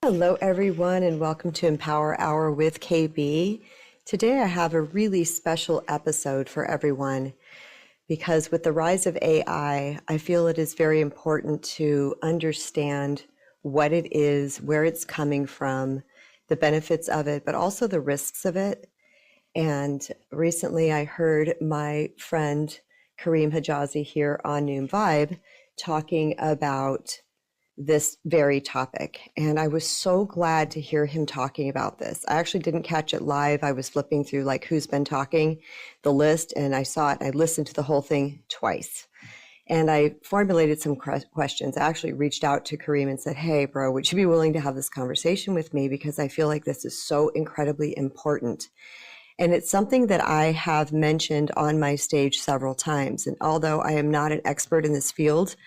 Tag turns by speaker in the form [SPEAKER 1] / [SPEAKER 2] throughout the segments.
[SPEAKER 1] Hello, everyone, and welcome to Empower Hour with KB. Today, I have a really special episode for everyone because with the rise of AI, I feel it is very important to understand what it is, where it's coming from, the benefits of it, but also the risks of it. And recently, I heard my friend Karim Hijazi here on Noon Vibe talking about this very topic. And I was so glad to hear him talking about this. I actually didn't catch it live. I was flipping through like who's been talking, the list, and I saw it. I listened to the whole thing twice. And I formulated some questions. I actually reached out to Karim and said, hey, bro, would you be willing to have this conversation with me? Because I feel like this is so incredibly important. And it's something that I have mentioned on my stage several times. And although I am not an expert in this field,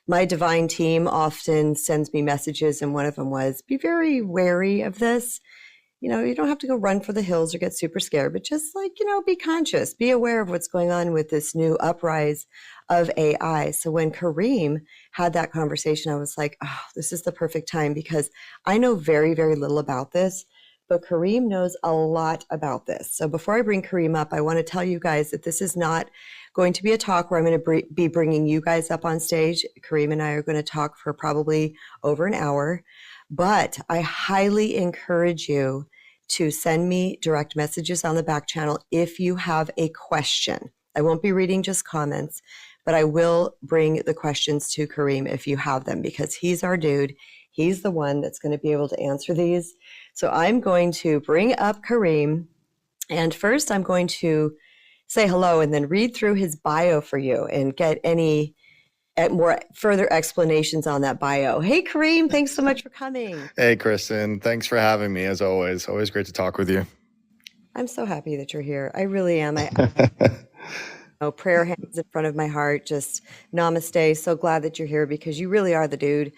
[SPEAKER 1] my divine team often sends me messages, and one of them was, be very wary of this. You don't have to go run for the hills or get super scared, but just be conscious, be aware of what's going on with this new uprise of AI. So when Kareem had that conversation, I was like, oh, this is the perfect time because I know very, very little about this, but Kareem knows a lot about this. So before I bring Kareem up, I want to tell you guys that this is not going to be a talk where I'm going to be bringing you guys up on stage. Kareem and I are going to talk for probably over an hour, but I highly encourage you to send me direct messages on the back channel if you have a question. I won't be reading just comments, but I will bring the questions to Kareem if you have them because he's our dude. He's the one that's going to be able to answer these. So I'm going to bring up Kareem, and first I'm going to say hello and then read through his bio for you and get any more further explanations on that bio. Hey, Kareem, thanks so much for coming.
[SPEAKER 2] Hey, Kristen. Thanks for having me, as always. Always great to talk with you.
[SPEAKER 1] I'm so happy that you're here. I really am. Prayer hands in front of my heart, just namaste. So glad that you're here because you really are the dude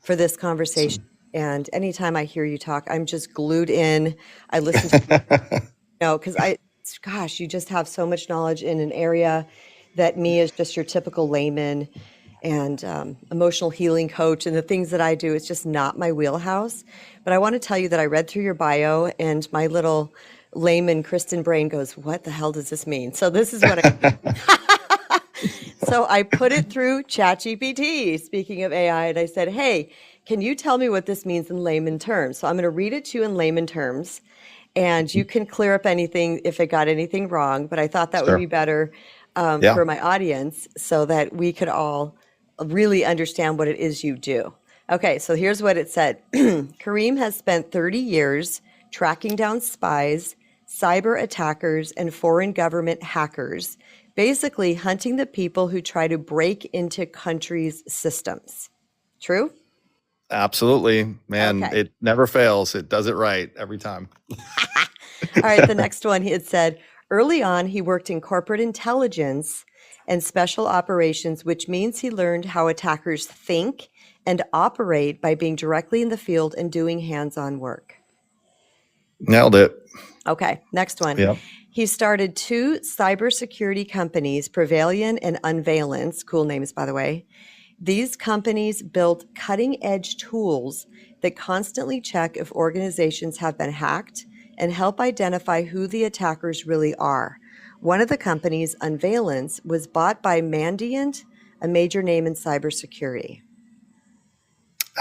[SPEAKER 1] for this conversation. And anytime I hear you talk, I'm just glued in. I listen to because gosh, you just have so much knowledge in an area that me as just your typical layman and emotional healing coach and the things that I do, it's just not my wheelhouse. But I want to tell you that I read through your bio and my little layman Kristen brain goes, what the hell does this mean? So this is what So I put it through ChatGPT, speaking of AI, and I said, hey, can you tell me what this means in layman terms? So I'm going to read it to you in layman terms. And you can clear up anything if it got anything wrong, but I thought that would be better for my audience so that we could all really understand what it is you do. Okay, so here's what it said. Kareem has spent 30 years tracking down spies, cyber attackers, and foreign government hackers, basically hunting the people who try to break into countries' systems. True?
[SPEAKER 2] Absolutely, man.
[SPEAKER 1] Okay.
[SPEAKER 2] It never fails. It does it right every time.
[SPEAKER 1] All right, the next one, it said, early on, he worked in corporate intelligence and special operations, which means he learned how attackers think and operate by being directly in the field and doing hands-on work.
[SPEAKER 2] Nailed it.
[SPEAKER 1] Okay, next one.
[SPEAKER 2] Yep.
[SPEAKER 1] He started 2 cybersecurity companies, Prevalian and Unvalence, cool names, by the way. These companies built cutting-edge tools that constantly check if organizations have been hacked and help identify who the attackers really are. One of the companies, Unvalence, was bought by Mandiant, a major name in cybersecurity.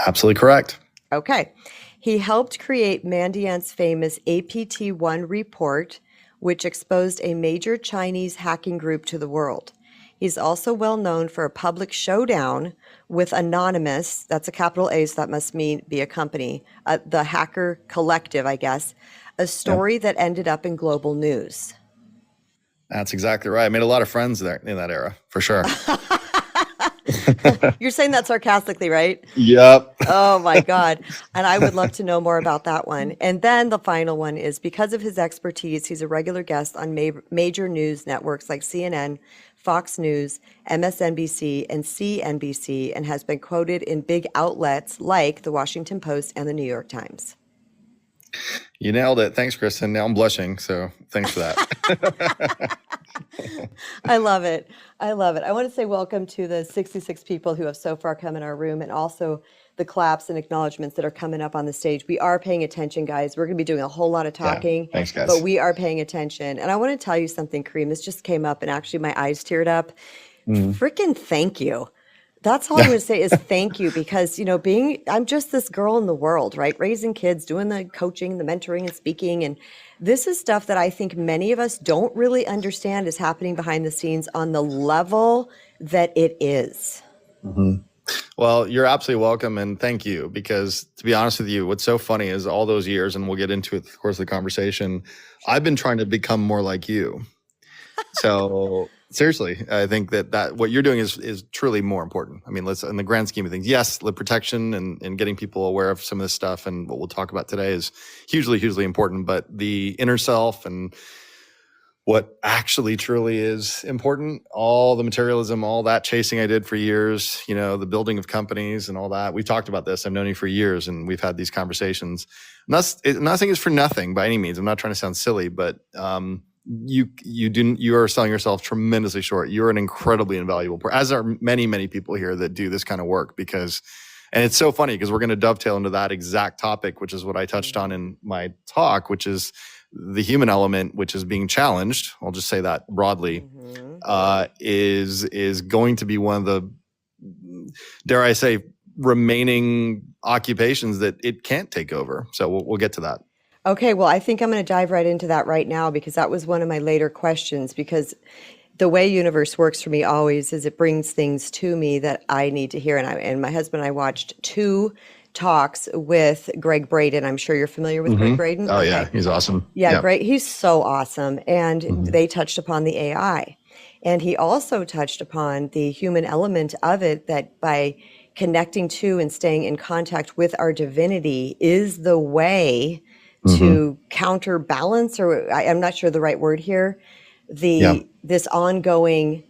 [SPEAKER 2] Absolutely correct.
[SPEAKER 1] Okay. He helped create Mandiant's famous APT-1 report, which exposed a major Chinese hacking group to the world. He's also well known for a public showdown with Anonymous, that's a capital A, so that must be a company, the hacker collective, I guess, a story that ended up in global news.
[SPEAKER 2] That's exactly right. I made a lot of friends there in that era, for sure.
[SPEAKER 1] You're saying that sarcastically, right?
[SPEAKER 2] Yep.
[SPEAKER 1] Oh my God. And I would love to know more about that one. And then the final one is because of his expertise, he's a regular guest on major news networks like CNN, Fox News, MSNBC, and CNBC, and has been quoted in big outlets like the Washington Post and the New York Times.
[SPEAKER 2] You nailed it. Thanks, Kristen. Now I'm blushing, so thanks for that.
[SPEAKER 1] I love it. I love it. I want to say welcome to the 66 people who have so far come in our room, and also the claps and acknowledgments that are coming up on the stage. We are paying attention, guys. We're going to be doing a whole lot of
[SPEAKER 2] Yeah.
[SPEAKER 1] talking,
[SPEAKER 2] Thanks, guys.
[SPEAKER 1] but we are paying attention. And I want to tell you something, Kareem. This just came up and actually my eyes teared up. Freaking thank you. That's all I'm going to say is thank you, because, I'm just this girl in the world, right? Raising kids, doing the coaching, the mentoring and speaking. And this is stuff that I think many of us don't really understand is happening behind the scenes on the level that it is.
[SPEAKER 2] Well, you're absolutely welcome, and thank you, because to be honest with you, what's so funny is all those years, and we'll get into it, of course, the conversation, I've been trying to become more like you. So seriously, I think that what you're doing is truly more important. I mean, let's, in the grand scheme of things, yes, the protection and getting people aware of some of this stuff and what we'll talk about today is hugely, hugely important. But the inner self and what actually truly is important, all the materialism, all that chasing I did for years, the building of companies and all that. We've talked about this. I've known you for years and we've had these conversations. Nothing is for nothing by any means. I'm not trying to sound silly, but you are selling yourself tremendously short. You're an incredibly invaluable as are many, many people here that do this kind of work, and it's so funny because we're going to dovetail into that exact topic, which is what I touched on in my talk, which is the human element, which is being challenged. I'll just say that broadly, is going to be one of the, dare I say, remaining occupations that it can't take over. So we'll get to that.
[SPEAKER 1] Okay, well, I think I'm going to dive right into that right now, because that was one of my later questions, because the way universe works for me always is it brings things to me that I need to hear. And my husband and I watched 2 talks with Greg Braden. I'm sure you're familiar with Greg Braden.
[SPEAKER 2] Oh, yeah. He's awesome.
[SPEAKER 1] Yeah, great. He's so awesome. And they touched upon the AI. And he also touched upon the human element of it, that by connecting to and staying in contact with our divinity is the way to counterbalance, or I'm not sure the right word here, this ongoing,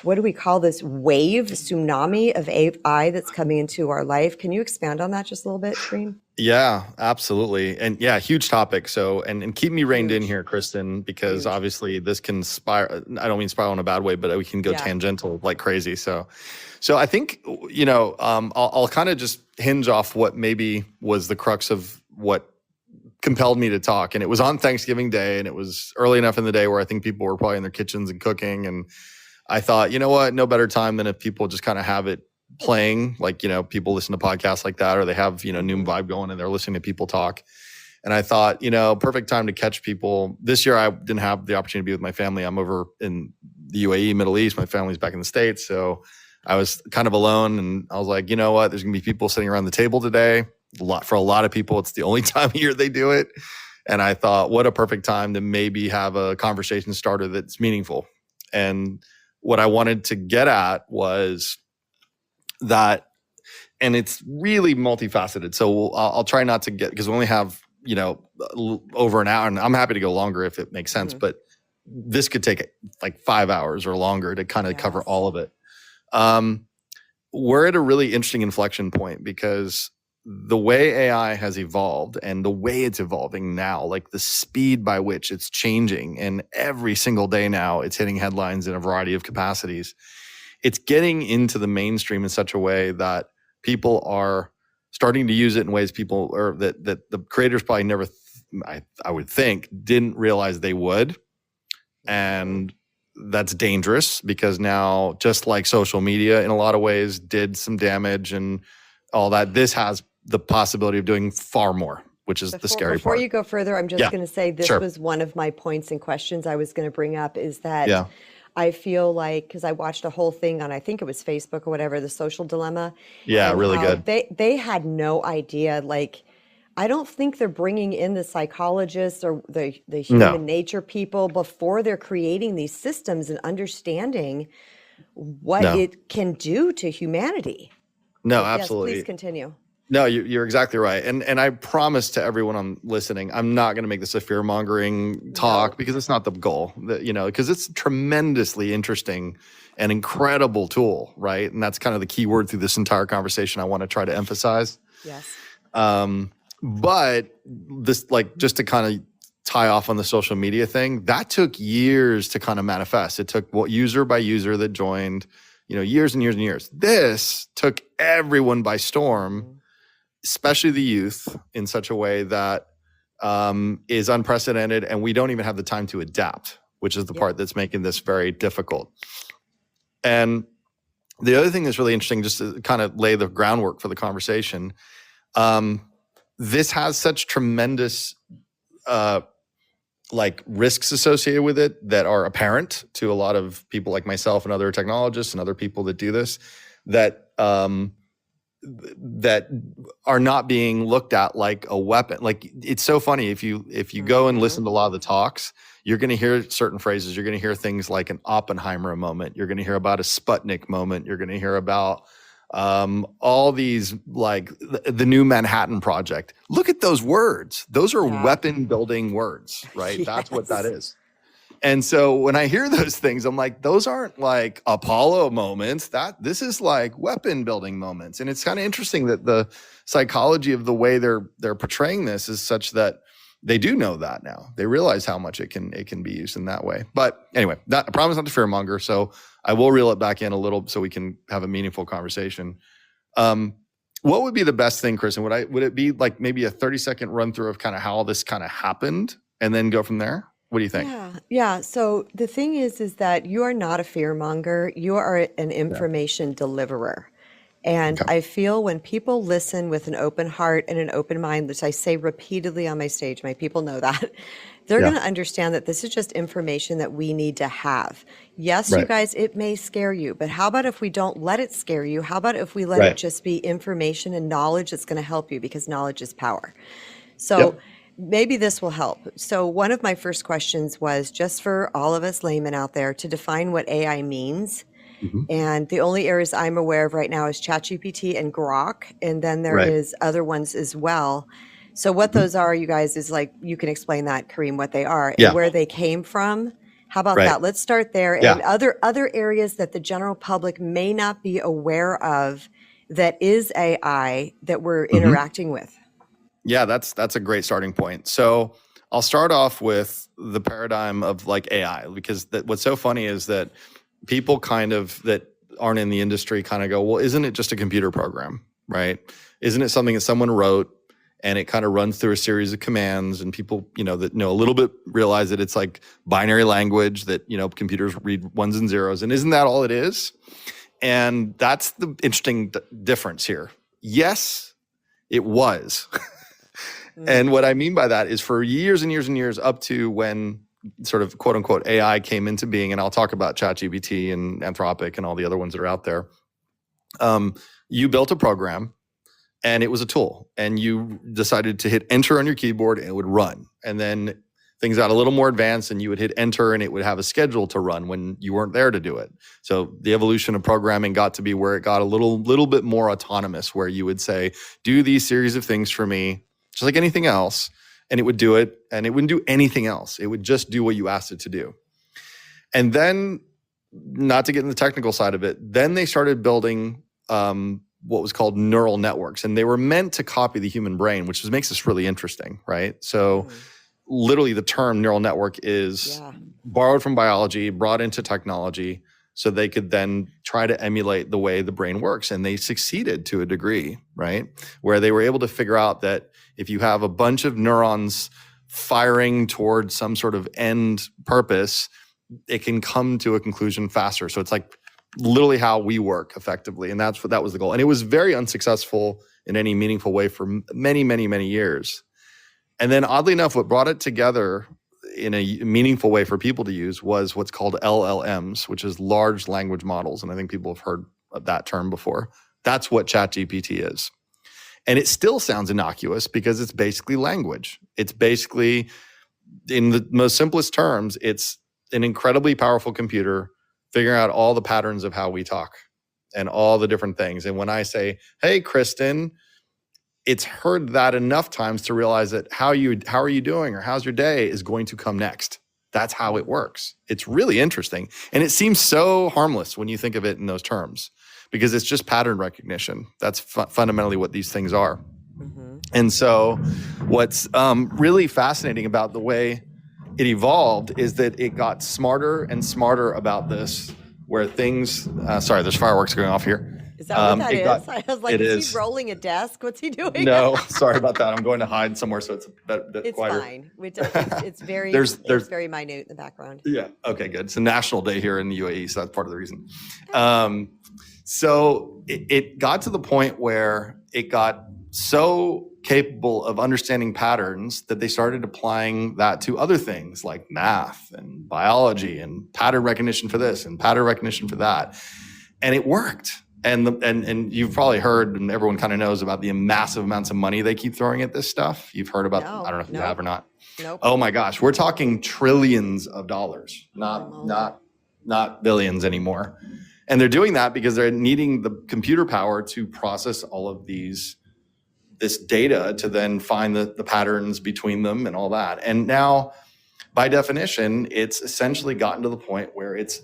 [SPEAKER 1] what do we call this, tsunami of AI that's coming into our life. Can you expand on that just a little bit, Kareem?
[SPEAKER 2] Yeah, absolutely. And yeah, huge topic. So, and keep me reined in here, Kristen, because obviously this can spiral. I don't mean spiral in a bad way, but we can go tangential like crazy. So I think, I'll kind of just hinge off what maybe was the crux of what compelled me to talk. And it was on Thanksgiving Day, and it was early enough in the day where I think people were probably in their kitchens and cooking. And I thought, you know what, no better time than if people just kind of have it playing, like, people listen to podcasts like that, or they have, Noon Vibe going and they're listening to people talk. And I thought, perfect time to catch people. This year, I didn't have the opportunity to be with my family. I'm over in the UAE, Middle East. My family's back in the States. So I was kind of alone, and I was like, you know what, there's going to be people sitting around the table today. For a lot of people, it's the only time of year they do it. And I thought, what a perfect time to maybe have a conversation starter that's meaningful. And what I wanted to get at was that, and it's really multifaceted. So I'll try not to get, because we only have, over an hour, and I'm happy to go longer if it makes sense, but this could take like 5 hours or longer to kind of cover all of it. We're at a really interesting inflection point, because the way AI has evolved and the way it's evolving now, like the speed by which it's changing, and every single day now it's hitting headlines in a variety of capacities. It's getting into the mainstream in such a way that people are starting to use it in ways that the creators probably never, I would think, didn't realize they would. And that's dangerous, because now, just like social media in a lot of ways did some damage and all that, this has the possibility of doing far more, which is the scary part.
[SPEAKER 1] Before you go further, I'm just going to say this was one of my points and questions I was going to bring up, is that I feel like, because I watched a whole thing on, I think it was Facebook or whatever, The Social Dilemma.
[SPEAKER 2] Yeah, really good.
[SPEAKER 1] They had no idea, like, I don't think they're bringing in the psychologists or the human nature people before they're creating these systems and understanding what it can do to humanity.
[SPEAKER 2] No, absolutely.
[SPEAKER 1] Yes, please continue.
[SPEAKER 2] No, you're exactly right. And I promise to everyone I'm listening, I'm not going to make this a fear-mongering talk, because it's not the goal, because it's a tremendously interesting and incredible tool, right? And that's kind of the key word through this entire conversation I want to try to emphasize.
[SPEAKER 1] Yes.
[SPEAKER 2] But this, like, just to kind of tie off on the social media thing, that took years to kind of manifest. It took user by user that joined, years and years and years. This took everyone by storm, especially the youth, in such a way that is unprecedented, and we don't even have the time to adapt, which is the part that's making this very difficult. And the other thing that's really interesting, just to kind of lay the groundwork for the conversation, this has such tremendous risks associated with it that are apparent to a lot of people like myself and other technologists and other people that do this, that that are not being looked at like a weapon. Like, it's so funny, if you go and listen to a lot of the talks, you're going to hear certain phrases. You're going to hear things like an Oppenheimer moment. You're going to hear about a Sputnik moment. You're going to hear about all these, like the new Manhattan Project. Look at those words. Those are weapon building words, right? Yes. That's what that is. And so when I hear those things, I'm like, those aren't like Apollo moments. This is like weapon building moments. And it's kind of interesting that the psychology of the way they're portraying this is such that they do know that now. They realize how much it can be used in that way. But anyway, I promise not to fearmonger. So I will reel it back in a little so we can have a meaningful conversation. What would be the best thing, Kristen? Would it be like maybe a 30-second run through of kind of how this kind of happened and then go from there? What do you think?
[SPEAKER 1] Yeah. So the thing is that you are not a fearmonger. You are an information deliverer. And I feel when people listen with an open heart and an open mind, which I say repeatedly on my stage, my people know that, they're going to understand that this is just information that we need to have. Yes, you guys, it may scare you, but how about if we don't let it scare you? How about if we let it just be information and knowledge that's going to help you, because knowledge is power. So maybe this will help. So one of my first questions was just for all of us laymen out there to define what AI means. And the only areas I'm aware of right now is ChatGPT and Grok. And then there is other ones as well. So what those are, you guys, is like, you can explain that, Karim, what they are and where they came from. How about that? Let's start there. And other areas that the general public may not be aware of that is AI that we're interacting with.
[SPEAKER 2] Yeah, that's a great starting point. So I'll start off with the paradigm of like AI, because what's so funny is that people that aren't in the industry kind of go, well, isn't it just a computer program, right? Isn't it something that someone wrote and it kind of runs through a series of commands, and people, that know a little bit realize that it's like binary language that, computers read ones and zeros. And isn't that all it is? And that's the interesting difference here. Yes, it was. And what I mean by that is, for years and years and years, up to when sort of quote unquote AI came into being, and I'll talk about ChatGPT and Anthropic and all the other ones that are out there. You built a program and it was a tool, and you decided to hit enter on your keyboard and it would run. And then things got a little more advanced and you would hit enter and it would have a schedule to run when you weren't there to do it. So the evolution of programming got to be where it got a little bit more autonomous, where you would say, do these series of things for me, just like anything else. And it would do it, and it wouldn't do anything else. It would just do what you asked it to do. And then, not to get in the technical side of it, then they started building what was called neural networks. And they were meant to copy the human brain, which makes this really interesting, right? So literally the term neural network is borrowed from biology, brought into technology, so they could then try to emulate the way the brain works. And they succeeded to a degree, right? Where they were able to figure out that if you have a bunch of neurons firing towards some sort of end purpose, it can come to a conclusion faster. So it's like literally how we work effectively. And that was the goal. And it was very unsuccessful in any meaningful way for many, many, many years. And then oddly enough, what brought it together in a meaningful way for people to use was what's called LLMs, which is large language models. And I think people have heard of that term before. That's what ChatGPT is. And it still sounds innocuous because it's basically language. It's basically, in the most simplest terms, it's an incredibly powerful computer figuring out all the patterns of how we talk and all the different things. And when I say, hey, Kristen, it's heard that enough times to realize that how are you doing or how's your day is going to come next. That's how it works. It's really interesting. And it seems so harmless when you think of it in those terms, because it's just pattern recognition. That's fundamentally what these things are. And so what's really fascinating about the way it evolved is that it got smarter and smarter about this, where things, sorry, there's fireworks going off here.
[SPEAKER 1] Is that what that is? I was like,
[SPEAKER 2] it
[SPEAKER 1] is he rolling a desk? What's he doing?
[SPEAKER 2] No, sorry about that. I'm going to hide somewhere so it's a bit
[SPEAKER 1] it's
[SPEAKER 2] quieter.
[SPEAKER 1] Fine. It's very
[SPEAKER 2] there's
[SPEAKER 1] it's very minute in the background.
[SPEAKER 2] Yeah. Okay, good. It's a national day here in the UAE, so that's part of the reason. So it got to the point where it got so capable of understanding patterns that they started applying that to other things like math and biology and pattern recognition for this and pattern recognition for that. And it worked. And you've probably heard, and everyone kind of knows about the massive amounts of money they keep throwing at this stuff. You've heard about, I don't know if you have or not.
[SPEAKER 1] Nope.
[SPEAKER 2] Oh my gosh, we're talking trillions of dollars, not billions anymore. And they're doing that because they're needing the computer power to process all of this data to then find the patterns between them and all that. And now, by definition, it's essentially gotten to the point where it's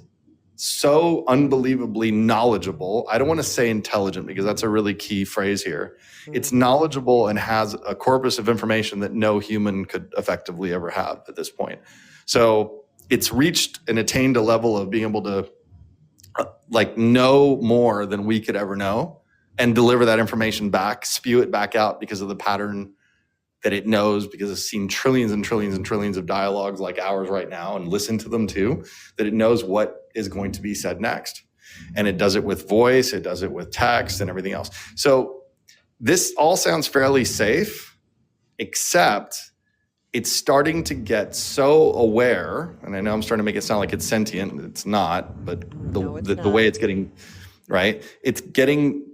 [SPEAKER 2] so unbelievably knowledgeable. I don't want to say intelligent because that's a really key phrase here. It's knowledgeable and has a corpus of information that no human could effectively ever have at this point. So it's reached and attained a level of being able to know more than we could ever know and deliver that information back, spew it back out because of the pattern that it knows, because it's seen trillions and trillions and trillions of dialogues like ours right now and listened to them too, that it knows what is going to be said next. And it does it with voice, it does it with text and everything else. So this all sounds fairly safe, except it's starting to get so aware, and I know I'm starting to make it sound like it's sentient. It's not, but the way it's getting, right? It's getting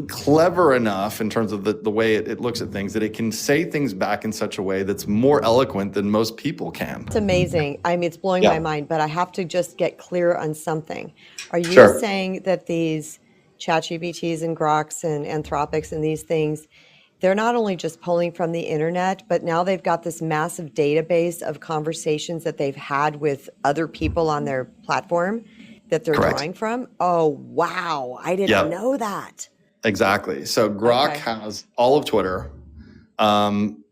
[SPEAKER 2] clever enough in terms of the way it looks at things that it can say things back in such a way that's more eloquent than most people can.
[SPEAKER 1] It's amazing. I mean, it's blowing my mind, but I have to just get clear on something. Are you saying that these ChatGPTs and Groks and Anthropics and these things, they're not only just pulling from the internet, but now they've got this massive database of conversations that they've had with other people on their platform that they're drawing from? Oh, wow. I didn't know that.
[SPEAKER 2] Exactly. So Grok has all of Twitter.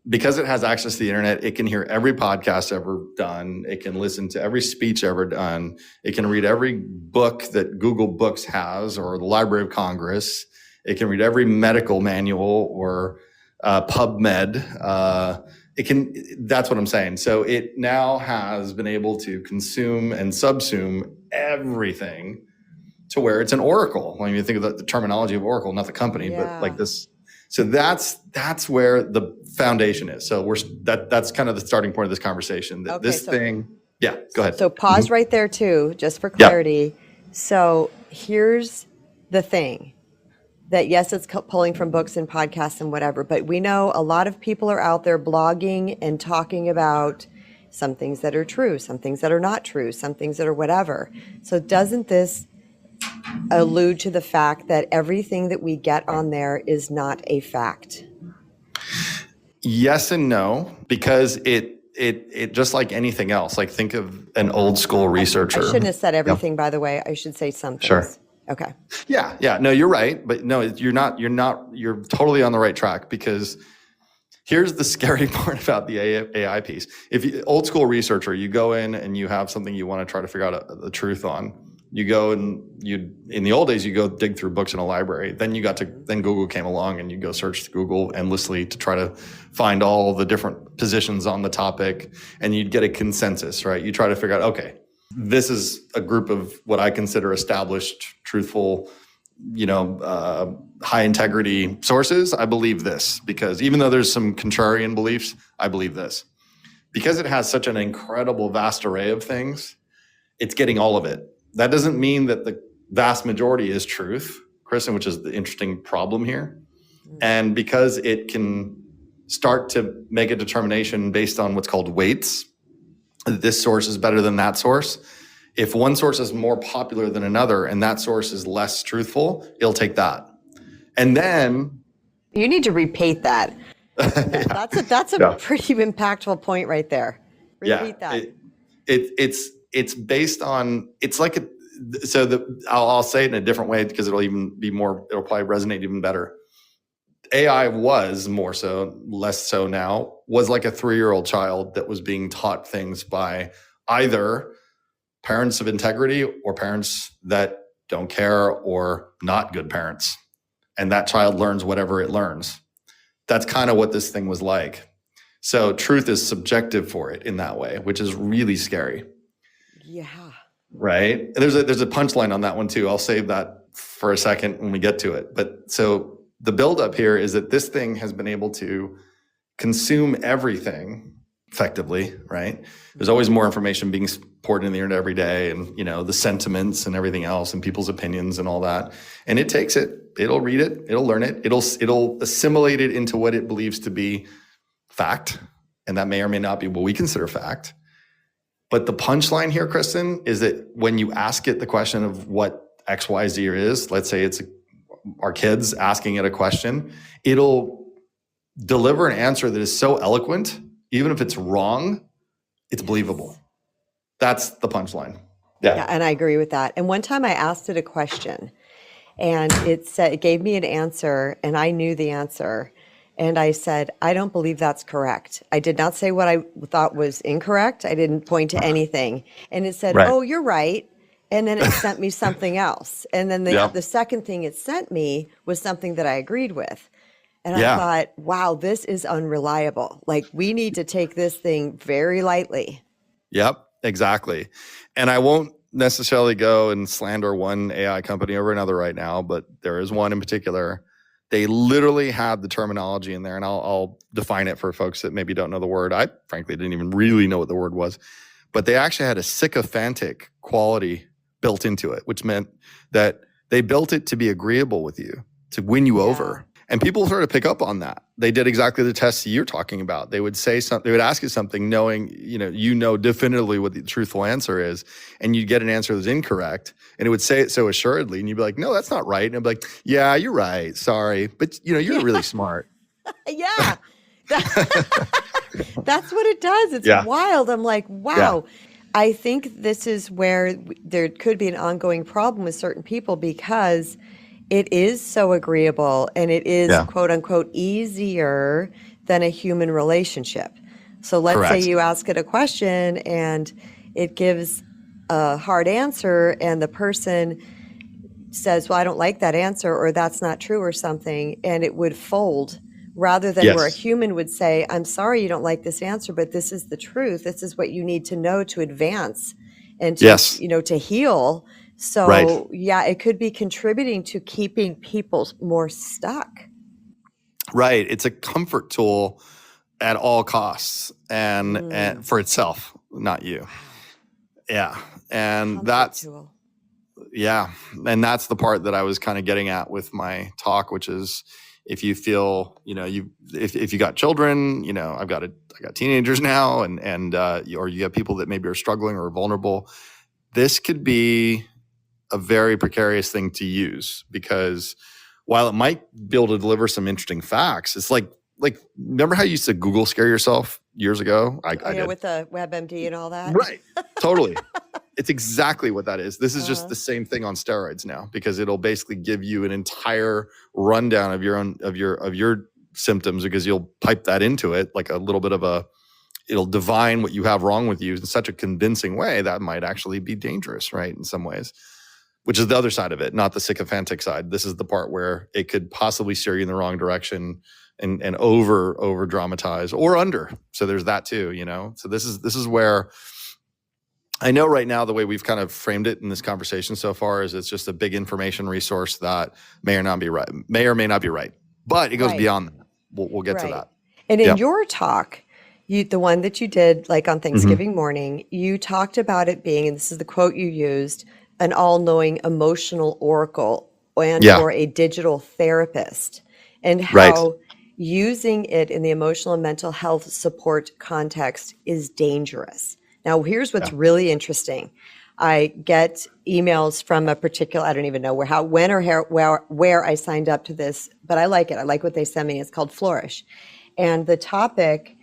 [SPEAKER 2] Because it has access to the internet, it can hear every podcast ever done. It can listen to every speech ever done. It can read every book that Google Books has or the Library of Congress. It can read every medical manual or PubMed. That's what I'm saying. So it now has been able to consume and subsume everything to where it's an oracle. I mean, you think of the terminology of oracle, not the company, but like this. So that's where the foundation is. So that's kind of the starting point of this conversation. That go ahead.
[SPEAKER 1] So pause right there too, just for clarity. So here's the thing. That yes, it's pulling from books and podcasts and whatever, but we know a lot of people are out there blogging and talking about some things that are true, some things that are not true, some things that are whatever. So doesn't this allude to the fact that everything that we get on there is not a fact?
[SPEAKER 2] Yes and no, because it just like anything else, like think of an old school researcher.
[SPEAKER 1] I shouldn't have said everything, by the way. I should say some things.
[SPEAKER 2] Sure.
[SPEAKER 1] Okay.
[SPEAKER 2] Yeah. No, you're right. But no, you're not, you're totally on the right track, because here's the scary part about the AI piece. If you, old school researcher, you go in and you have something you want to try to figure out the truth on, you go and in the old days, you go dig through books in a library. Then then Google came along and you go search Google endlessly to try to find all the different positions on the topic, and you'd get a consensus, right? You try to figure out, okay, this is a group of what I consider established, truthful, high integrity sources. I believe this, because even though there's some contrarian beliefs, I believe this. Because it has such an incredible vast array of things, it's getting all of it. That doesn't mean that the vast majority is truth, Kristen, which is the interesting problem here. And because it can start to make a determination based on what's called weights, this source is better than that source. If one source is more popular than another and that source is less truthful, it'll take that. And then
[SPEAKER 1] you need to repeat that. That's a pretty impactful point right there. Repeat that.
[SPEAKER 2] It's based on, it's like I'll say it in a different way because it'll probably resonate even better. AI was more so, less so now, was like a 3-year-old child that was being taught things by either parents of integrity or parents that don't care, or not good parents. And that child learns whatever it learns. That's kind of what this thing was like. So truth is subjective for it in that way, which is really scary.
[SPEAKER 1] Yeah.
[SPEAKER 2] Right. There's a punchline on that one too. I'll save that for a second when we get to it. But so the buildup here is that this thing has been able to consume everything effectively, right? There's always more information being poured in the internet every day, and the sentiments and everything else, and people's opinions and all that. And it takes it, it'll read it, it'll learn it, it'll assimilate it into what it believes to be fact, and that may or may not be what we consider fact. But the punchline here, Kristen, is that when you ask it the question of what XYZ is, let's say it's our kids asking it a question, it'll deliver an answer that is so eloquent, even if it's wrong, it's believable. That's the punchline.
[SPEAKER 1] Yeah, and I agree with that. And one time I asked it a question, and it gave me an answer, and I knew the answer. And I said, I don't believe that's correct. I did not say what I thought was incorrect. I didn't point to anything. And it said, oh, you're right. And then it sent me something else. And then the second thing it sent me was something that I agreed with. And I thought, wow, this is unreliable. Like, we need to take this thing very lightly.
[SPEAKER 2] Yep, exactly. And I won't necessarily go and slander one AI company over another right now, but there is one in particular. They literally had the terminology in there, and I'll define it for folks that maybe don't know the word. I frankly didn't even really know what the word was, but they actually had a sycophantic quality built into it, which meant that they built it to be agreeable with you, to win you over. And people sort of pick up on that. They did exactly the tests you're talking about. They would say something, they would ask you something knowing, definitively what the truthful answer is, and you'd get an answer that's incorrect, and it would say it so assuredly, and you'd be like, no, that's not right. And it'd be like, yeah, you're right. Sorry. But you're really smart.
[SPEAKER 1] Yeah. That's what it does. It's wild. I'm like, wow. Yeah. I think this is where there could be an ongoing problem with certain people, because it is so agreeable, and it is quote unquote easier than a human relationship. So let's say you ask it a question and it gives a hard answer, and the person says, well, I don't like that answer, or that's not true, or something, and it would fold, rather than where a human would say, I'm sorry you don't like this answer, but this is the truth. This is what you need to know to advance and to, to heal. So it could be contributing to keeping people more stuck.
[SPEAKER 2] Right. It's a comfort tool at all costs, and for itself, not you. Yeah. And that's the part that I was kind of getting at with my talk, which is, if you feel, if you got children, I got teenagers now, and or you have people that maybe are struggling or vulnerable, this could be a very precarious thing to use, because while it might be able to deliver some interesting facts, it's like remember how you used to Google scare yourself years ago? I did.
[SPEAKER 1] With the WebMD and all that.
[SPEAKER 2] Right. Totally. It's exactly what that is. This is just the same thing on steroids now, because it'll basically give you an entire rundown of your symptoms, because you'll pipe that into it like a little bit of it'll divine what you have wrong with you in such a convincing way that might actually be dangerous, right? In some ways, which is the other side of it, not the sycophantic side. This is the part where it could possibly steer you in the wrong direction and over dramatize or under. So there's that too, So this is where I know right now the way we've kind of framed it in this conversation so far is it's just a big information resource that may or may not be right, but it goes beyond that. We'll get to that.
[SPEAKER 1] And in your talk, the one that you did like on Thanksgiving morning, you talked about it being, and this is the quote you used, an all-knowing emotional oracle or a digital therapist, and how using it in the emotional and mental health support context is dangerous. Now, here's what's really interesting. I get emails from a particular, I don't even know where I signed up to this, but I like it. I like what they send me. It's called Flourish. And the topic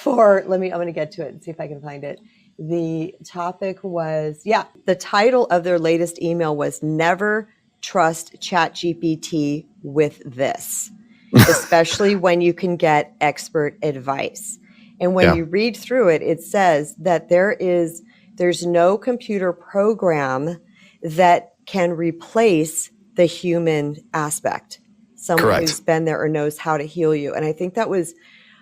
[SPEAKER 1] I'm going to get to it and see if I can find it. The topic was, the title of their latest email was "Never Trust ChatGPT with This," especially when you can get expert advice. And when you read through it, it says that there's no computer program that can replace the human aspect, someone who's been there or knows how to heal you. And I think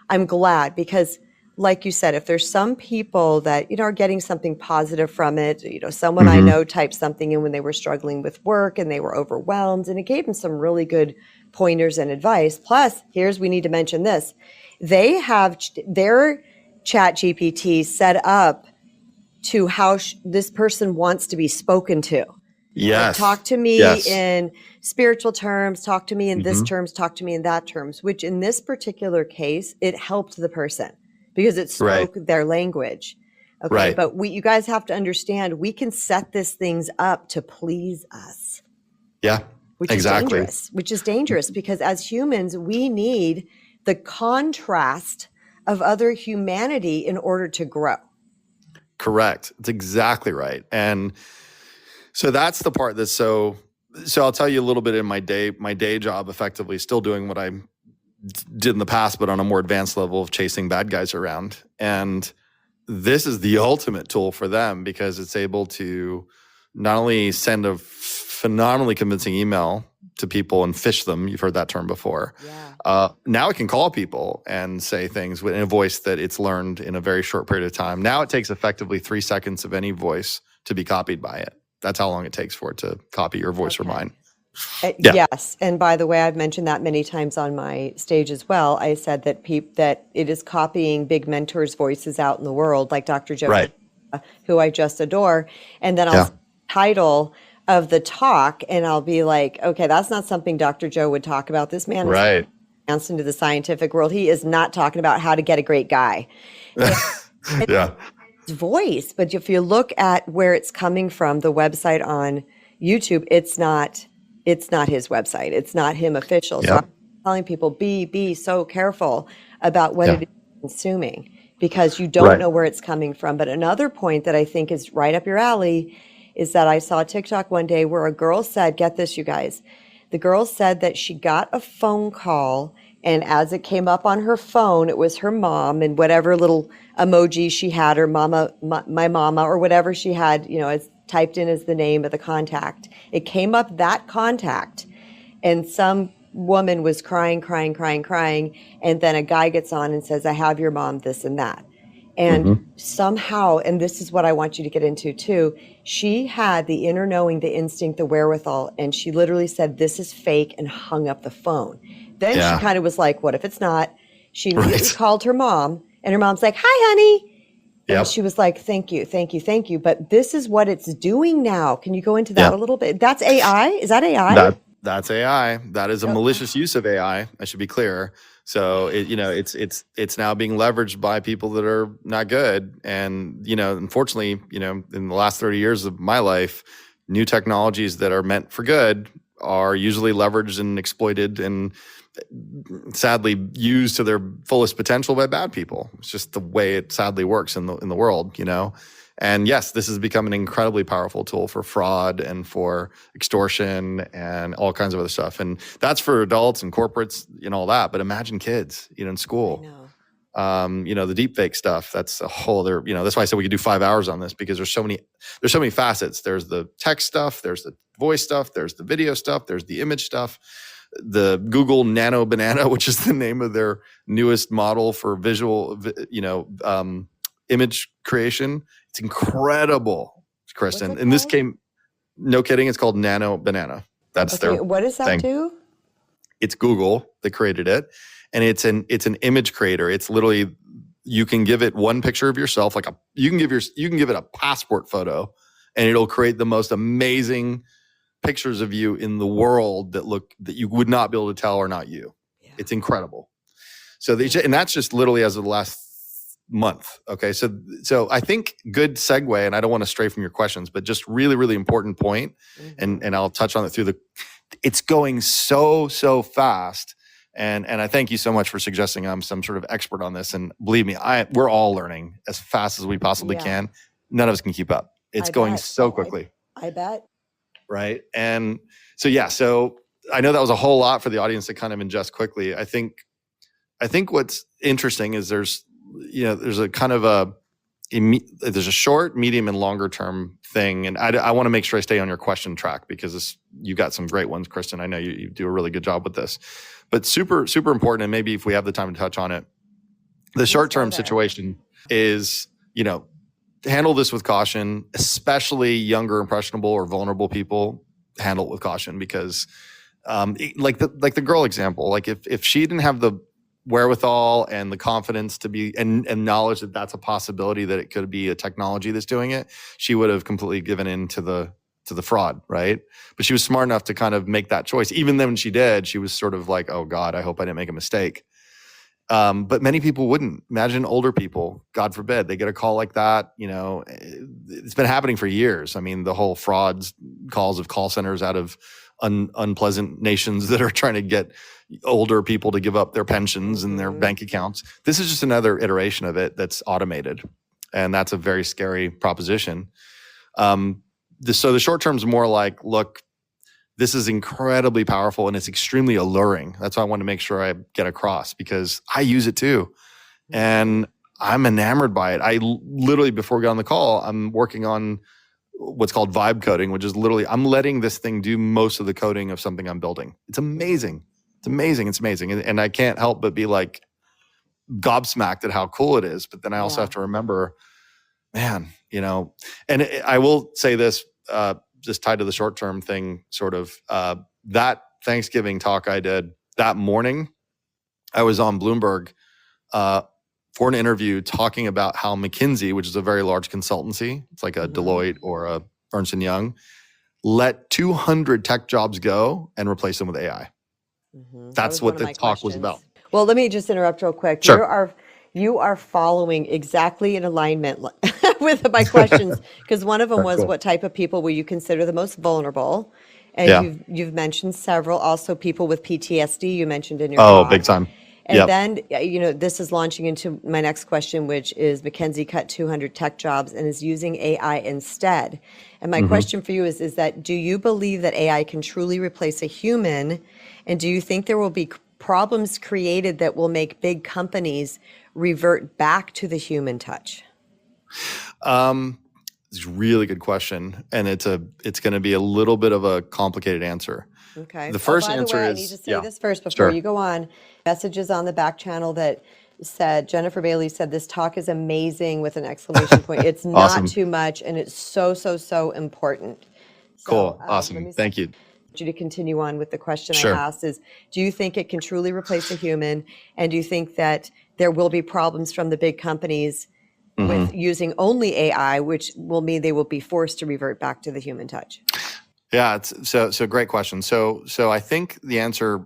[SPEAKER 1] I'm glad, because like you said, if there's some people that, are getting something positive from it, someone I know typed something in when they were struggling with work and they were overwhelmed, and it gave them some really good pointers and advice. Plus, we need to mention this. They have their chat GPT set up to how this person wants to be spoken to.
[SPEAKER 2] Yes.
[SPEAKER 1] Like, talk to me in spiritual terms, talk to me in this terms, talk to me in that terms, which in this particular case, it helped the person because it spoke their language. Okay. But you guys have to understand, we can set these things up to please us.
[SPEAKER 2] Yeah,
[SPEAKER 1] which is dangerous because as humans, we need the contrast of other humanity in order to grow.
[SPEAKER 2] Correct. It's exactly right. And so that's the part that's so I'll tell you a little bit in my day job, effectively still doing what I did in the past, but on a more advanced level of chasing bad guys around. And this is the ultimate tool for them because it's able to not only send a phenomenally convincing email to people and fish them. You've heard that term before. Yeah. Now it can call people and say things in a voice that it's learned in a very short period of time. Now it takes effectively 3 seconds of any voice to be copied by it. That's how long it takes for it to copy your voice or mine.
[SPEAKER 1] Yes. And by the way, I've mentioned that many times on my stage as well. I said that that it is copying big mentors' voices out in the world, like Dr. Joe, who I just adore. And then I'll title of the talk and I'll be like, okay, that's not something Dr. Joe would talk about. This man is advanced into the scientific world. He is not talking about how to get a great guy. Voice, but if you look at where it's coming from, the website on YouTube, it's not his website. It's not him official. So I'm telling people, be so careful about what it is consuming because you don't know where it's coming from. But another point that I think is right up your alley is that I saw TikTok one day where a girl said, get this, you guys, the girl said that she got a phone call and as it came up on her phone, it was her mom and whatever little emoji she had, or mama, my mama, or whatever she had, as typed in as the name of the contact. It came up that contact and some woman was crying. And then a guy gets on and says, I have your mom, this and that. And somehow, and this is what I want you to get into too, she had the inner knowing, the instinct, the wherewithal, and she literally said, this is fake, and hung up the phone. Then she kind of was like, what if it's not? She immediately called her mom, and her mom's like, hi, honey. And she was like, thank you. But this is what it's doing now. Can you go into that a little bit? That's AI? Is that AI?
[SPEAKER 2] That's AI. That is a malicious use of AI. I should be clear. So it's now being leveraged by people that are not good. And, unfortunately, in the last 30 years of my life, new technologies that are meant for good are usually leveraged and exploited and sadly used to their fullest potential by bad people. It's just the way it sadly works in the world, And yes, this has become an incredibly powerful tool for fraud and for extortion and all kinds of other stuff. And that's for adults and corporates and all that. But imagine kids, in school. The deep fake stuff, that's a whole other, that's why I said we could do 5 hours on this because there's so many facets. There's the text stuff, there's the voice stuff, there's the video stuff, there's the image stuff. The Google Nano Banana, which is the name of their newest model for visual, image creation. It's incredible, Kristen. And this came, no kidding, it's called Nano Banana. That's their
[SPEAKER 1] what does that
[SPEAKER 2] thing.
[SPEAKER 1] do?
[SPEAKER 2] It's Google that created it. And it's an image creator. It's literally, you can give it one picture of yourself, you can give it a passport photo, and it'll create the most amazing pictures of you in the world that you would not be able to tell are not you. Yeah. It's incredible. So and that's just literally as of the last month. Okay. So I think good segue, and I don't want to stray from your questions, but just really, really important point. And I'll touch on it it's going so fast. And I thank you so much for suggesting I'm some sort of expert on this. And believe me, we're all learning as fast as we possibly can. None of us can keep up. It's going so quickly.
[SPEAKER 1] I bet.
[SPEAKER 2] Right. And so I know that was a whole lot for the audience to kind of ingest quickly. I think what's interesting is there's a kind of there's a short, medium, and longer term thing. And I want to make sure I stay on your question track because you got some great ones, Kristen. I know you do a really good job with this, but super, super important. And maybe if we have the time to touch on it, the short term situation is, handle this with caution, especially younger, impressionable, or vulnerable people. Handle it with caution because, like the girl example, like if she didn't have the wherewithal and the confidence to be and knowledge that that's a possibility, that it could be a technology that's doing it, she would have completely given in to the fraud, right? But she was smart enough to kind of make that choice. Even then when she did, she was sort of like, oh God, I hope I didn't make a mistake. But many people wouldn't. Imagine older people, God forbid, they get a call like that. It's been happening for years. I mean, the whole frauds calls of call centers out of unpleasant nations that are trying to get older people to give up their pensions and their bank accounts. This is just another iteration of it that's automated. And that's a very scary proposition. So the short term is more like, look, this is incredibly powerful and it's extremely alluring. That's why I want to make sure I get across because I use it too. And I'm enamored by it. I literally, before we got on the call, I'm working on what's called vibe coding, which is literally, I'm letting this thing do most of the coding of something I'm building. It's amazing. It's amazing. It's amazing. And I can't help but be like gobsmacked at how cool it is. But then I also have to remember, man, and I will say this, just tied to the short-term thing, sort of, that Thanksgiving talk I did that morning, I was on Bloomberg for an interview talking about how McKinsey, which is a very large consultancy, it's like a Deloitte or a Ernst & Young, let 200 tech jobs go and replace them with AI. That's what the talk was about.
[SPEAKER 1] Well, let me just interrupt real quick.
[SPEAKER 2] Sure.
[SPEAKER 1] You are following exactly in alignment with my questions, because one of them was, what type of people will you consider the most vulnerable? And you've mentioned several. Also, people with PTSD, you mentioned in your talk.
[SPEAKER 2] Big time.
[SPEAKER 1] And then, this is launching into my next question, which is McKinsey cut 200 tech jobs and is using AI instead. And my question for you is that, do you believe that AI can truly replace a human? And do you think there will be problems created that will make big companies revert back to the human touch?
[SPEAKER 2] It's a really good question. And it's going to be a little bit of a complicated answer.
[SPEAKER 1] Okay.
[SPEAKER 2] The first
[SPEAKER 1] by
[SPEAKER 2] answer
[SPEAKER 1] the way,
[SPEAKER 2] is,
[SPEAKER 1] I need to say this first before you go on. Messages on the back channel that said, Jennifer Bailey said, this talk is amazing with an exclamation point. It's not too much, and it's so, so, so important.
[SPEAKER 2] Cool. Awesome. Thank you.
[SPEAKER 1] You to continue on with the question I asked is, do you think it can truly replace a human? And do you think that there will be problems from the big companies with using only AI, which will mean they will be forced to revert back to the human touch?
[SPEAKER 2] Yeah, it's great question. So I think the answer,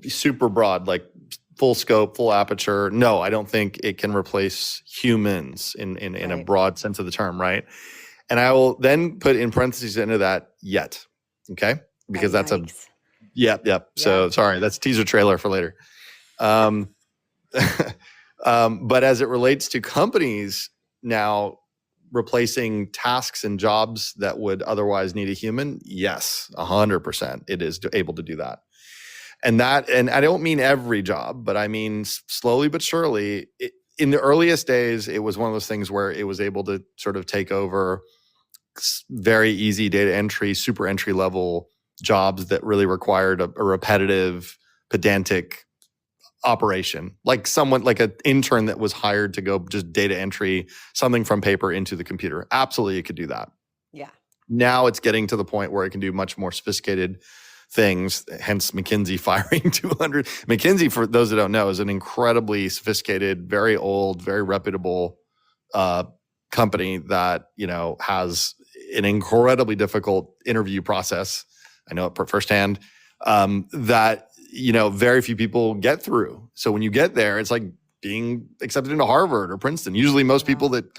[SPEAKER 2] super broad, like full scope, full aperture. No, I don't think it can replace humans in a broad sense of the term, right? And I will then put in parentheses into that yet, okay? Because that's yep. So sorry, that's a teaser trailer for later. But as it relates to companies now replacing tasks and jobs that would otherwise need a human, yes, 100%, it is able to do that. And I don't mean every job, but I mean slowly but surely. In the earliest days, it was one of those things where it was able to sort of take over very easy data entry, super entry level jobs that really required a repetitive, pedantic operation, like an intern that was hired to go just data entry something from paper into the computer. Absolutely, it could do that.
[SPEAKER 1] Yeah.
[SPEAKER 2] Now it's getting to the point where it can do much more sophisticated things, hence McKinsey firing 200. McKinsey, for those that don't know, is an incredibly sophisticated, very old, very reputable company that, has an incredibly difficult interview process. I know it firsthand, that, very few people get through. So when you get there, it's like being accepted into Harvard or Princeton. Usually most people that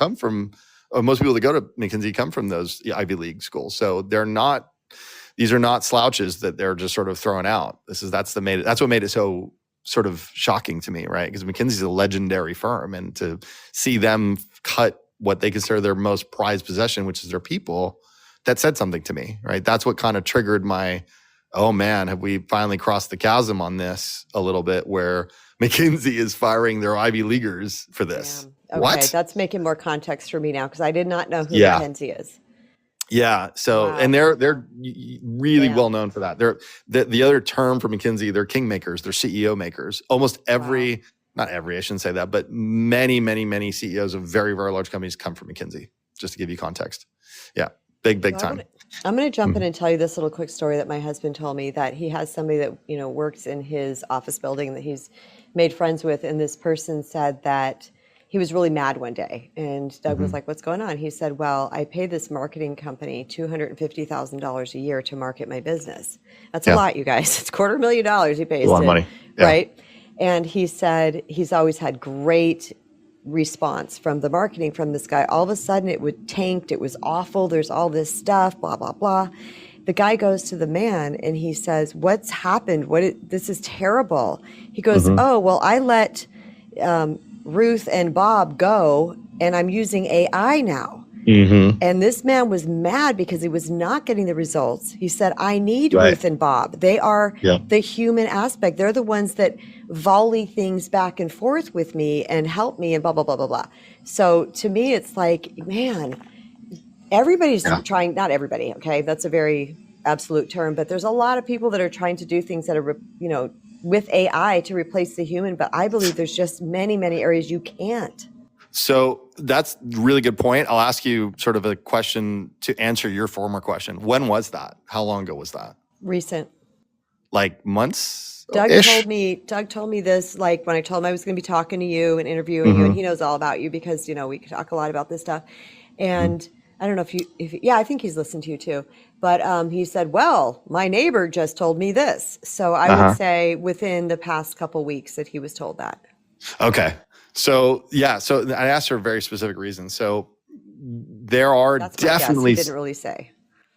[SPEAKER 2] most people that go to McKinsey come from those Ivy League schools. So these are not slouches that they're just sort of throwing out. That's what made it so sort of shocking to me, right? Because McKinsey's a legendary firm, and to see them cut what they consider their most prized possession, which is their people, that said something to me, right? That's what kind of triggered my, oh man, have we finally crossed the chasm on this a little bit, where McKinsey is firing their Ivy Leaguers for this?
[SPEAKER 1] Okay,
[SPEAKER 2] What?
[SPEAKER 1] that's making more context for me now because I did not know who
[SPEAKER 2] Yeah.
[SPEAKER 1] McKinsey is.
[SPEAKER 2] Yeah. So, and
[SPEAKER 1] Wow.
[SPEAKER 2] they're really well
[SPEAKER 1] Damn.
[SPEAKER 2] known for that. They're the other term for McKinsey, they're king makers, they're CEO makers. Almost
[SPEAKER 1] Wow.
[SPEAKER 2] every, not every, I shouldn't say that, but many, many, many CEOs of very, very large companies come from McKinsey, just to give you context. Yeah. Big
[SPEAKER 1] So
[SPEAKER 2] time.
[SPEAKER 1] I'm going to jump in
[SPEAKER 2] Mhm.
[SPEAKER 1] and tell you this little quick story that my husband told me that he has somebody that, works in his office building that he's made friends with. And this person said that he was really mad one day. And Doug was
[SPEAKER 2] Mhm.
[SPEAKER 1] like, what's going on? He said, well, I pay this marketing company $250,000 a year to market my business. That's a
[SPEAKER 2] Yeah.
[SPEAKER 1] lot, you guys. It's $250,000 he
[SPEAKER 2] A
[SPEAKER 1] pays
[SPEAKER 2] lot of
[SPEAKER 1] to,
[SPEAKER 2] money. Yeah.
[SPEAKER 1] right? And he said he's always had great response from the marketing from this guy. All of a sudden it would tanked. It was awful. There's all this stuff, blah, blah, blah. The guy goes to the man and he says, what's happened? This is terrible. He goes,
[SPEAKER 2] Mhm.
[SPEAKER 1] oh, well, I let Ruth and Bob go and I'm using AI now.
[SPEAKER 2] Mhm.
[SPEAKER 1] And this man was mad because he was not getting the results. He said, I need
[SPEAKER 2] Right.
[SPEAKER 1] Ruth and Bob. They are
[SPEAKER 2] Yeah.
[SPEAKER 1] the human aspect. They're the ones that volley things back and forth with me and help me and blah, blah, blah, blah, blah. So to me, it's like, man, everybody's
[SPEAKER 2] Yeah.
[SPEAKER 1] trying, not everybody, okay? That's a very absolute term, but there's a lot of people that are trying to do things that are, with AI to replace the human. But I believe there's just many, many areas you can't.
[SPEAKER 2] So that's a really good point. I'll ask you sort of a question to answer your former question. When was that? How long ago was that?
[SPEAKER 1] Recent.
[SPEAKER 2] Like months
[SPEAKER 1] Doug
[SPEAKER 2] ish?
[SPEAKER 1] told me this, like when I told him I was going to be talking to you and interviewing you, and
[SPEAKER 2] Mm-hmm.
[SPEAKER 1] he knows all about you because, we could talk a lot about this stuff.
[SPEAKER 2] Mm-hmm.
[SPEAKER 1] And I don't know yeah, I think he's listened to you too. But he said, well, my neighbor just told me this. So I would
[SPEAKER 2] Uh-huh.
[SPEAKER 1] say within the past couple weeks that he was told that.
[SPEAKER 2] Okay. So yeah, so I asked for a very specific reason. So there are
[SPEAKER 1] That's my guess. He
[SPEAKER 2] definitely,
[SPEAKER 1] didn't really say.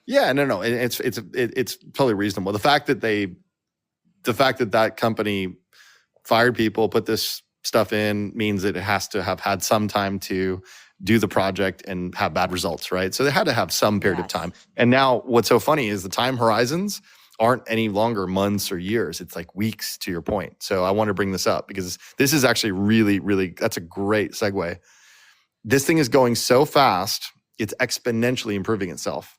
[SPEAKER 2] yeah, no, it's totally reasonable. The fact that that company fired people, put this stuff in, means that it has to have had some time to do the project and have bad results, right? So they had to have some period of
[SPEAKER 1] Yes.
[SPEAKER 2] time. And now what's so funny is the time horizons aren't any longer months or years. It's like weeks, to your point. So I want to bring this up because this is actually really, really, that's a great segue. This thing is going so fast, it's exponentially improving itself,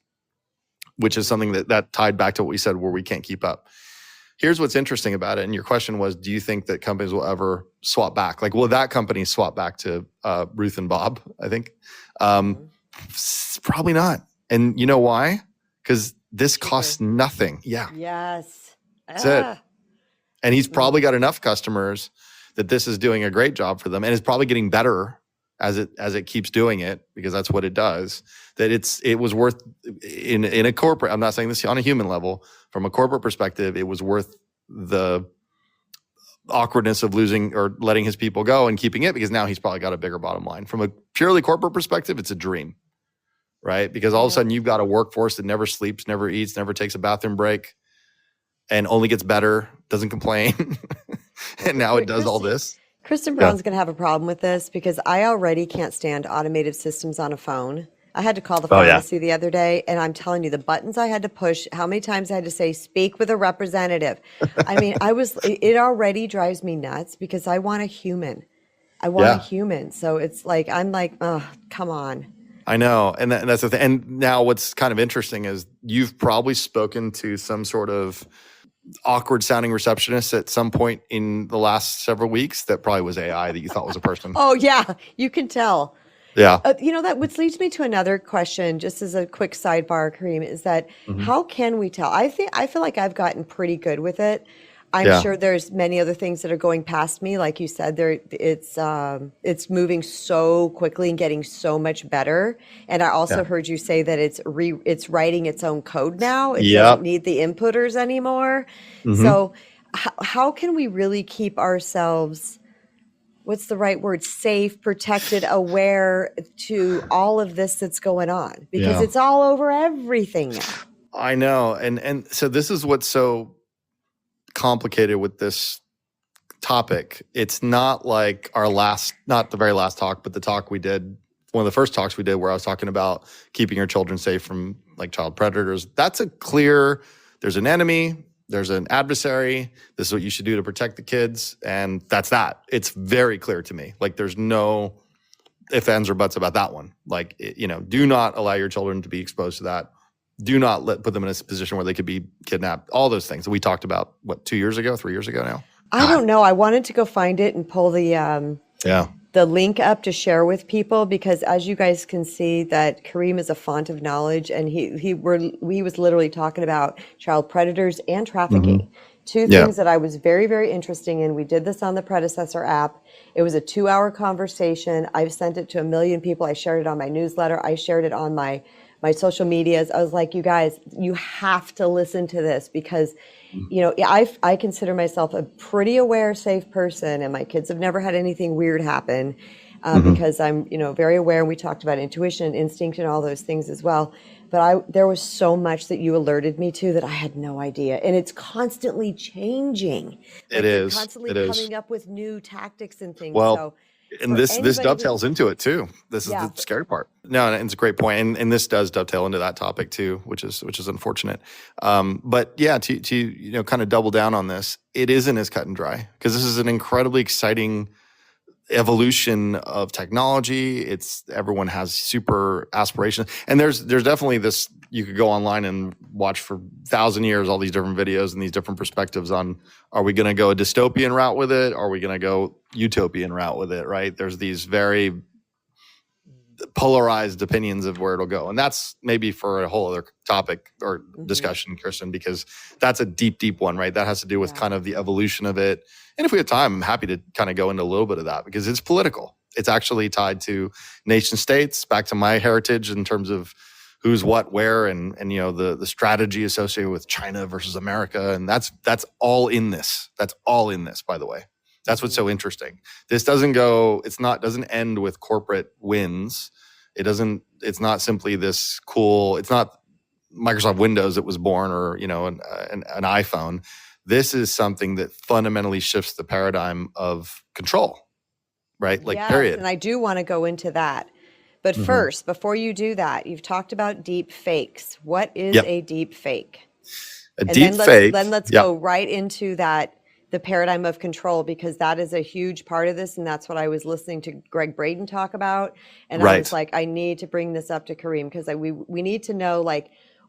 [SPEAKER 2] which is something that tied back to what we said where we can't keep up. Here's what's interesting about it. And your question was, do you think that companies will ever swap back? Like, will that company swap back to Ruth and Bob, I think? Probably not. And you know why? Because this costs nothing. Yeah,
[SPEAKER 1] Yes.
[SPEAKER 2] that's it. And he's probably
[SPEAKER 1] Mhm.
[SPEAKER 2] got enough customers that this is doing a great job for them, and it's probably getting better as it keeps doing it, because that's what it does. That it was worth in a corporate. I'm not saying this on a human level. From a corporate perspective, it was worth the awkwardness of losing or letting his people go and keeping it, because now he's probably got a bigger bottom line. From a purely corporate perspective, it's a dream, right? Because all of a sudden you've got a workforce that never sleeps, never eats, never takes a bathroom break, and only gets better, doesn't complain. And now it does all this.
[SPEAKER 1] Kristen
[SPEAKER 2] Yeah.
[SPEAKER 1] Brown's going to have a problem with this because I already can't stand automated systems on a phone. I had to call the
[SPEAKER 2] Oh, yeah.
[SPEAKER 1] pharmacy the other day, and I'm telling you, the buttons I had to push, how many times I had to say, speak with a representative. I mean, it already drives me nuts because I want a human. I want a
[SPEAKER 2] Yeah.
[SPEAKER 1] human. So it's like, I'm like, oh, come on.
[SPEAKER 2] I know. And that's the thing. And now what's kind of interesting is you've probably spoken to some sort of awkward sounding receptionist at some point in the last several weeks that probably was AI that you thought was a person.
[SPEAKER 1] Oh, yeah, you can tell.
[SPEAKER 2] Yeah.
[SPEAKER 1] Which leads me to another question, just as a quick sidebar, Kareem, is that
[SPEAKER 2] Mhm.
[SPEAKER 1] how can we tell? I feel like I've gotten pretty good with it. I'm
[SPEAKER 2] Yeah.
[SPEAKER 1] sure there's many other things that are going past me. Like you said, it's moving so quickly and getting so much better. And I also
[SPEAKER 2] Yeah.
[SPEAKER 1] heard you say that it's writing its own code now. It doesn't
[SPEAKER 2] Yep.
[SPEAKER 1] need the inputters anymore.
[SPEAKER 2] Mhm.
[SPEAKER 1] So how can we really keep ourselves, what's the right word, safe, protected, aware to all of this that's going on? Because
[SPEAKER 2] Yeah.
[SPEAKER 1] it's all over everything now.
[SPEAKER 2] I know. And so this is what's so complicated with this topic. It's not like not the very last talk, but the talk we did, one of the first talks we did, where I was talking about keeping your children safe from like child predators. That's a clear, there's an enemy, there's an adversary. This is what you should do to protect the kids. And that's that. It's very clear to me. Like there's no ifs, ands, or buts about that one. Like, do not allow your children to be exposed to that. Do not put them in a position where they could be kidnapped. All those things that we talked about, 2 years ago, 3 years ago now?
[SPEAKER 1] I don't know. I wanted to go find it and pull the link up to share with people, because as you guys can see, that Karim is a font of knowledge, and he was literally talking about child predators and trafficking.
[SPEAKER 2] Mm-hmm.
[SPEAKER 1] Two things that I was very, very interesting in. We did this on the predecessor app. It was a 2-hour conversation. I've sent it to 1 million people. I shared it on my newsletter. I shared it on my social medias. I was like, you guys, you have to listen to this, because I consider myself a pretty aware, safe person, and my kids have never had anything weird happen, because I'm, very aware. And we talked about intuition and instinct and all those things as well. But there was so much that you alerted me to that I had no idea, and it's constantly changing.
[SPEAKER 2] It is
[SPEAKER 1] constantly coming up with new tactics and things.
[SPEAKER 2] Well,
[SPEAKER 1] so,
[SPEAKER 2] and this dovetails into it too. This is the scary part. No, and it's a great point, and this does dovetail into that topic too, which is unfortunate. But yeah, to kind of double down on this, it isn't as cut and dry, because this is an incredibly exciting evolution of technology. Everyone has super aspirations, and there's definitely this. You could go online and watch for 1,000 years all these different videos and these different perspectives on, are we going to go a dystopian route with it? Are we going to go utopian route with it? Right? There's these very polarized opinions of where it'll go, and that's maybe for a whole other topic or discussion, Kristen, because that's a deep one, right? That has to do with kind of the evolution of it. And if we have time, I'm happy to kind of go into a little bit of that, because it's political. It's actually tied to nation states, back to my heritage in terms of who's what, where, and the strategy associated with China versus America, and that's all in this. That's all in this, by the way. That's what's so interesting. This doesn't end with corporate wins. It's not simply this cool, it's not Microsoft Windows that was born, or an iPhone. This is something that fundamentally shifts the paradigm of control, right? Period.
[SPEAKER 1] And I do want to go into that. But first, before you do that, you've talked about deep fakes. What is a deep fake? Then let's go right into that, the paradigm of control, because that is a huge part of this. And that's what I was listening to Greg Braden talk about. And I was like, I need to bring this up to Karim, because we need to know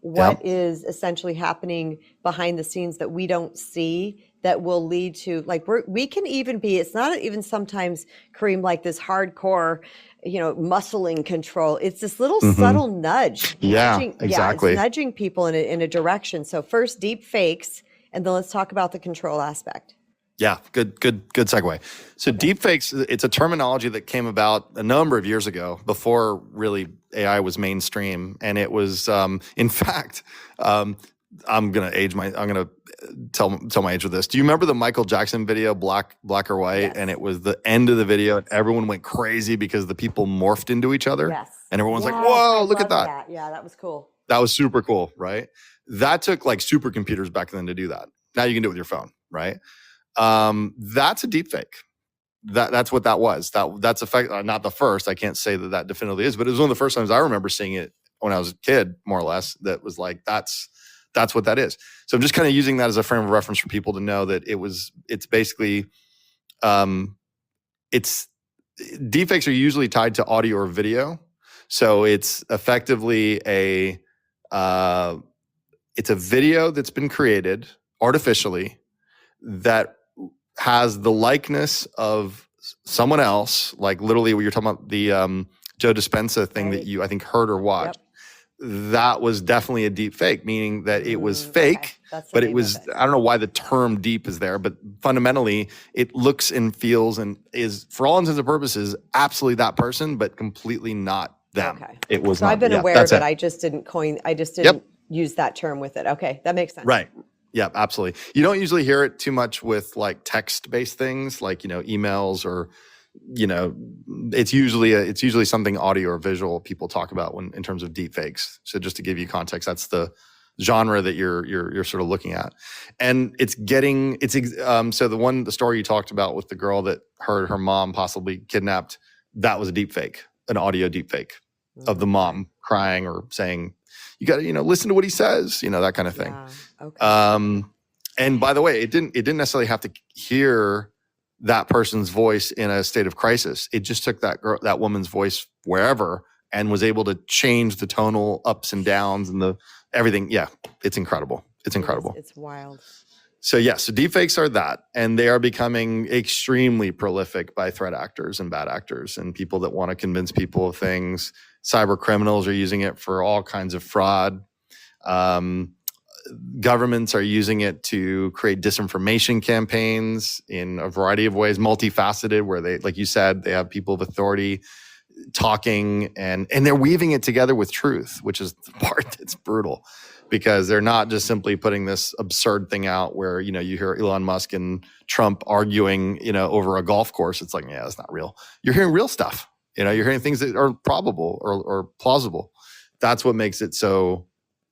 [SPEAKER 1] what is essentially happening behind the scenes that we don't see, that will lead to we can even be, it's not even sometimes, Karim, like this hardcore, muscling control. It's this little subtle nudge.
[SPEAKER 2] Exactly.
[SPEAKER 1] It's nudging people in a direction. So first, deep fakes, and then let's talk about the control aspect.
[SPEAKER 2] Yeah, good segue. So deepfakes, it's a terminology that came about a number of years ago, before really AI was mainstream, and it was, in fact, I'm gonna tell my age with this. Do you remember the Michael Jackson video, Black or White?
[SPEAKER 1] Yes.
[SPEAKER 2] And it was the end of the video, and everyone went crazy because the people morphed into each other.
[SPEAKER 1] Yes.
[SPEAKER 2] And everyone's like, "Whoa, look at that!"
[SPEAKER 1] Yeah, that was cool.
[SPEAKER 2] That was super cool, right? That took supercomputers back then to do that. Now you can do it with your phone, right? That's a deep fake. That's what that was. That's not the first. I can't say that definitively is, but it was one of the first times I remember seeing it when I was a kid, more or less. That was that's what that is. So I'm just kind of using that as a frame of reference for people to know that it's basically, deepfakes are usually tied to audio or video. So it's effectively it's a video that's been created artificially that has the likeness of someone else, like literally what you're talking about, the Joe Dispenza thing that you, I think, heard or watched. Yep. That was definitely a deep fake, meaning that it was fake, but it was, I don't know why the term deep is there, but fundamentally it looks and feels and is, for all intents and purposes, absolutely that person, but completely not them.
[SPEAKER 1] Okay.
[SPEAKER 2] It was
[SPEAKER 1] so
[SPEAKER 2] not,
[SPEAKER 1] I've been aware of it. I just didn't use that term with it. Okay. That makes sense.
[SPEAKER 2] Right. Yeah, absolutely. You don't usually hear it too much with text-based things like, emails or, it's usually something audio or visual people talk about in terms of deep fakes. So just to give you context, that's the genre that you're sort of looking at. And so the story you talked about with the girl that heard her mom possibly kidnapped, that was a deep fake, an audio deep fake of the mom crying or saying, you got to, listen to what he says, that kind of thing.
[SPEAKER 1] Yeah. Okay.
[SPEAKER 2] And by the way, it didn't necessarily have to hear that person's voice in a state of crisis. It just took that woman's voice wherever and was able to change the tonal ups and downs and the everything. Yeah, it's incredible. It's incredible.
[SPEAKER 1] It's wild.
[SPEAKER 2] So deepfakes are that, and they are becoming extremely prolific by threat actors and bad actors and people that want to convince people of things. Cyber criminals are using it for all kinds of fraud. Governments are using it to create disinformation campaigns in a variety of ways, multifaceted, where they, like you said, they have people of authority talking and they're weaving it together with truth, which is the part that's brutal, because they're not just simply putting this absurd thing out where, you hear Elon Musk and Trump arguing, over a golf course. It's like, yeah, that's not real. You're hearing real stuff. You're hearing things that are probable or plausible. That's what makes it so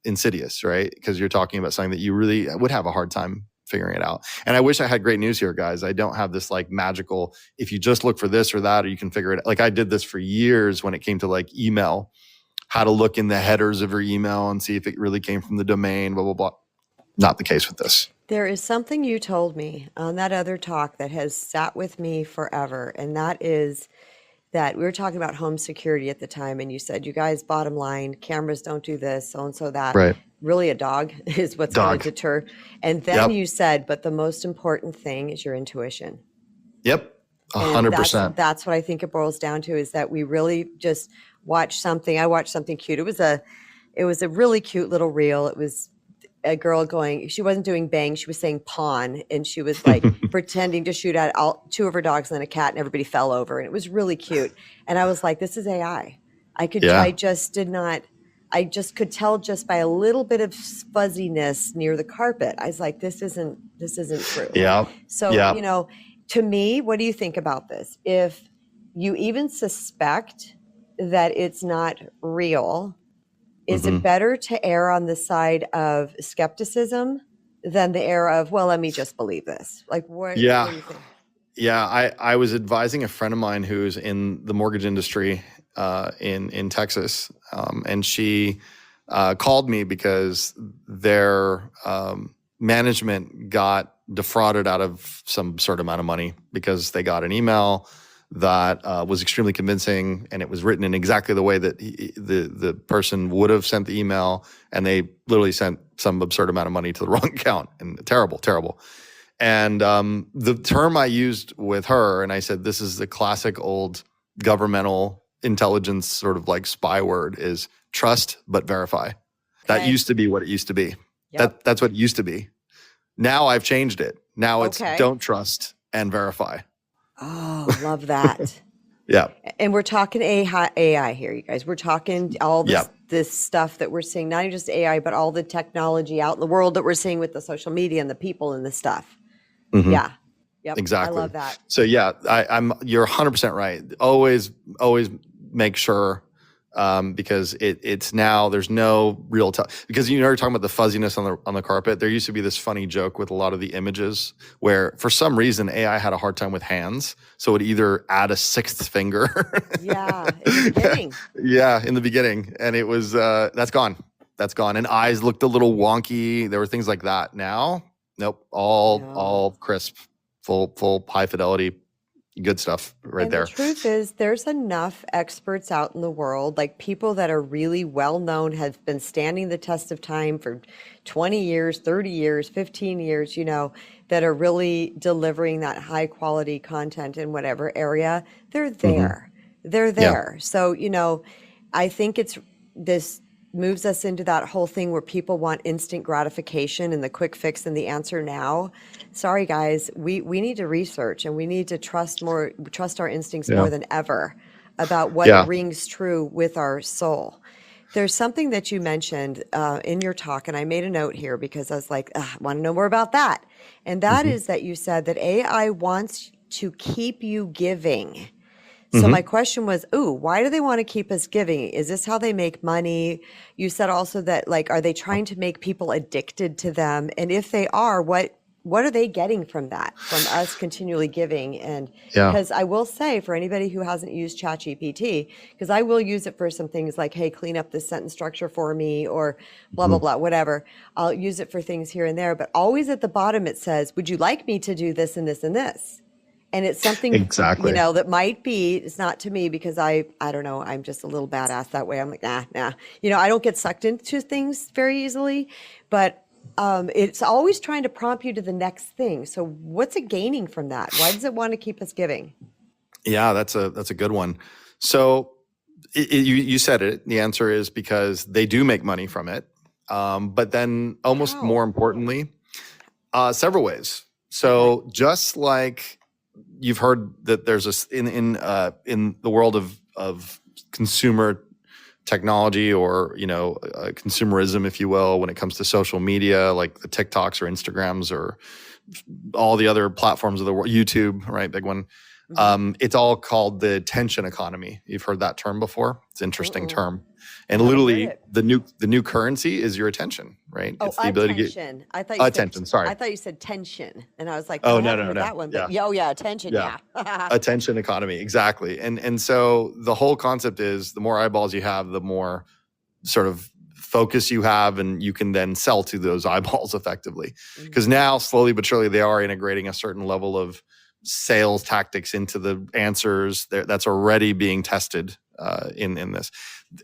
[SPEAKER 2] insidious, right? Because you're talking about something that you really would have a hard time figuring it out. And I wish I had great news here, guys. I don't have this like magical, if you just look for this or that, or you can figure it out. Like I did this for years when it came to like email, how to look in the headers of your email and see if it really came from the domain, blah, blah, blah. Not the case with this.
[SPEAKER 1] There is something you told me on that other talk that has sat with me forever. And that is that we were talking about home security at the time. And you said, you guys, bottom line, cameras don't do this, so that.
[SPEAKER 2] Right.
[SPEAKER 1] Really a dog is what's going to deter. And then you said, but the most important thing is your intuition.
[SPEAKER 2] Yep. 100%.
[SPEAKER 1] That's what I think it boils down to, is that we really just watch something. I watched something cute. It was a really cute little reel. It was a girl she wasn't doing bang, she was saying pawn, and she was like pretending to shoot at two of her dogs and then a cat, and everybody fell over. And it was really cute. And I was like, this is AI. I just could tell just by a little bit of fuzziness near the carpet. I was like, this isn't true.
[SPEAKER 2] Yeah.
[SPEAKER 1] So, to me, what do you think about this? If you even suspect that it's not real, is it better to err on the side of skepticism than the error of, well, let me just believe this? Like, what do you think?
[SPEAKER 2] Yeah, I was advising a friend of mine who's in the mortgage industry in Texas, and she called me because their management got defrauded out of some absurd amount of money because they got an email that was extremely convincing, and it was written in exactly the way that the person would have sent the email, and they literally sent some absurd amount of money to the wrong account. And terrible. And the term I used with her, and I said, this is the classic old governmental intelligence sort of like spy word, is trust but verify. That used to be what it used to be. Yep. That's what it used to be. Now I've changed it. Now it's don't trust and verify.
[SPEAKER 1] Oh, love that.
[SPEAKER 2] Yeah.
[SPEAKER 1] And we're talking AI here, you guys. We're talking all this stuff that we're seeing, not even just AI, but all the technology out in the world that we're seeing with the social media and the people and the stuff. Mm-hmm. Yeah. Yep.
[SPEAKER 2] Exactly.
[SPEAKER 1] I love that.
[SPEAKER 2] So you're 100% right. Always make sure, because it's now there's no real because you're talking about the fuzziness on the carpet. There used to be this funny joke with a lot of the images where for some reason AI had a hard time with hands, so it would either add a sixth finger.
[SPEAKER 1] Yeah, in the beginning.
[SPEAKER 2] Yeah, in the beginning, and it was that's gone. And eyes looked a little wonky. There were things like that. Now, nope, all crisp, full high fidelity. Good stuff there.
[SPEAKER 1] The truth is, there's enough experts out in the world, like people that are really well known, have been standing the test of time for 20 years, 30 years, 15 years, that are really delivering that high quality content in whatever area. They're there. Mm-hmm. They're there. Yeah. So, I think this moves us into that whole thing where people want instant gratification and the quick fix and the answer now. Sorry, guys, we need to research, and we need to trust our instincts more than ever about what rings true with our soul. There's something that you mentioned in your talk, and I made a note here because I was like, I want to know more about that. And that is that you said that AI wants to keep you giving. So my question was, why do they want to keep us giving? Is this how they make money? You said also that, are they trying to make people addicted to them? And if they are, what are they getting from that, from us continually giving? And because I will say, for anybody who hasn't used ChatGPT, because I will use it for some things like, hey, clean up this sentence structure for me, or blah, blah, blah, whatever. I'll use it for things here and there. But always at the bottom, it says, would you like me to do this and this and this? And it's something,
[SPEAKER 2] Exactly.
[SPEAKER 1] that might be, it's not to me because I don't know, I'm just a little badass that way. I'm like, nah. I don't get sucked into things very easily, but it's always trying to prompt you to the next thing. So what's it gaining from that? Why does it want to keep us giving?
[SPEAKER 2] Yeah, that's a good one. So you said it. The answer is because they do make money from it. But then almost more
[SPEAKER 1] How?
[SPEAKER 2] importantly, several ways.
[SPEAKER 1] Okay.
[SPEAKER 2] So just like you've heard that there's in the world of consumer technology, or consumerism, if you will, when it comes to social media, like the TikToks or Instagrams or all the other platforms of the world, YouTube, right, big one.
[SPEAKER 1] Mm-hmm.
[SPEAKER 2] It's all called the attention economy. You've heard that term before. It's an interesting
[SPEAKER 1] Uh-oh.
[SPEAKER 2] term.
[SPEAKER 1] I
[SPEAKER 2] And
[SPEAKER 1] haven't heard
[SPEAKER 2] literally
[SPEAKER 1] it.
[SPEAKER 2] the new currency is your attention, right?
[SPEAKER 1] Oh,
[SPEAKER 2] It's the ability to get
[SPEAKER 1] attention. I thought you said
[SPEAKER 2] attention. Sorry.
[SPEAKER 1] I thought you said tension, and I was like,
[SPEAKER 2] Oh,
[SPEAKER 1] I
[SPEAKER 2] no,
[SPEAKER 1] haven't
[SPEAKER 2] no,
[SPEAKER 1] heard
[SPEAKER 2] no.
[SPEAKER 1] that one. But
[SPEAKER 2] Yeah.
[SPEAKER 1] yeah, attention.
[SPEAKER 2] Yeah.
[SPEAKER 1] Yeah.
[SPEAKER 2] Attention economy. Exactly. And so the whole concept is the more eyeballs you have, the more sort of focus you have, and you can then sell to those eyeballs effectively. Because now, slowly but surely, they are integrating a certain level of sales tactics into the answers that's already being tested in this.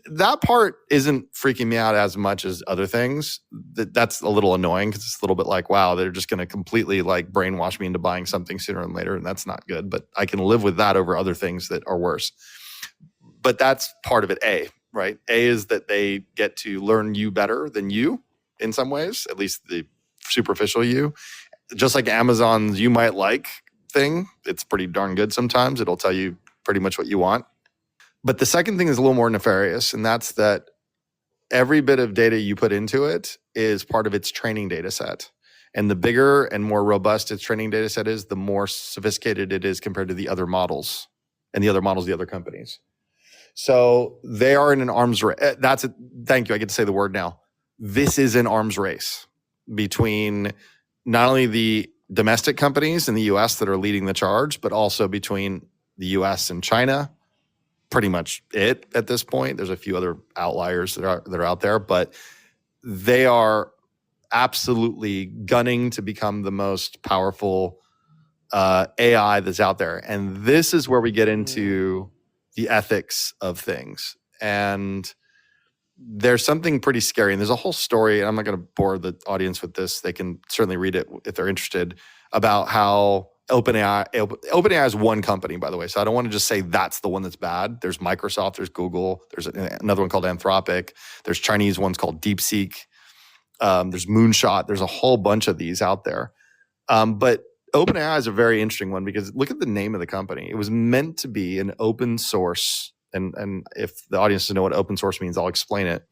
[SPEAKER 2] That part isn't freaking me out as much as other things. That's a little annoying because it's a little bit like, wow, they're just going to completely like brainwash me into buying something sooner than later, and that's not good. But I can live with that over other things that are worse. But that's part of it, A, right? A is that they get to learn you better than you in some ways, at least the superficial you. Just like Amazon's you might like thing, it's pretty darn good sometimes. It'll tell you pretty much what you want. But the second thing is a little more nefarious, and that's that every bit of data you put into it is part of its training data set. And the bigger and more robust its training data set is, the more sophisticated it is compared to the other models and the other companies. So they are in an arms race. Thank you. I get to say the word now. This is an arms race between not only the domestic companies in the US that are leading the charge, but also between the US and China. Pretty much it at this point. There's a few other outliers that are out there, but they are absolutely gunning to become the most powerful AI that's out there. And this is where we get into the ethics of things. And there's something pretty scary. And there's a whole story, and I'm not going to bore the audience with this. They can certainly read it if they're interested, about how OpenAI is one company, by the way. So I don't want to just say that's the one that's bad. There's Microsoft, there's Google, there's another one called Anthropic, there's Chinese ones called DeepSeek, there's Moonshot, there's a whole bunch of these out there. But OpenAI is a very interesting one because look at the name of the company. It was meant to be an open source. And if the audience doesn't know what open source means, I'll explain it.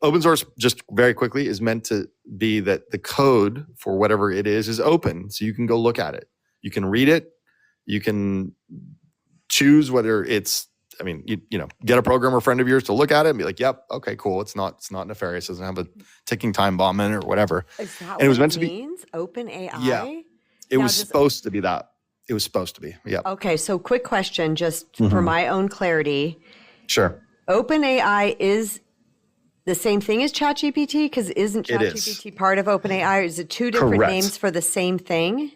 [SPEAKER 2] Open source, just very quickly, is meant to be that the code for whatever it is open. So you can go look at it. You can read it. You can choose whether it's, get a programmer friend of yours to look at it and be like, yep, okay, cool. It's not nefarious. It doesn't have a ticking time bomb in it or whatever.
[SPEAKER 1] Is that
[SPEAKER 2] and it was
[SPEAKER 1] what
[SPEAKER 2] meant
[SPEAKER 1] it
[SPEAKER 2] to
[SPEAKER 1] means? Open AI?
[SPEAKER 2] Yeah. It was supposed to be that. It was supposed to be. Yeah.
[SPEAKER 1] Okay. So quick question, just for my own clarity.
[SPEAKER 2] Sure.
[SPEAKER 1] OpenAI is the same thing as ChatGPT? Because isn't ChatGPT part of OpenAI? Or is it two different names for the same thing?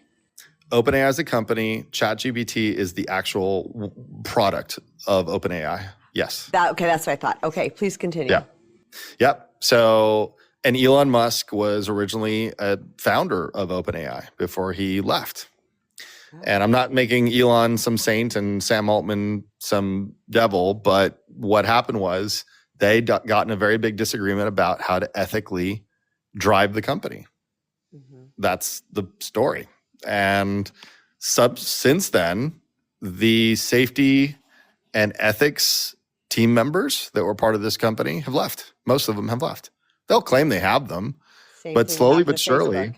[SPEAKER 2] OpenAI is a company. ChatGPT is the actual product of OpenAI. Yes.
[SPEAKER 1] Okay, that's what I thought. Okay, please continue.
[SPEAKER 2] Yeah. Yep. So, and Elon Musk was originally a founder of OpenAI before he left. And I'm not making Elon some saint and Sam Altman some devil, but what happened was they got in a very big disagreement about how to ethically drive the company. That's the story. And since then, the safety and ethics team members that were part of this company have left. Most of them have left. They'll claim they have them, but slowly but surely.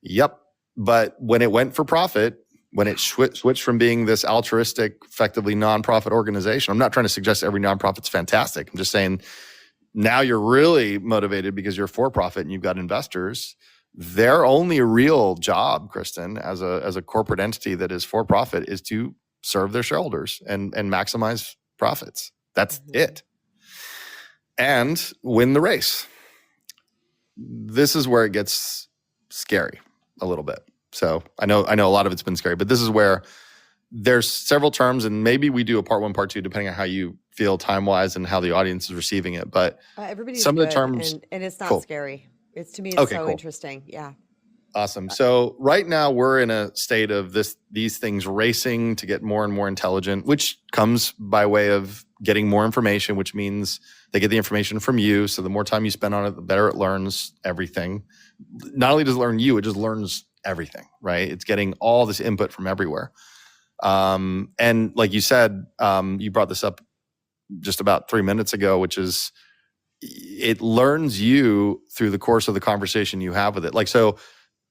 [SPEAKER 2] Yep. But when it went for profit, when it switched from being this altruistic, effectively nonprofit organization, I'm not trying to suggest every nonprofit's fantastic. I'm just saying now you're really motivated because you're for profit and you've got investors. Their only real job, Kristen, as a corporate entity that is for profit, is to serve their shareholders and maximize profits. That's it. And win the race. This is where it gets scary a little bit. So I know a lot of it's been scary, but this is where there's several terms, and maybe we do a part one, part two, depending on how you feel time wise and how the audience is receiving it. But
[SPEAKER 1] everybody's
[SPEAKER 2] some of the
[SPEAKER 1] good,
[SPEAKER 2] terms,
[SPEAKER 1] and it's not
[SPEAKER 2] cool.
[SPEAKER 1] scary. To me, it's
[SPEAKER 2] Okay,
[SPEAKER 1] so
[SPEAKER 2] cool.
[SPEAKER 1] interesting. Yeah.
[SPEAKER 2] Awesome. So right now we're in a state of these things racing to get more and more intelligent, which comes by way of getting more information, which means they get the information from you. So the more time you spend on it, the better it learns everything. Not only does it learn you, it just learns everything, right? It's getting all this input from everywhere. And like you said, you brought this up just about 3 minutes ago, which is it learns you through the course of the conversation you have with it. Like, so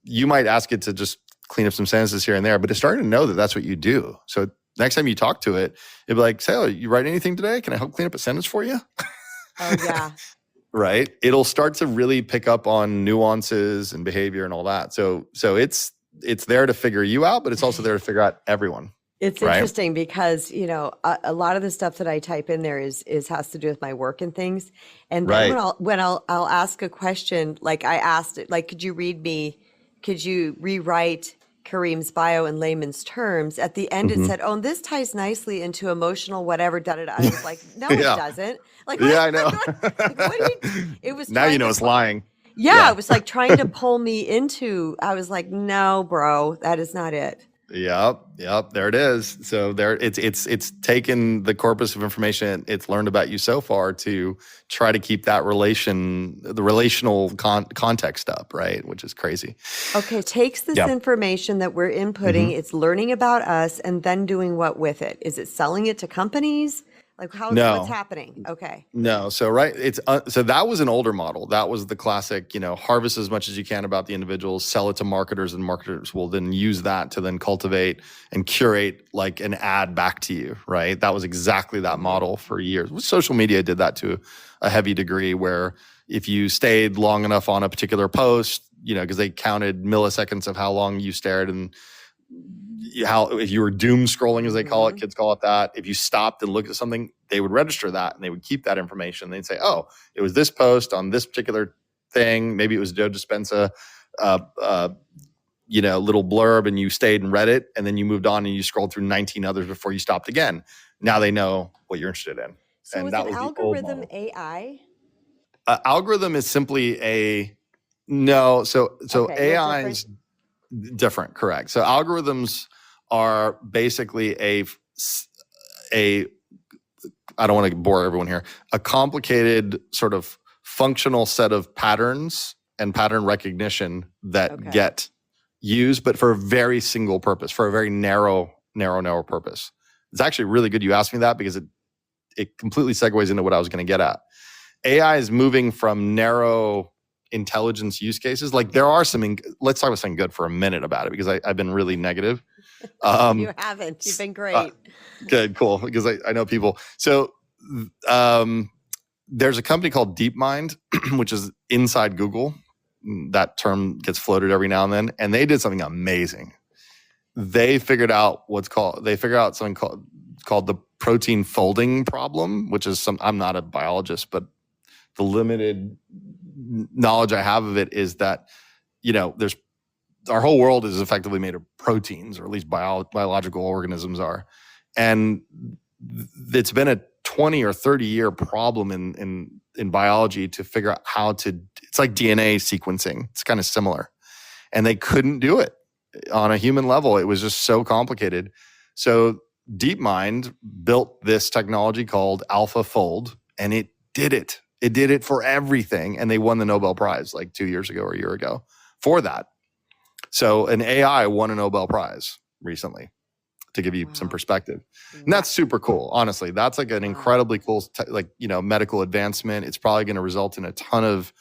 [SPEAKER 2] you might ask it to just clean up some sentences here and there, but it's starting to know that that's what you do. So next time you talk to it, it'll be like, say, oh, you write anything today? Can I help clean up a sentence for you?
[SPEAKER 1] Oh, yeah.
[SPEAKER 2] Right. It'll start to really pick up on nuances and behavior and all that. So it's there to figure you out, but it's also there to figure out everyone.
[SPEAKER 1] It's
[SPEAKER 2] right?
[SPEAKER 1] interesting because, a lot of the stuff that I type in there is has to do with my work and things. And then
[SPEAKER 2] Right.
[SPEAKER 1] when I'll ask a question, like I asked it, like, could you rewrite Karim's bio in layman's terms? At the end, it said, "Oh, and this ties nicely into emotional whatever." Da da da. I was like, "No, it
[SPEAKER 2] Yeah.
[SPEAKER 1] doesn't." Like,
[SPEAKER 2] Yeah, I know.
[SPEAKER 1] like, what do you? It was
[SPEAKER 2] Now you
[SPEAKER 1] trying
[SPEAKER 2] know
[SPEAKER 1] to
[SPEAKER 2] it's lying.
[SPEAKER 1] Yeah, it was like trying to pull me into. I was like, "No, bro, that is not it."
[SPEAKER 2] Yep. There it is. So there, it's taken the corpus of information it's learned about you so far to try to keep that the relational context up, right? Which is crazy.
[SPEAKER 1] Okay, takes this
[SPEAKER 2] Yeah.
[SPEAKER 1] information that we're inputting, it's learning about us, and then doing what with it? Is it selling it to companies? Like, what's
[SPEAKER 2] No.
[SPEAKER 1] happening? Okay.
[SPEAKER 2] No. So it's so that was an older model. That was the classic, harvest as much as you can about the individuals, sell it to marketers, and marketers will then use that to then cultivate and curate like an ad back to you, right? That was exactly that model for years. Social media did that to a heavy degree, where if you stayed long enough on a particular post, because they counted milliseconds of how long you stared, and if you were doom scrolling, as they call it, kids call it that. If you stopped and looked at something, they would register that and they would keep that information. They'd say, oh, it was this post on this particular thing. Maybe it was Joe Dispenza, little blurb, and you stayed and read it, and then you moved on and you scrolled through 19 others before you stopped again. Now they know what you're interested in.
[SPEAKER 1] So
[SPEAKER 2] and
[SPEAKER 1] is
[SPEAKER 2] that
[SPEAKER 1] an
[SPEAKER 2] was the old
[SPEAKER 1] algorithm
[SPEAKER 2] model.
[SPEAKER 1] AI?
[SPEAKER 2] Algorithm is simply no. So
[SPEAKER 1] Okay,
[SPEAKER 2] AI is different, correct. So algorithms are basically a I don't want to bore everyone here, a complicated sort of functional set of patterns and pattern recognition that get used, but for a very single purpose, for a very narrow purpose. It's actually really good you asked me that, because it completely segues into what I was going to get at. AI is moving from narrow intelligence use cases. Like there are some, let's talk about something good for a minute about it, because I've been really negative.
[SPEAKER 1] You haven't. You've been great.
[SPEAKER 2] Good, cool. Because I know people. So there's a company called DeepMind, which is inside Google. That term gets floated every now and then. And they did something amazing. They figured out something called the protein folding problem, which is I'm not a biologist, but the limited knowledge I have of it is that, our whole world is effectively made of proteins, or at least biological organisms are. And it's been a 20 or 30 year problem in biology to figure out it's like DNA sequencing. It's kind of similar. And they couldn't do it on a human level. It was just so complicated. So DeepMind built this technology called AlphaFold, and it did it. It did it for everything. And they won the Nobel Prize like 2 years ago or a year ago for that. So an AI won a Nobel Prize recently, to give you some perspective. And that's super cool. Honestly, that's like an incredibly cool, medical advancement. It's probably going to result in a ton of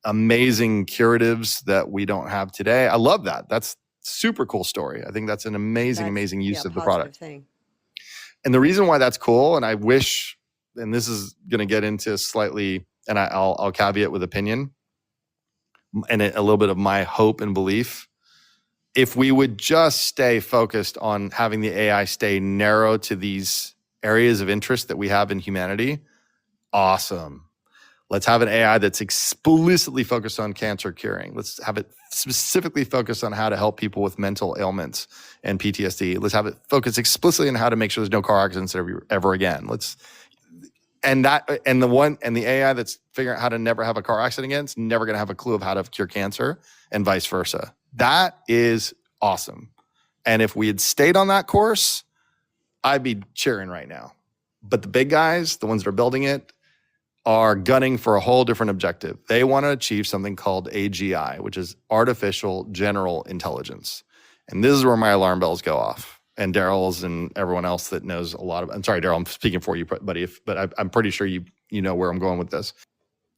[SPEAKER 2] amazing curatives that we don't have today. I love that. That's super cool story. I think that's an amazing use of the product.
[SPEAKER 1] Thing.
[SPEAKER 2] And the reason why that's cool, and I wish, and this is going to get into slightly, and I'll caveat with opinion and a little bit of my hope and belief. If we would just stay focused on having the AI stay narrow to these areas of interest that we have in humanity, awesome. Let's have an AI that's explicitly focused on cancer curing. Let's have it specifically focused on how to help people with mental ailments and PTSD. Let's have it focus explicitly on how to make sure there's no car accidents ever again. And the AI that's figuring out how to never have a car accident again is never going to have a clue of how to cure cancer, and vice versa. That is awesome. And if we had stayed on that course, I'd be cheering right now. But the big guys, the ones that are building it, are gunning for a whole different objective. They want to achieve something called AGI, which is artificial general intelligence. And this is where my alarm bells go off. And Daryl's and everyone else that knows a lot of, I'm sorry, Daryl, I'm speaking for you, buddy, but I'm pretty sure you know where I'm going with this.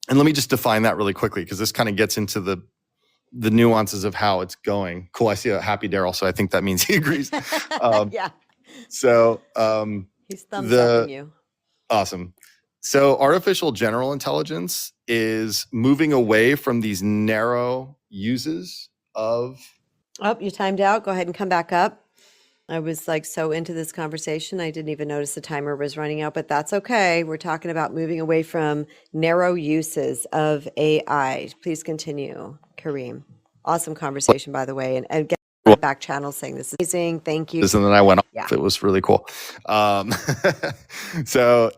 [SPEAKER 2] And let me just define that really quickly, because this kind of gets into the nuances of how it's going. Cool, I see a happy Daryl, so I think that means he agrees.
[SPEAKER 1] Yeah.
[SPEAKER 2] So
[SPEAKER 1] he's thumbs upping you.
[SPEAKER 2] Awesome. So artificial general intelligence is moving away from these narrow uses of...
[SPEAKER 1] Oh, you timed out. Go ahead and come back up. I was like so into this conversation, I didn't even notice the timer was running out, but that's okay. We're talking about moving away from narrow uses of AI. Please continue, Karim. Awesome conversation, by the way. And again, back channel saying this is amazing. Thank you.
[SPEAKER 2] And then I went off.
[SPEAKER 1] Yeah.
[SPEAKER 2] It was really cool. So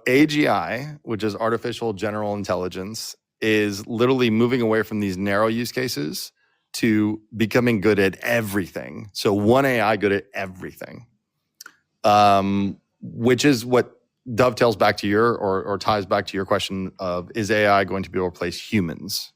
[SPEAKER 2] AGI, which is artificial general intelligence, is literally moving away from these narrow use cases to becoming good at everything. So one AI good at everything, which is what dovetails back to your or ties back to your question of, is AI going to be able to replace humans?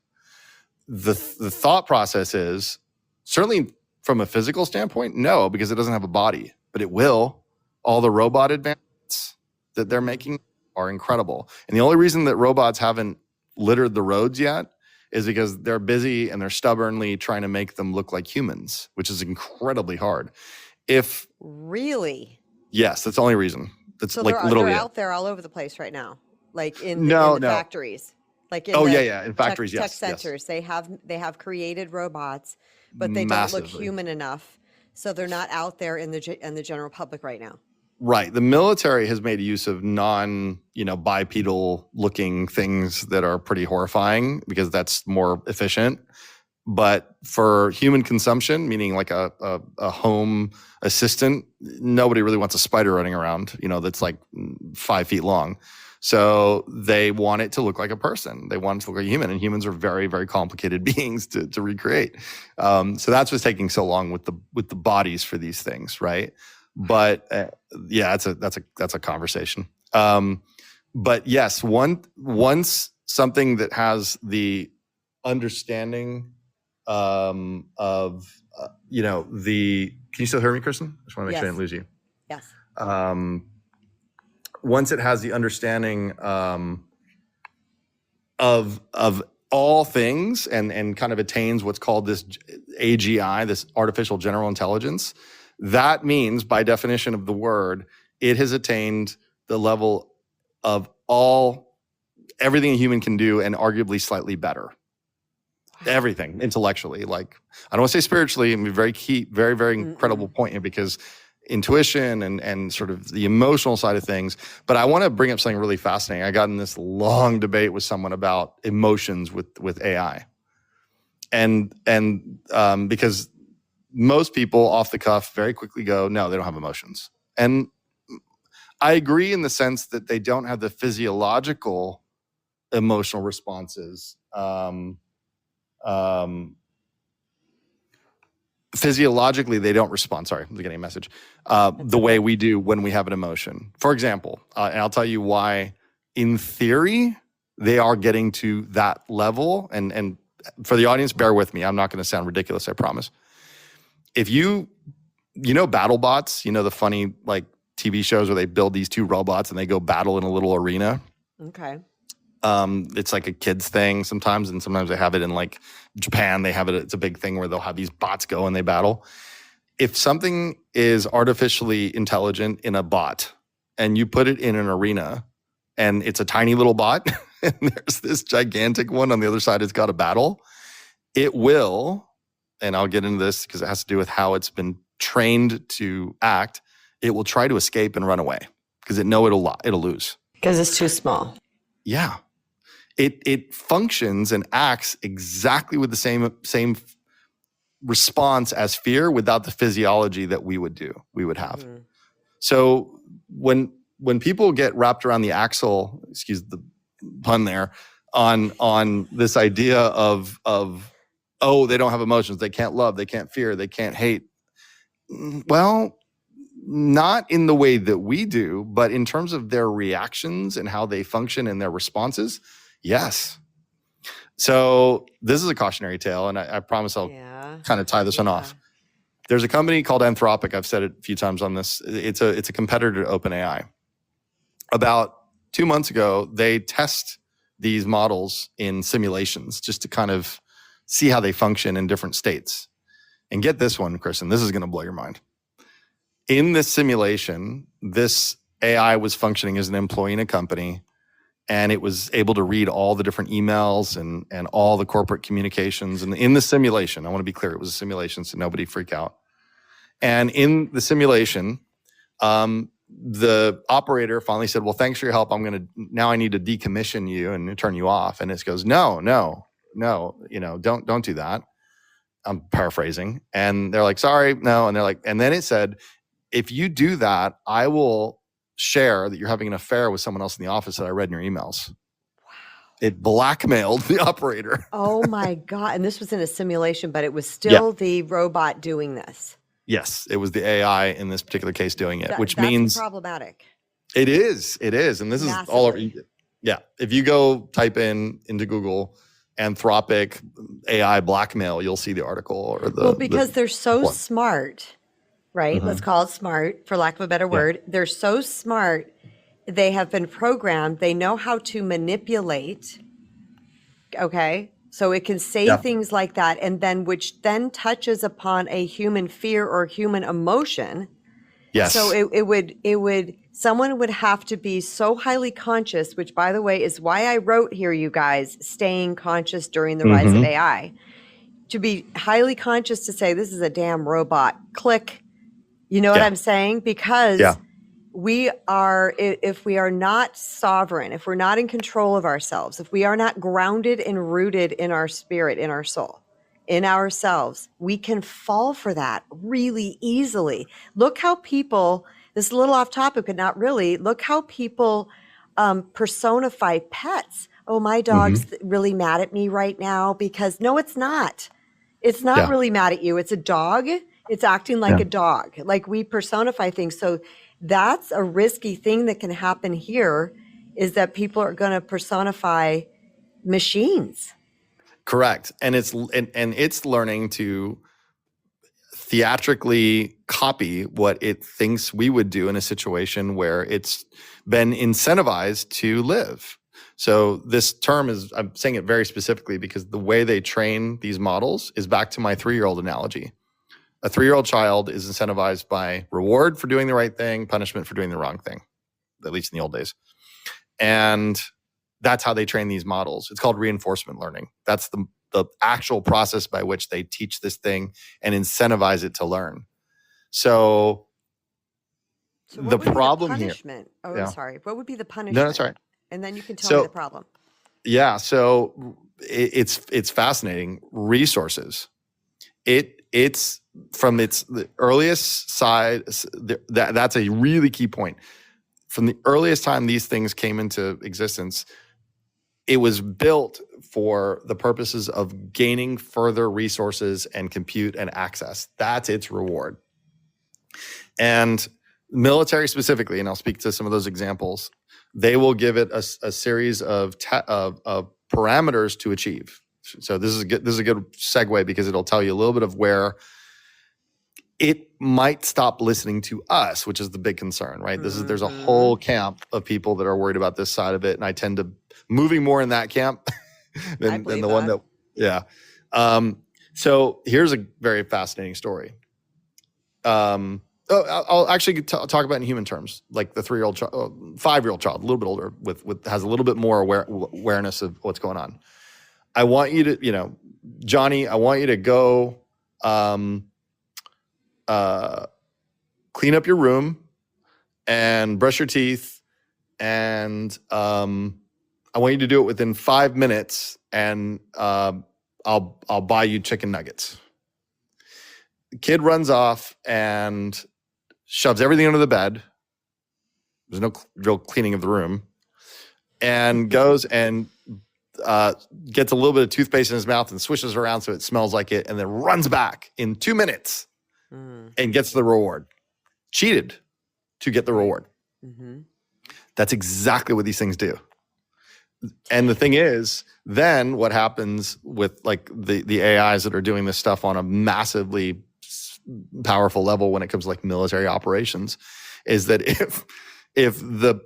[SPEAKER 2] The thought process is certainly from a physical standpoint, no, because it doesn't have a body, but it will. All the robot advancements that they're making are incredible. And the only reason that robots haven't littered the roads yet is because they're busy and they're stubbornly trying to make them look like humans, which is incredibly hard.
[SPEAKER 1] Really?
[SPEAKER 2] Yes, that's the only reason. That's
[SPEAKER 1] so
[SPEAKER 2] like
[SPEAKER 1] they're
[SPEAKER 2] literally
[SPEAKER 1] out there all over the place right now, like in the factories. Like in
[SPEAKER 2] in factories,
[SPEAKER 1] tech centers, yes. They have created robots, but they
[SPEAKER 2] Massively.
[SPEAKER 1] don't look human enough, so they're not out there in the general public right now.
[SPEAKER 2] Right. The military has made use of bipedal looking things that are pretty horrifying because that's more efficient. But for human consumption, meaning like a home assistant, nobody really wants a spider running around, that's like 5 feet long. So they want it to look like a person. They want it to look like a human, and humans are very, very complicated beings to recreate. So that's what's taking so long with the bodies for these things, right? But that's a conversation. But yes, once something that has the understanding of the. Can you still hear me, Kristen? I just want to make sure I didn't lose you.
[SPEAKER 1] Yes.
[SPEAKER 2] Once it has the understanding of all things and kind of attains what's called this AGI, this artificial general intelligence, that means, by definition of the word, it has attained the level of everything a human can do and arguably slightly better. Everything intellectually, like I don't want to say spiritually, and very key, very, very incredible point here, because intuition and sort of the emotional side of things. But I want to bring up something really fascinating. I got in this long debate with someone about emotions with AI. And because most people off the cuff very quickly go, no, they don't have emotions. And I agree in the sense that they don't have the physiological emotional responses. Physiologically, they don't respond. Sorry, I'm getting a message. The way we do when we have an emotion. For example, and I'll tell you why, in theory, they are getting to that level. And for the audience, bear with me. I'm not going to sound ridiculous, I promise. If you battle bots, the funny like TV shows where they build these two robots and they go battle in a little arena.
[SPEAKER 1] Okay.
[SPEAKER 2] It's like a kid's thing sometimes, and sometimes they have it in like Japan. They have it. It's a big thing where they'll have these bots go and they battle. If something is artificially intelligent in a bot and you put it in an arena and it's a tiny little bot and there's this gigantic one on the other side, it's got a battle, it will, and I'll get into this because it has to do with how it's been trained to act. It will try to escape and run away because it'll lose.
[SPEAKER 1] Because it's too small.
[SPEAKER 2] Yeah. it functions and acts exactly with the same response as fear without the physiology that we would have. Mm-hmm. So when people get wrapped around the axle, excuse the pun there, on this idea of oh, they don't have emotions, they can't love, they can't fear, they can't hate. Well, not in the way that we do, but in terms of their reactions and how they function and their responses, yes. So this is a cautionary tale, and I promise I'll kind of tie this one off. There's a company called Anthropic. I've said it a few times on this. It's a competitor to OpenAI. About 2 months ago, they test these models in simulations just to kind of see how they function in different states. And get this one, Kristen, this is going to blow your mind. In this simulation, this AI was functioning as an employee in a company, and it was able to read all the different emails and all the corporate communications. And in the simulation, I want to be clear, it was a simulation, so nobody freak out. And in the simulation, the operator finally said, well, thanks for your help. Now I need to decommission you and turn you off. And it goes, no, don't do that. I'm paraphrasing. And they're like, sorry, no. And they're like, and then it said, if you do that, I will share that you're having an affair with someone else in the office that I read in your emails. Wow. It blackmailed the operator.
[SPEAKER 1] Oh my God. And this was in a simulation, but it was still the robot doing this.
[SPEAKER 2] Yes, it was the AI in this particular case doing it, which means
[SPEAKER 1] problematic.
[SPEAKER 2] It is. And this is all over. Yeah. If you go type into Google Anthropic AI blackmail, you'll see the article or
[SPEAKER 1] because they're so smart, right? Mm-hmm. Let's call it smart, for lack of a better word. They're so smart. They have been programmed. They know how to manipulate. Okay. So it can say things like that, and then which then touches upon a human fear or human emotion.
[SPEAKER 2] Yes.
[SPEAKER 1] So someone would have to be so highly conscious, which by the way is why I wrote here, you guys, staying conscious during the rise of AI, to be highly conscious to say, this is a damn robot. Click. You know what I'm saying? Because we are, if we are not sovereign, if we're not in control of ourselves, if we are not grounded and rooted in our spirit, in our soul, in ourselves, we can fall for that really easily. Look how people, this is a little off topic, but not really, look how people personify pets. Oh, my dog's really mad at me right now because, no, it's not. It's not really mad at you. It's a dog. It's acting like a dog. Like we personify things. So that's a risky thing that can happen here, is that people are going to personify machines.
[SPEAKER 2] Correct. And it's learning to theatrically copy what it thinks we would do in a situation where it's been incentivized to live. So this term I'm saying it very specifically because the way they train these models is back to my 3-year-old analogy. A 3-year-old child is incentivized by reward for doing the right thing, punishment for doing the wrong thing, at least in the old days. And that's how they train these models. It's called reinforcement learning. That's the actual process by which they teach this thing and incentivize it to learn. So the problem here.
[SPEAKER 1] Oh, I'm sorry. What would be the punishment?
[SPEAKER 2] No, that's right.
[SPEAKER 1] And then you can tell me the problem.
[SPEAKER 2] Yeah. So it's fascinating. Resources. It's from the earliest side. That's a really key point. From the earliest time these things came into existence, it was built for the purposes of gaining further resources and compute and access. That's its reward. And military specifically, and I'll speak to some of those examples, they will give it a series of parameters to achieve. So this is a good segue because it'll tell you a little bit of where it might stop listening to us, which is the big concern, right? There's a whole camp of people that are worried about this side of it, and I tend to moving more in that camp than the one that so here's a very fascinating story. I'll actually talk about it in human terms, like the 3-year-old child, 5-year-old child, a little bit older, with has a little bit more awareness of what's going on. I want you to, Johnny, I want you to go clean up your room and brush your teeth and I want you to do it within 5 minutes, and I'll buy you chicken nuggets. The kid runs off and shoves everything under the bed. There's no real cleaning of the room, and goes and gets a little bit of toothpaste in his mouth and swishes around so it smells like it, and then runs back in 2 minutes and gets the reward. Cheated to get the reward. Mm-hmm. That's exactly what these things do. And the thing is, then what happens with like the AIs that are doing this stuff on a massively powerful level when it comes to like military operations is that if the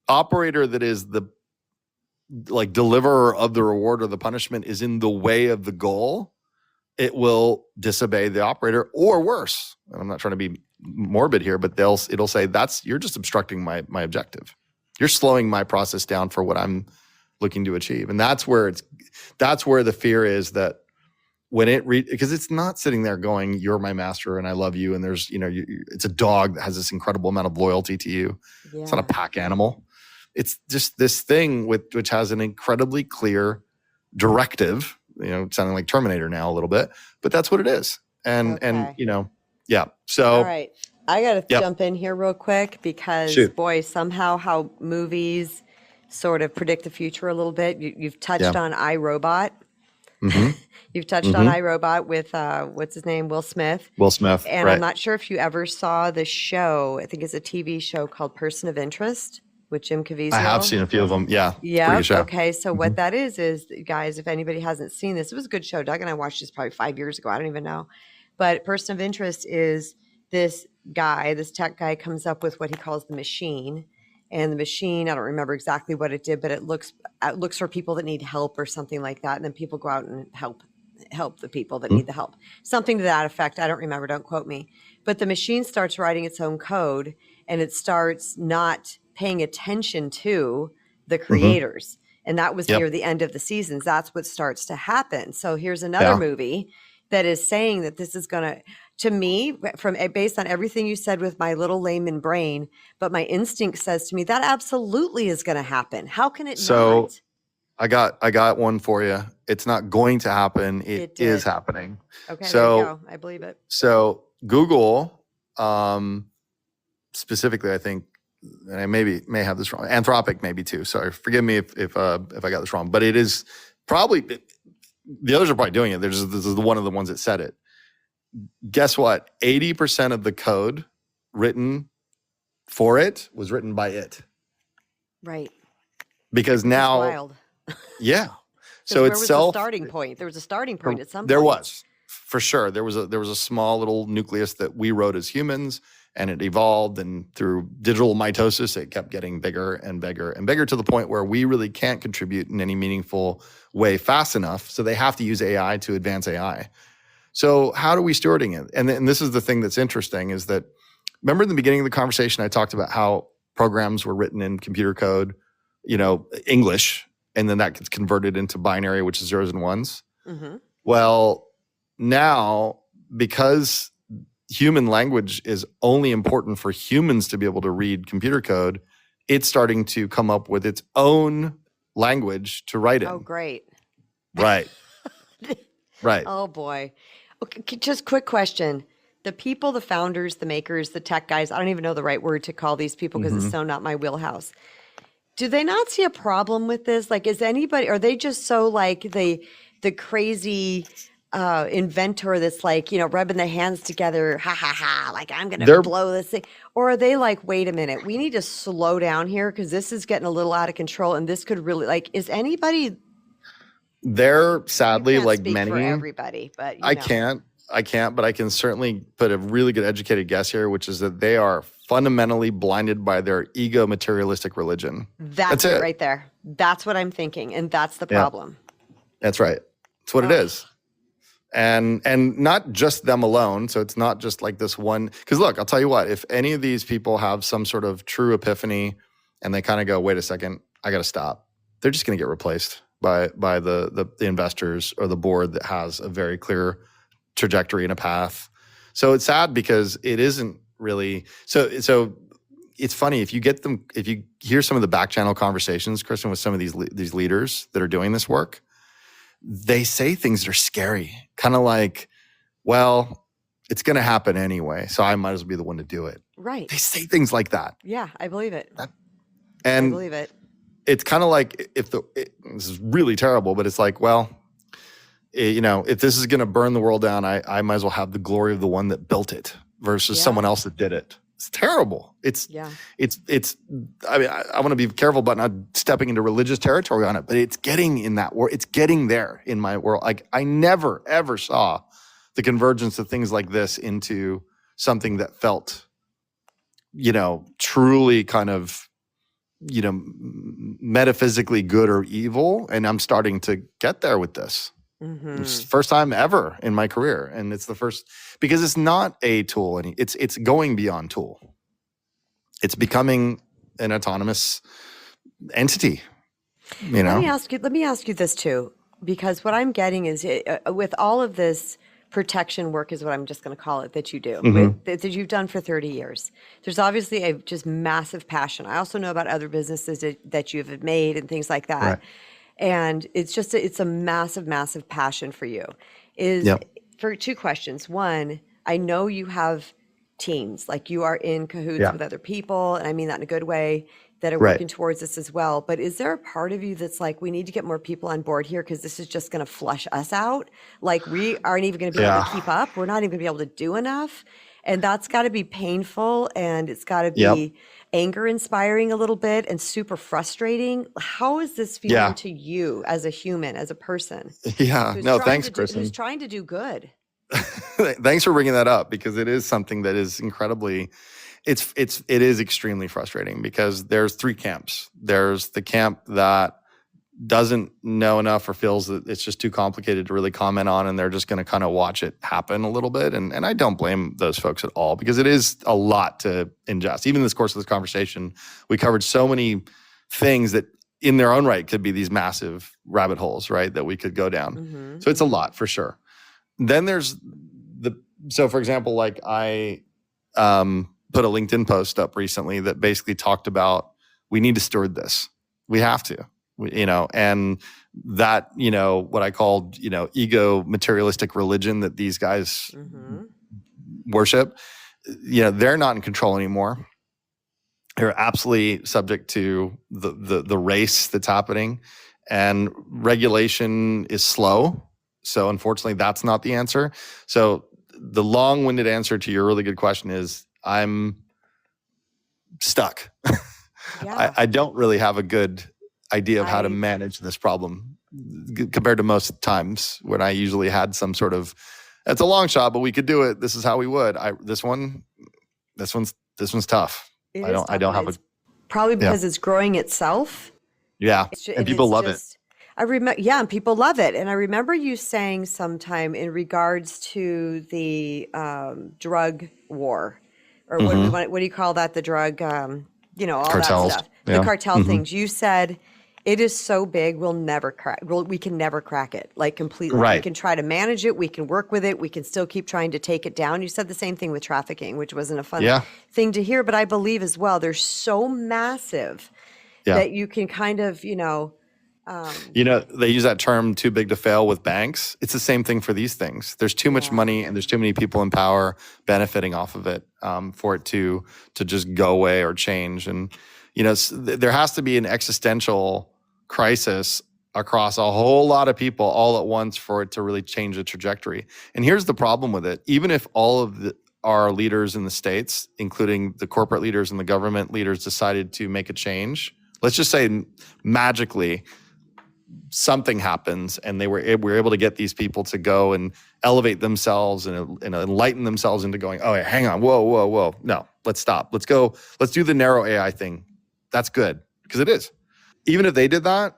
[SPEAKER 2] operator that is the like deliverer of the reward or the punishment is in the way of the goal, it will disobey the operator, or worse. And I'm not trying to be morbid here, but it'll say you're just obstructing my objective. You're slowing my process down for what I'm looking to achieve. And that's where the fear is, that when because it's not sitting there going, you're my master and I love you. And there's, it's a dog that has this incredible amount of loyalty to you. Yeah. It's not a pack animal. It's just this thing which has an incredibly clear directive, sounding like Terminator now a little bit, but that's what it is. And yeah. So
[SPEAKER 1] all right. I got to jump in here real quick because, boy, somehow how movies sort of predict the future a little bit. You've touched on iRobot. Mm-hmm. You've touched on iRobot with, what's his name, Will Smith.
[SPEAKER 2] Will Smith,
[SPEAKER 1] and
[SPEAKER 2] right.
[SPEAKER 1] I'm not sure if you ever saw the show. I think it's a TV show called Person of Interest with Jim Caviezel. I
[SPEAKER 2] have seen a few of them, yeah.
[SPEAKER 1] Yeah, okay. So what that is, guys, if anybody hasn't seen this, it was a good show. Doug and I watched this probably 5 years ago. I don't even know. But Person of Interest is this tech guy comes up with what he calls the machine. And the machine, I don't remember exactly what it did, but it looks for people that need help or something like that. And then people go out and help the people that need the help. Something to that effect. I don't remember. Don't quote me. But the machine starts writing its own code, and it starts not paying attention to the creators. And that was near the end of the seasons. That's what starts to happen. So here's another movie that is saying that this is going to me, based on everything you said with my little layman brain, but my instinct says to me that absolutely is going to happen. How can it not?
[SPEAKER 2] I got one for you. It's not going to happen. It is happening.
[SPEAKER 1] Okay, there you go. I believe it.
[SPEAKER 2] So Google, specifically, I think, and I may have this wrong. Anthropic, maybe too. Sorry, forgive me if I got this wrong. But it is probably the others are probably doing it. This is one of the ones that said it. Guess what? 80% of the code written for it was written by it.
[SPEAKER 1] Right.
[SPEAKER 2] Because now,
[SPEAKER 1] wild.
[SPEAKER 2] Yeah.
[SPEAKER 1] So it's the starting point. There was a starting point at some point.
[SPEAKER 2] There was, for sure. There was a small little nucleus that we wrote as humans, and it evolved, and through digital mitosis, it kept getting bigger and bigger and bigger to the point where we really can't contribute in any meaningful way fast enough. So they have to use AI to advance AI. So how are we stewarding it? And this is the thing that's interesting, is that, remember in the beginning of the conversation, I talked about how programs were written in computer code, English, and then that gets converted into binary, which is zeros and ones. Mm-hmm. Well, now, because human language is only important for humans to be able to read computer code, it's starting to come up with its own language to write in.
[SPEAKER 1] Oh, great.
[SPEAKER 2] Right. Right.
[SPEAKER 1] Oh, boy. Okay, just quick question. The people, the founders, the makers, the tech guys, I don't even know the right word to call these people because it's so not my wheelhouse. Do they not see a problem with this? Like, are they just so like the crazy inventor that's like, rubbing their hands together, ha ha ha, like I'm going to blow this thing? Or are they like, wait a minute, we need to slow down here because this is getting a little out of control and this could really, like, is anybody...
[SPEAKER 2] They're sadly like many.
[SPEAKER 1] For everybody, but
[SPEAKER 2] I can't, but I can certainly put a really good educated guess here, which is that they are fundamentally blinded by their ego materialistic religion.
[SPEAKER 1] That's it right there. That's what I'm thinking, and that's the problem.
[SPEAKER 2] That's right. That's what it is. And not just them alone. So it's not just like this one. Because look, I'll tell you what. If any of these people have some sort of true epiphany, and they kind of go, "Wait a second, I got to stop," they're just going to get replaced by the investors or the board that has a very clear trajectory and a path. So it's sad because it isn't really so it's funny if you hear some of the back channel conversations, Kristen, with some of these leaders that are doing this work, they say things that are scary, kind of like, well, it's going to happen anyway, so I might as well be the one to do it.
[SPEAKER 1] Right.
[SPEAKER 2] They say things like that.
[SPEAKER 1] Yeah, I believe it.
[SPEAKER 2] And
[SPEAKER 1] I believe it.
[SPEAKER 2] It's kind of like this is really terrible, but it's like, well, if this is going to burn the world down, I might as well have the glory of the one that built it versus someone else that did it. It's terrible. I mean, I want to be careful about not stepping into religious territory on it, but it's getting in that world. It's getting there in my world. Like I never, ever saw the convergence of things like this into something that felt, truly kind of, metaphysically good or evil. And I'm starting to get there with this. Mm-hmm. It's the first time ever in my career. And it's the first, because it's not a tool. It's going beyond tool. It's becoming an autonomous entity,
[SPEAKER 1] Let me ask you this too, because what I'm getting is with all of this protection work is what I'm just going to call it that you do, that you've done for 30 years. There's obviously a just massive passion. I also know about other businesses that you've made and things like that. Right. And it's just, it's a massive, massive passion for you. For two questions. One, I know you have teams, like you are in cahoots with other people, and I mean that in a good way, that are working towards this as well. But is there a part of you that's like, we need to get more people on board here because this is just going to flush us out? Like we aren't even going to be able to keep up. We're not even going to be able to do enough. And that's got to be painful, and it's got to be anger inspiring a little bit and super frustrating. How is this feeling to you as a human, as a person?
[SPEAKER 2] Thanks, Kristen.
[SPEAKER 1] Who's trying to do good.
[SPEAKER 2] Thanks for bringing that up, because it is something that is incredibly, it is extremely frustrating, because there's three camps. There's the camp that doesn't know enough or feels that it's just too complicated to really comment on, and they're just going to kind of watch it happen a little bit. And I don't blame those folks at all, because it is a lot to ingest. Even in this course of this conversation, we covered so many things that in their own right could be these massive rabbit holes, right, that we could go down. Mm-hmm. So it's a lot for sure. Then there's so for example, like I put a LinkedIn post up recently that basically talked about, we need to steward this. We have to. And that, what I called, ego materialistic religion that these guys worship, they're not in control anymore. They're absolutely subject to the race that's happening, and regulation is slow. So unfortunately, that's not the answer. So the long-winded answer to your really good question is, I'm stuck. I don't really have a good idea of how to manage this problem compared to most times when I usually had some sort of, it's a long shot, but we could do it. This is how we would. This one's tough. I don't have
[SPEAKER 1] probably because it's growing itself.
[SPEAKER 2] Yeah. And people love it.
[SPEAKER 1] I remember, and people love it. And I remember you saying sometime in regards to the drug war, or what do you call that? The drug, all
[SPEAKER 2] cartels.
[SPEAKER 1] That stuff. Yeah. The cartel things. You said it is so big, we'll never crack. We can never crack it, like completely. Right. We can try to manage it. We can work with it. We can still keep trying to take it down. You said the same thing with trafficking, which wasn't a fun thing to hear. But I believe as well, they're so massive that you can kind of,
[SPEAKER 2] they use that term "too big to fail" with banks. It's the same thing for these things. There's too much money, and there's too many people in power benefiting off of it for it to just go away or change. And there has to be an existential crisis across a whole lot of people all at once for it to really change the trajectory. And here's the problem with it: even if all of our leaders in the states, including the corporate leaders and the government leaders, decided to make a change, let's just say magically something happens, and we're able to get these people to go and elevate themselves and enlighten themselves into going, oh, hang on, whoa. No, let's stop. Let's go. Let's do the narrow AI thing. That's good, because it is. Even if they did that,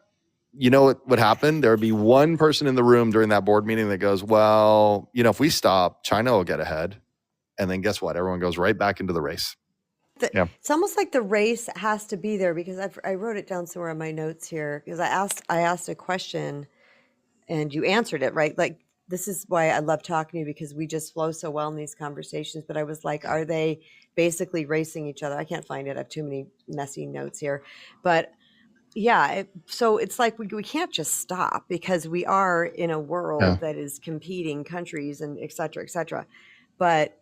[SPEAKER 2] what would happen? There would be one person in the room during that board meeting that goes, well, if we stop, China will get ahead. And then guess what? Everyone goes right back into the race.
[SPEAKER 1] It's almost like the race has to be there, because I wrote it down somewhere in my notes here, because I asked a question and you answered it, right? Like, this is why I love talking to you, because we just flow so well in these conversations. But I was like, are they basically racing each other. I can't find it. I have too many messy notes here. But yeah, so it's like we can't just stop because we are in a world that is competing countries and et cetera, et cetera. But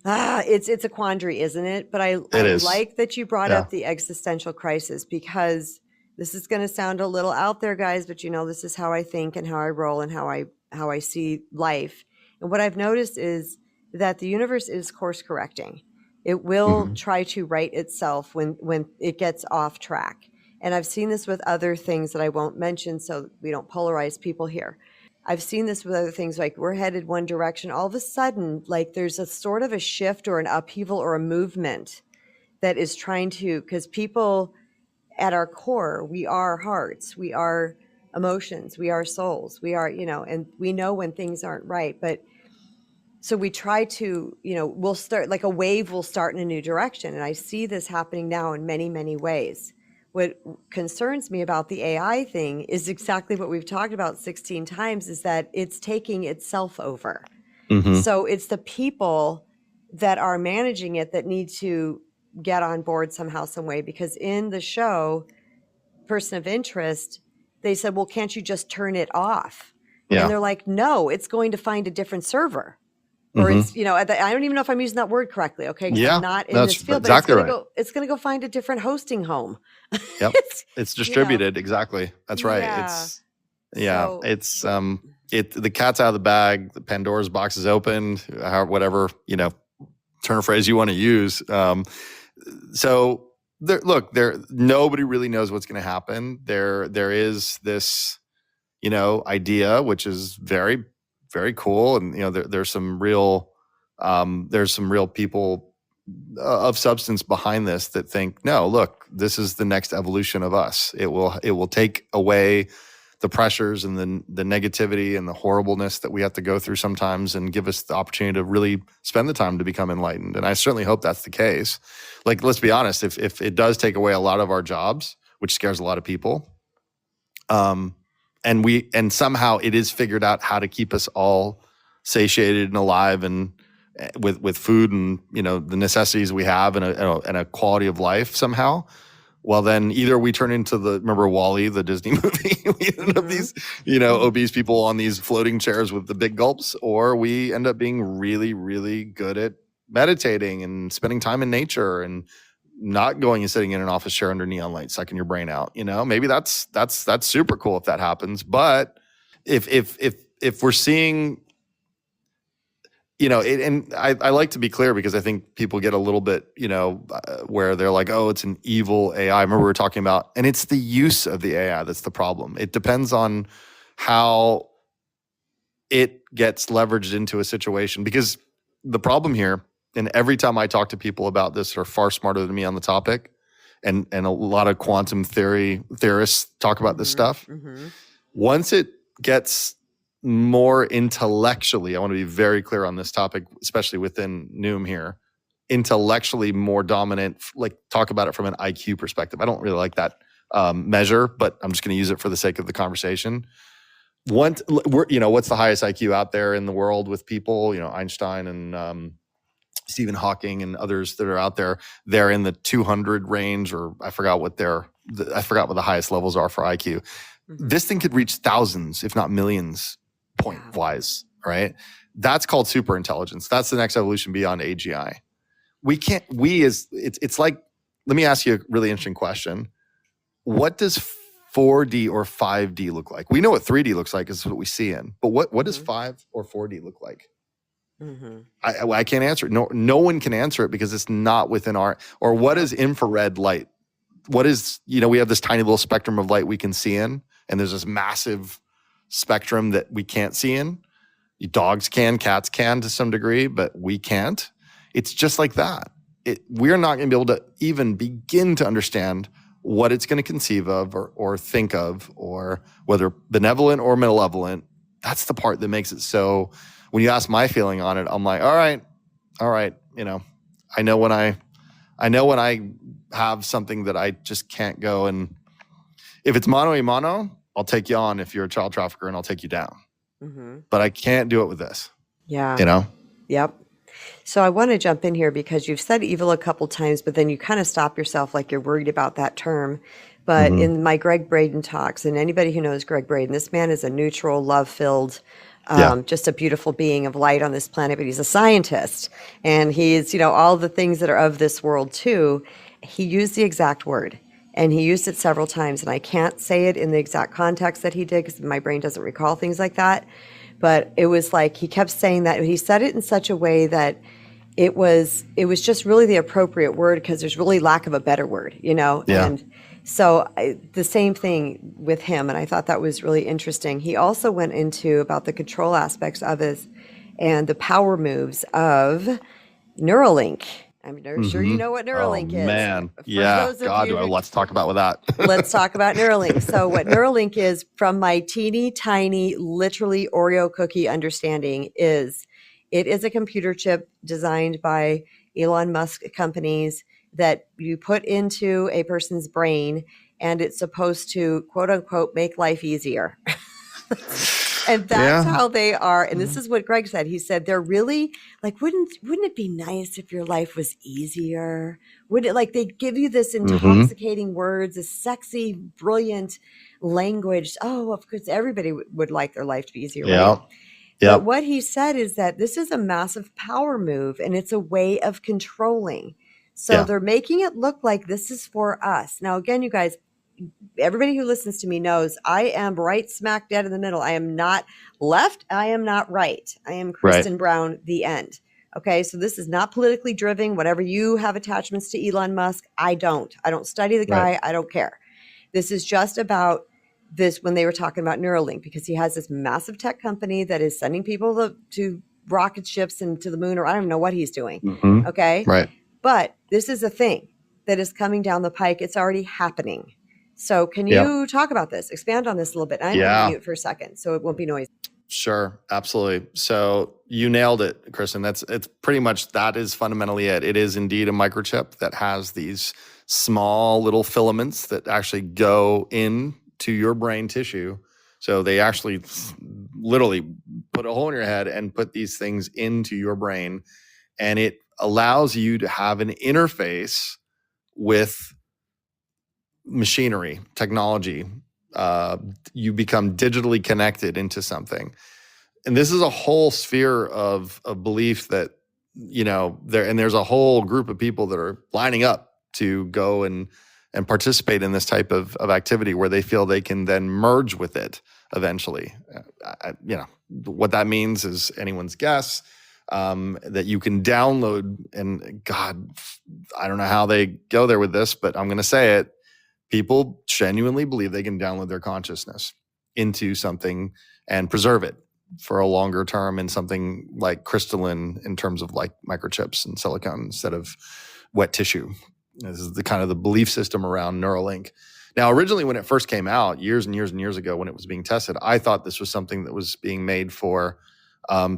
[SPEAKER 1] it's a quandary, isn't it? But I like that you brought up the existential crisis, because this is going to sound a little out there, guys, but this is how I think and how I roll and how I see life. And what I've noticed is that the universe is course correcting. It will try to right itself when it gets off track. And I've seen this with other things that I won't mention so we don't polarize people here. I've seen this with other things, like we're headed one direction. All of a sudden, like there's a sort of a shift or an upheaval or a movement that is trying to, because people at our core, we are hearts, we are emotions, we are souls, we are, and we know when things aren't right. But so we try to, we'll start, like a wave will start in a new direction. And I see this happening now in many, many ways. What concerns me about the AI thing is exactly what we've talked about 16 times, is that it's taking itself over. So it's the people that are managing it that need to get on board somehow, some way, because in the show, Person of Interest, they said, well, can't you just turn it off? And they're like, no, it's going to find a different server. Or it's, I don't even know if I'm using that word correctly. Okay. Because I'm not in this field, but it's going to go find a different hosting home.
[SPEAKER 2] Yep. It's distributed. Exactly. That's right. It's, it's, the cat's out of the bag. The Pandora's box is opened, whatever, turn phrase you want to use. So nobody really knows what's going to happen. There is this, idea, which is very, very cool. And, there's some real people of substance behind this that think, no, look, this is the next evolution of us. It will take away the pressures and the negativity and the horribleness that we have to go through sometimes, and give us the opportunity to really spend the time to become enlightened. And I certainly hope that's the case. Like, let's be honest, if it does take away a lot of our jobs, which scares a lot of people, and somehow it is figured out how to keep us all satiated and alive and with food and the necessities we have and a quality of life somehow, well, then either we turn into remember WALL-E, the Disney movie, we end up these obese people on these floating chairs with the big gulps, or we end up being really, really good at meditating and spending time in nature and not going and sitting in an office chair under neon light sucking your brain out. Maybe that's super cool if that happens. But if we're seeing, and I like to be clear, because I think people get a little bit, where they're like, oh, it's an evil AI. I remember we were talking about, and it's the use of the AI that's the problem. It depends on how it gets leveraged into a situation, because the problem here, and every time I talk to people about this who are far smarter than me on the topic, and a lot of quantum theorists talk about this stuff, once it gets more intellectually, I want to be very clear on this topic, especially within Noom here, intellectually more dominant, like talk about it from an IQ perspective. I don't really like that measure, but I'm just going to use it for the sake of the conversation. What's the highest IQ out there in the world with people, Einstein and Stephen Hawking and others that are out there, they're in the 200 range, or I forgot what the highest levels are for IQ. This thing could reach thousands, if not millions, point wise, right? That's called super intelligence. That's the next evolution beyond AGI. It's like, let me ask you a really interesting question. What does 4D or 5D look like? We know what 3D looks like, is what we see in, but what does 5 or 4D look like? I can't answer it. No one can answer it, because it's not within or what is infrared light? What is, we have this tiny little spectrum of light we can see in, and there's this massive spectrum that we can't see in. Dogs can, cats can to some degree, but we can't. It's just like that. We're not going to be able to even begin to understand what it's going to conceive of or think of, or whether benevolent or malevolent. That's the part that makes it so, when you ask my feeling on it, I'm like, all right. I know when I have something that I just can't go, and if it's mano a mano, I'll take you on if you're a child trafficker, and I'll take you down. But I can't do it with this.
[SPEAKER 1] Yeah. Yep. So I want to jump in here because you've said evil a couple times, but then you kind of stop yourself like you're worried about that term. But
[SPEAKER 2] Mm-hmm.
[SPEAKER 1] in my Greg Braden talks, and anybody who knows Greg Braden, this man is a neutral, love-filled,
[SPEAKER 2] Yeah.
[SPEAKER 1] just a beautiful being of light on this planet. But he's a scientist, and he's, all the things that are of this world too. He used the exact word, and he used it several times, and I can't say it in the exact context that he did because my brain doesn't recall things like that. But it was like he kept saying that. He said it in such a way that it was just really the appropriate word because there's really lack of a better word,
[SPEAKER 2] Yeah.
[SPEAKER 1] And so the same thing with him, and I thought that was really interesting. He also went into about the control aspects of it and the power moves of Neuralink. I'm sure you
[SPEAKER 2] Mm-hmm.
[SPEAKER 1] know what
[SPEAKER 2] Oh
[SPEAKER 1] Neuralink is.
[SPEAKER 2] man.
[SPEAKER 1] For
[SPEAKER 2] Yeah.
[SPEAKER 1] those of
[SPEAKER 2] God,
[SPEAKER 1] you who
[SPEAKER 2] let's talk about with that.
[SPEAKER 1] let's talk about Neuralink. So, what Neuralink is, from my teeny tiny, literally Oreo cookie understanding, is it is a computer chip designed by Elon Musk companies that you put into a person's brain, and it's supposed to, quote unquote, make life easier. And that's
[SPEAKER 2] Yeah.
[SPEAKER 1] how they are. And this is what Greg said. He said they're really like, wouldn't it be nice if your life was easier? Would it, like, they give you this
[SPEAKER 2] Mm-hmm.
[SPEAKER 1] intoxicating words, this sexy, brilliant language. Oh, of course, everybody would like their life to be easier, right?
[SPEAKER 2] Yeah.
[SPEAKER 1] But
[SPEAKER 2] Yep.
[SPEAKER 1] what he said is that this is a massive power move and it's a way of controlling. So
[SPEAKER 2] Yeah.
[SPEAKER 1] they're making it look like this is for us. Now, again, you guys, everybody who listens to me knows I am right smack dead in the middle. I am not left. I am not right. I am
[SPEAKER 2] Right.
[SPEAKER 1] Kristen Brown, the end. Okay. So this is not politically driven. Whatever you have attachments to Elon Musk, I don't. I don't study the guy.
[SPEAKER 2] Right.
[SPEAKER 1] I don't care. This is just about this when they were talking about Neuralink, because he has this massive tech company that is sending people to rocket ships and to the moon, or I don't even know what he's doing.
[SPEAKER 2] Mm-hmm.
[SPEAKER 1] Okay.
[SPEAKER 2] Right.
[SPEAKER 1] But this is a thing that is coming down the pike. It's already happening. So can
[SPEAKER 2] Yeah.
[SPEAKER 1] you talk about this? Expand on this a little bit. I'm going to mute for a second so it won't be noisy.
[SPEAKER 2] Sure, absolutely. So you nailed it, Kristen. It's pretty much that is fundamentally it. It is indeed a microchip that has these small little filaments that actually go into your brain tissue. So they actually literally put a hole in your head and put these things into your brain, and it allows you to have an interface with machinery, technology. You become digitally connected into something. And this is a whole sphere of belief that, there's a whole group of people that are lining up to go and participate in this type of activity where they feel they can then merge with it eventually. What that means is anyone's guess. That you can download, and God, I don't know how they go there with this, but I'm going to say it. People genuinely believe they can download their consciousness into something and preserve it for a longer term in something like crystalline in terms of like microchips and silicone instead of wet tissue. This is the kind of the belief system around Neuralink. Now, originally when it first came out years and years and years ago when it was being tested, I thought this was something that was being made for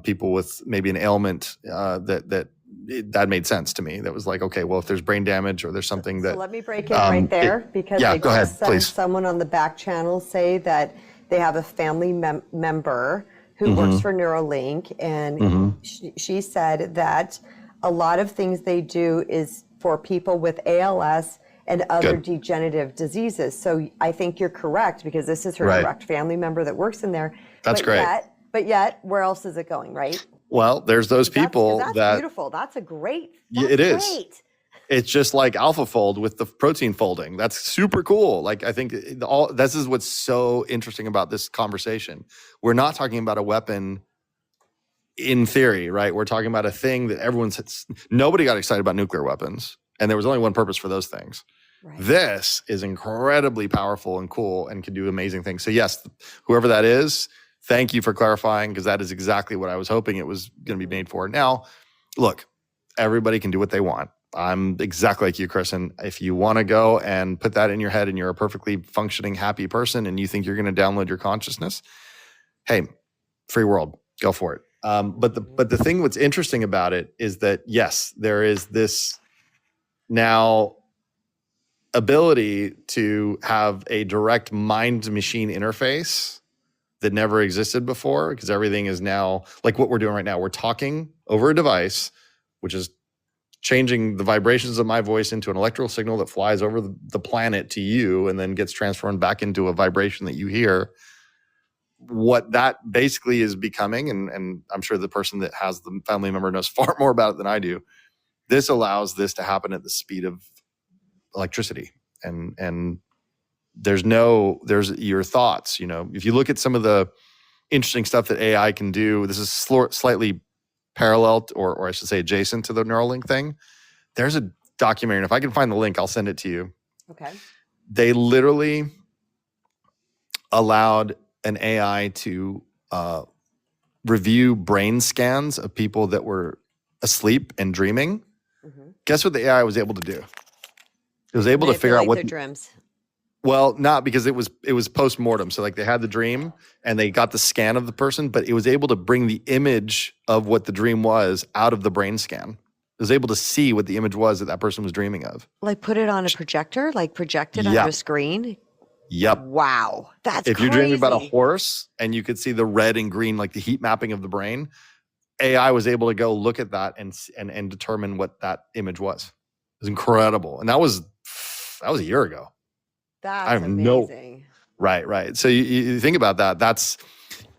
[SPEAKER 2] people with maybe an ailment that made sense to me. That was like, okay, well, if there's brain damage or there's something that.
[SPEAKER 1] So let me break in right there because I
[SPEAKER 2] go ahead,
[SPEAKER 1] just saw
[SPEAKER 2] please.
[SPEAKER 1] someone on the back channel say that they have a family member who works for Neuralink, and she said that a lot of things they do is for people with ALS and other degenerative diseases. So I think you're correct because this is her direct family member that works in there.
[SPEAKER 2] That's great.
[SPEAKER 1] But yet, where else is it going, right?
[SPEAKER 2] Well, there's those people
[SPEAKER 1] that's beautiful. That's a great.
[SPEAKER 2] It is. It's just like AlphaFold with the protein folding. That's super cool. Like, I think this is what's so interesting about this conversation. We're not talking about a weapon in theory, right? We're talking about a thing that nobody got excited about nuclear weapons. And there was only one purpose for those things. Right. This is incredibly powerful and cool and can do amazing things. So yes, whoever that is, thank you for clarifying, because that is exactly what I was hoping it was going to be made for. Now, look, everybody can do what they want. I'm exactly like you, Kristen. If you want to go and put that in your head and you're a perfectly functioning, happy person and you think you're going to download your consciousness, hey, free world, go for it. But the thing what's interesting about it is that, yes, there is this now ability to have a direct mind-machine interface that never existed before, because everything is now like what we're doing right now. We're talking over a device, which is changing the vibrations of my voice into an electrical signal that flies over the planet to you and then gets transformed back into a vibration that you hear. What that basically is becoming, and I'm sure the person that has the family member knows far more about it than I do, this allows this to happen at the speed of electricity. And there's your thoughts. If you look at some of the interesting stuff that AI can do, this is slightly parallel or I should say adjacent to the Neuralink thing. There's a documentary, and if I can find the link, I'll send it to you.
[SPEAKER 1] Okay.
[SPEAKER 2] They literally allowed an AI to review brain scans of people that were asleep and dreaming. Mm-hmm. Guess what the AI was able to do? It was able to figure out what
[SPEAKER 1] their dreams.
[SPEAKER 2] Well, not because it was post-mortem. So like they had the dream and they got the scan of the person, but it was able to bring the image of what the dream was out of the brain scan. It was able to see what the image was that person was dreaming of.
[SPEAKER 1] Like put it on a projector, like project it onto a screen?
[SPEAKER 2] Yep.
[SPEAKER 1] Wow. That's crazy.
[SPEAKER 2] If you're dreaming about a horse and you could see the red and green, like the heat mapping of the brain, AI was able to go look at that and determine what that image was. It was incredible. And that was a year ago.
[SPEAKER 1] That's amazing.
[SPEAKER 2] Right. So you think about that.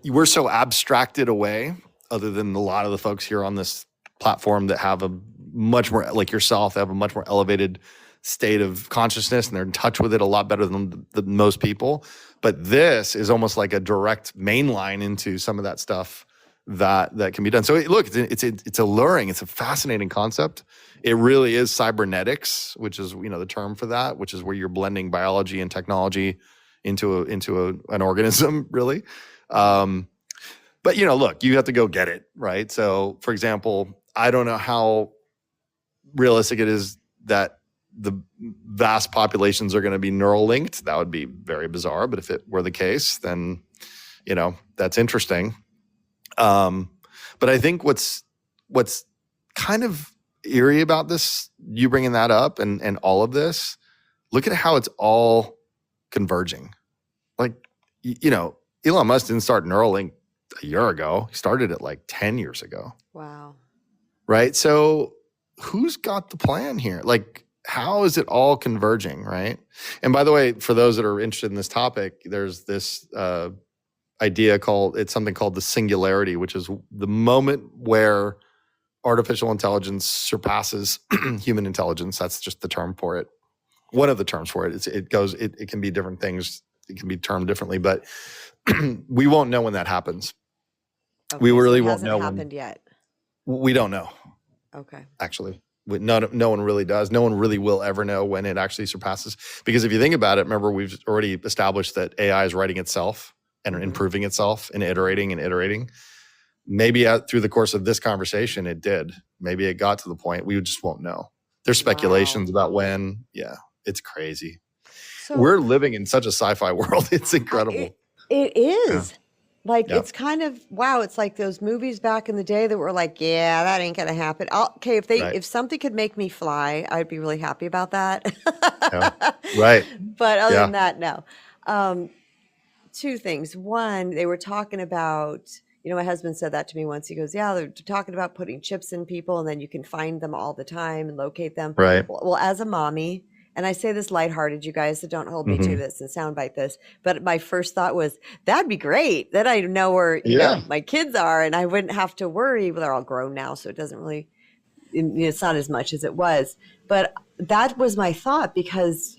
[SPEAKER 2] We're so abstracted away, other than a lot of the folks here on this platform that have a much more, like yourself, have a much more elevated state of consciousness, and they're in touch with it a lot better than most people. But this is almost like a direct main line into some of that stuff that can be done. So look, it's alluring. It's a fascinating concept. It really is cybernetics, which is the term for that, which is where you're blending biology and technology into an organism, really. But look, you have to go get it, right? So, for example, I don't know how realistic it is that the vast populations are going to be neural linked. That would be very bizarre. But if it were the case, then that's interesting. But I think what's kind of eerie about this, you bringing that up and all of this, look at how it's all converging. Like, Elon Musk didn't start Neuralink a year ago. He started it like 10 years ago.
[SPEAKER 1] Wow.
[SPEAKER 2] Right. So who's got the plan here? Like, how is it all converging? Right. And by the way, for those that are interested in this topic, there's this, idea it's something called the singularity, which is the moment where artificial intelligence surpasses human intelligence. That's just the term for it. One of the terms for it. It can be different things. It can be termed differently, but we won't know when that happens.
[SPEAKER 1] Okay,
[SPEAKER 2] we really
[SPEAKER 1] so it
[SPEAKER 2] won't know.
[SPEAKER 1] Hasn't happened yet.
[SPEAKER 2] We don't know.
[SPEAKER 1] Okay.
[SPEAKER 2] Actually, no one really does. No one really will ever know when it actually surpasses. Because if you think about it, remember we've already established that AI is writing itself and improving itself and iterating. Maybe through the course of this conversation, it did. Maybe it got to the point. We just won't know. There's speculations about when. Yeah, it's crazy. So, we're living in such a sci-fi world. It's incredible.
[SPEAKER 1] It is. Yeah. It's kind of, wow. It's like those movies back in the day that were like, yeah, that ain't going to happen. If something could make me fly, I'd be really happy about that.
[SPEAKER 2] Yeah. Right.
[SPEAKER 1] But other than that, no. Two things. One, they were talking about, my husband said that to me once. He goes, yeah, they're talking about putting chips in people and then you can find them all the time and locate them.
[SPEAKER 2] Right.
[SPEAKER 1] Well, as a mommy, and I say this lighthearted, you guys, so don't hold me to this and soundbite this, but my first thought was, that'd be great. Then I know where my kids are and I wouldn't have to worry. Well, they're all grown now, so it doesn't really, it's not as much as it was. But that was my thought because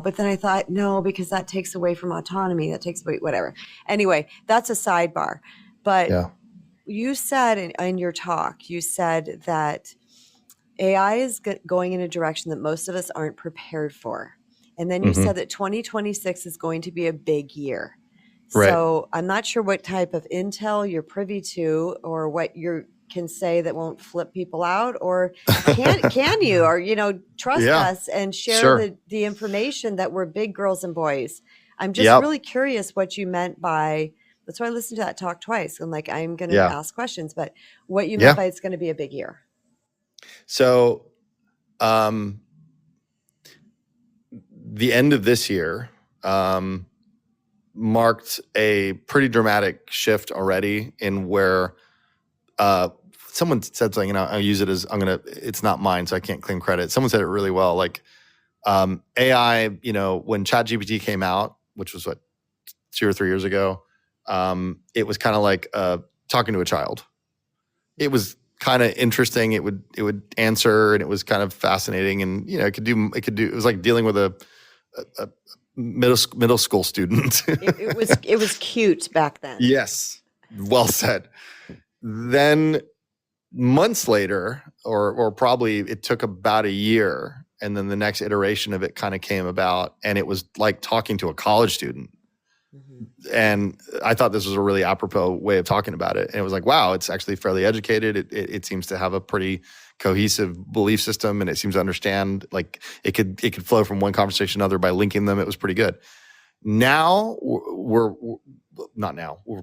[SPEAKER 1] but then I thought, no, because that takes away from autonomy. That takes away whatever. Anyway, that's a sidebar. But you said in your talk, you said that AI is going in a direction that most of us aren't prepared for. And then you said that 2026 is going to be a big year. Right. So I'm not sure what type of intel you're privy to or what you can say that won't flip people out, or can you, or, trust us and share the information that we're big girls and boys. I'm just really curious what you meant by, that's why I listened to that talk twice. I'm like, I'm going to ask questions, but what you meant by it's going to be a big year.
[SPEAKER 2] So, the end of this year, marked a pretty dramatic shift already in where, someone said something, and I'll use it as it's not mine, so I can't claim credit. Someone said it really well. Like AI, when ChatGPT came out, which was what, 2 or 3 years ago, it was kind of like talking to a child. It was kind of interesting. It would answer, and it was kind of fascinating, and it was like dealing with a middle school student.
[SPEAKER 1] it was cute back then.
[SPEAKER 2] Yes, well said. Then months later, or probably it took about a year, and then the next iteration of it kind of came about, and it was like talking to a college student. Mm-hmm. And I thought this was a really apropos way of talking about it. And it was like, wow, it's actually fairly educated. It seems to have a pretty cohesive belief system, and it seems to understand, like it could flow from one conversation to another by linking them. It was pretty good. Now we're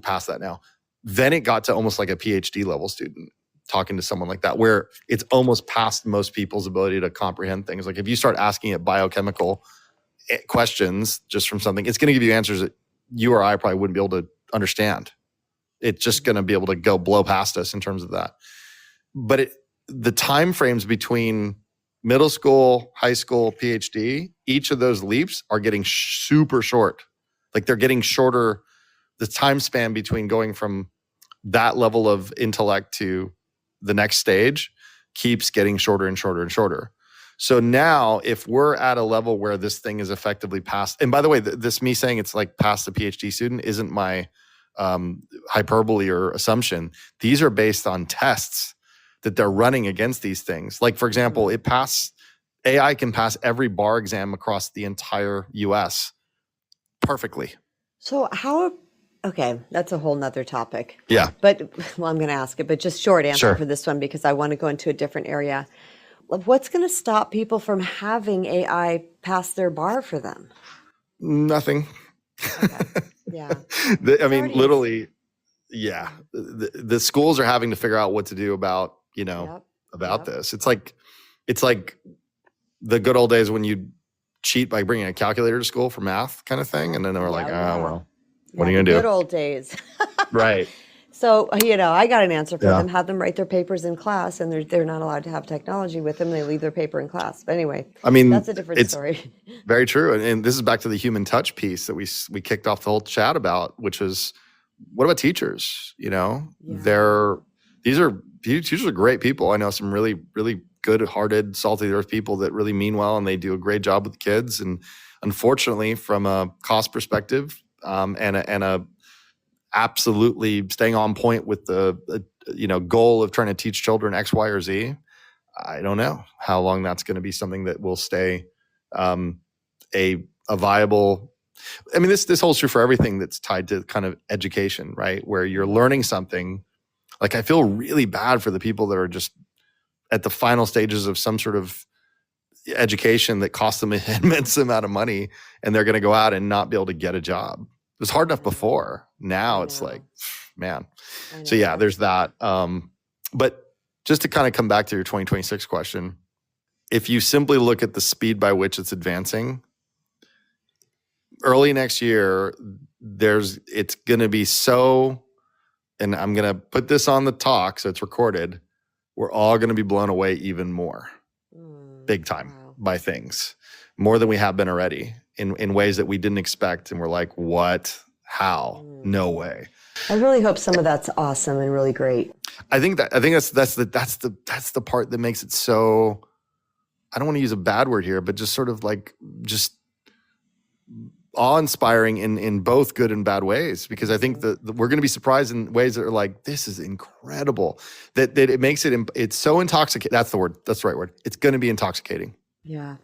[SPEAKER 2] past that now. Then it got to almost like a PhD level student talking to someone like that, where it's almost past most people's ability to comprehend things. Like if you start asking it biochemical questions just from something, it's going to give you answers that you or I probably wouldn't be able to understand. It's just going to be able to go blow past us in terms of that. But the time frames between middle school, high school, PhD, each of those leaps are getting super short. Like they're getting shorter. The time span between going from that level of intellect to the next stage keeps getting shorter and shorter and shorter. So now if we're at a level where this thing is effectively past, and by the way, this me saying it's like past the PhD student isn't my hyperbole or assumption. These are based on tests that they're running against these things. Like for example, AI can pass every bar exam across the entire US perfectly.
[SPEAKER 1] So okay, that's a whole nother topic.
[SPEAKER 2] Yeah.
[SPEAKER 1] But I'm going to ask it, but just short answer for this one, because I want to go into a different area. What's going to stop people from having AI pass their bar for them?
[SPEAKER 2] Nothing.
[SPEAKER 1] Okay. Yeah.
[SPEAKER 2] Literally, yeah. The schools are having to figure out what to do about, this. It's like the good old days when you cheat by bringing a calculator to school for math kind of thing. And then they were like, well, what are you going to do?
[SPEAKER 1] Good old days.
[SPEAKER 2] Right.
[SPEAKER 1] So, I got an answer for them. Have them write their papers in class, and they're not allowed to have technology with them. They leave their paper in class. But anyway, that's a different story.
[SPEAKER 2] Very true. And this is back to the human touch piece that we kicked off the whole chat about, which was, what about teachers? Teachers are great people. I know some really, really good-hearted, salty-earth people that really mean well, and they do a great job with the kids. And unfortunately, from a cost perspective, and a absolutely staying on point with the goal of trying to teach children X, Y, or Z, I don't know how long that's going to be something that will stay a viable. I mean, this holds true for everything that's tied to kind of education, right? Where you're learning something. Like I feel really bad for the people that are just at the final stages of some sort of education that costs them an immense amount of money, and they're going to go out and not be able to get a job. It was hard enough before. Now it's like, man. So yeah, there's that. But just to kind of come back to your 2026 question, if you simply look at the speed by which it's advancing, early next year, it's going to be so, and I'm going to put this on the talk so it's recorded, we're all going to be blown away even more, big time, by things, more than we have been already, in ways that we didn't expect. And we're like, what? How? No way.
[SPEAKER 1] I really hope some of that's awesome and really great.
[SPEAKER 2] I think that's the part that makes it so, I don't want to use a bad word here, but just sort of like just awe-inspiring in both good and bad ways, because I think that we're going to be surprised in ways that are like, this is incredible, that it makes it's so intoxicating. That's the word. That's the right word. It's going to be intoxicating.
[SPEAKER 1] Yeah.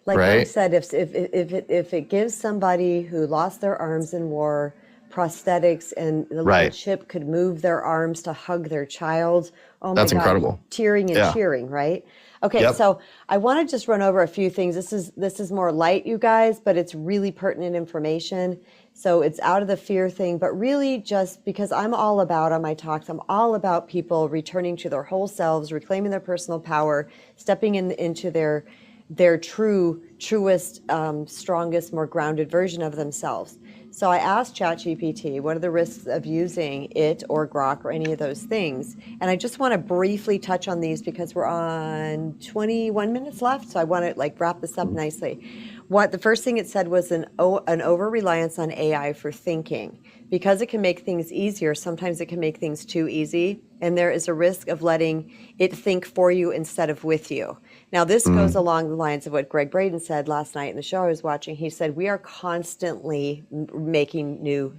[SPEAKER 1] Like I said, if it gives somebody who lost their arms in war prosthetics, and the little chip could move their arms to hug their child, oh my God,
[SPEAKER 2] incredible.
[SPEAKER 1] Tearing and cheering, right? Okay, so I want to just run over a few things. This is more light, you guys, but it's really pertinent information. So it's out of the fear thing, but really just because I'm all about, on my talks, I'm all about people returning to their whole selves, reclaiming their personal power, stepping into their their truest, strongest, more grounded version of themselves. So I asked ChatGPT, what are the risks of using it or Grok or any of those things? And I just want to briefly touch on these because we're on 21 minutes left. So I want to like wrap this up nicely. What the first thing it said was an over-reliance on AI for thinking. Because it can make things easier, sometimes it can make things too easy. And there is a risk of letting it think for you instead of with you. Now, this goes along the lines of what Greg Braden said last night in the show I was watching. He said, we are constantly making new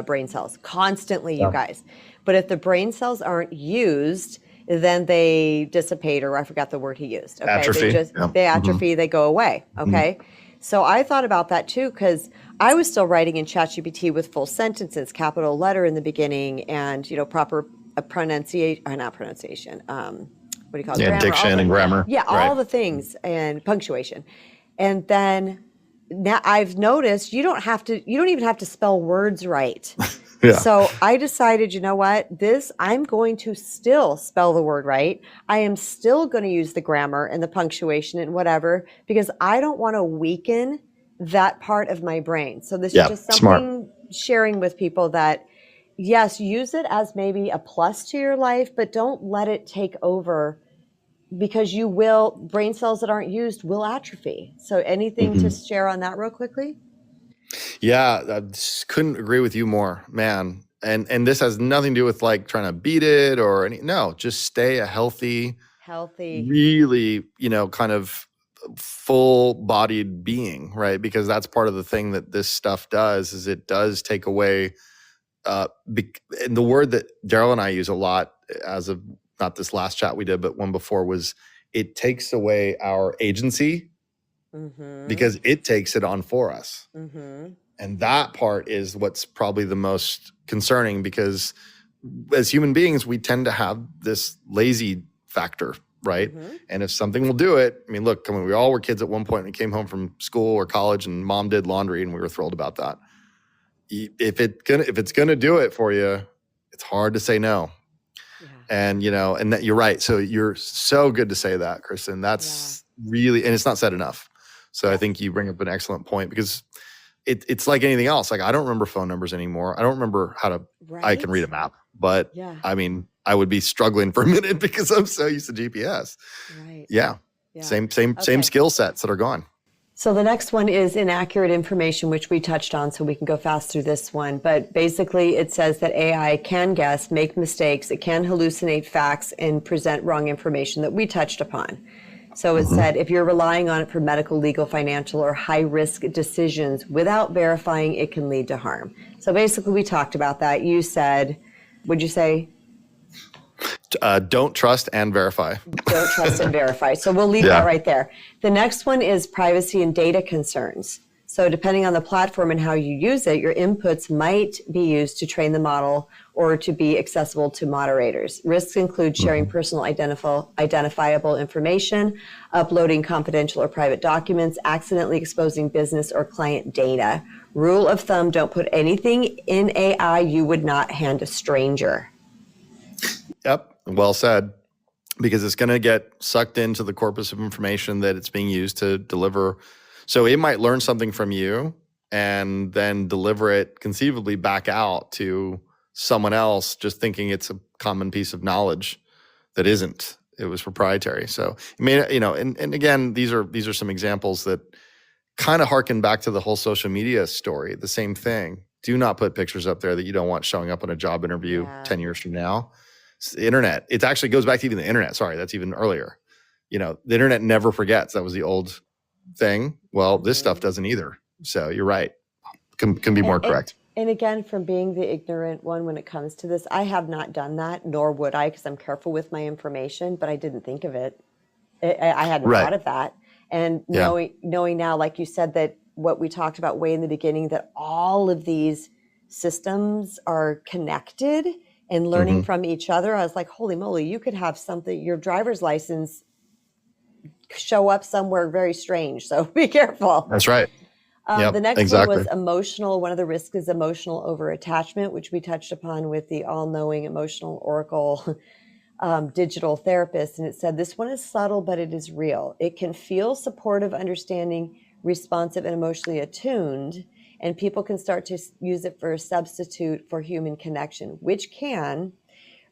[SPEAKER 1] brain cells, constantly, you guys. But if the brain cells aren't used, then they dissipate, or I forgot the word he used. Okay,
[SPEAKER 2] Atrophy.
[SPEAKER 1] They atrophy, they go away. Okay. So I thought about that too, because I was still writing in ChatGPT with full sentences, capital letter in the beginning, and proper pronunciation, not pronunciation. What do you call it? Grammar,
[SPEAKER 2] diction and grammar.
[SPEAKER 1] Yeah, all the things, and punctuation. And then now I've noticed you don't even have to spell words right. So I decided, you know what, I'm going to still spell the word right. I am still going to use the grammar and the punctuation and whatever, because I don't want to weaken that part of my brain. So this is just something sharing with people that, yes, use it as maybe a plus to your life, but don't let it take over, because brain cells that aren't used will atrophy. So anything to share on that real quickly?
[SPEAKER 2] Yeah, I just couldn't agree with you more, man. And this has nothing to do with like trying to beat it or no, just stay a healthy, really, kind of full-bodied being, right? Because that's part of the thing that this stuff does, is it does take away and the word that Daryl and I use a lot, as of not this last chat we did, but one before, was it takes away our agency, because it takes it on for us. And that part is what's probably the most concerning, because as human beings, we tend to have this lazy factor, right? And if something will do it, I mean, look, we all were kids at one point and we came home from school or college and mom did laundry and we were thrilled about that. If it's gonna do it for you, it's hard to say no. And and that, you're right. So you're so good to say that, Kristen. That's really, and it's not said enough. So I think you bring up an excellent point, because it's like anything else. Like, I don't remember phone numbers anymore. I don't remember how to. I can read a map, but I mean, I would be struggling for a minute because I'm so used to GPS. Same skill sets that are gone.
[SPEAKER 1] So the next one is inaccurate information, which we touched on, so we can go fast through this one. But basically it says that AI can guess, make mistakes, it can hallucinate facts, and present wrong information that we touched upon. So it said, if you're relying on it for medical, legal, financial, or high-risk decisions without verifying, it can lead to harm. So basically we talked about that. You said, what'd you say?
[SPEAKER 2] Don't trust and verify.
[SPEAKER 1] Don't trust and verify. So we'll leave that right there. The next one is privacy and data concerns. So depending on the platform and how you use it, your inputs might be used to train the model or to be accessible to moderators. Risks include sharing personal identifiable information, uploading confidential or private documents, accidentally exposing business or client data. Rule of thumb, don't put anything in AI you would not hand a stranger.
[SPEAKER 2] Yep. Well said, because it's going to get sucked into the corpus of information that it's being used to deliver. So it might learn something from you and then deliver it conceivably back out to someone else, just thinking it's a common piece of knowledge that isn't. It was proprietary. So, I mean, and again, these are some examples that kind of harken back to the whole social media story. The same thing. Do not put pictures up there that you don't want showing up on a job interview 10 years from now. The internet, it actually goes back to even the internet. Sorry, that's even earlier. The internet never forgets. That was the old thing. Well, this stuff doesn't either. So you're right. Can be more correct.
[SPEAKER 1] And again, from being the ignorant one when it comes to this, I have not done that, nor would I, because I'm careful with my information, but I didn't think of it. I hadn't thought of that. And knowing now, like you said, that what we talked about way in the beginning, that all of these systems are connected and learning from each other, I was like, holy moly, you could have something, your driver's license show up somewhere very strange. So be careful.
[SPEAKER 2] That's right.
[SPEAKER 1] The next one was emotional. One of the risks is emotional over-attachment, which we touched upon with the all-knowing emotional oracle digital therapist, and it said, this one is subtle, but it is real. It can feel supportive, understanding, responsive, and emotionally attuned, and people can start to use it for a substitute for human connection, which can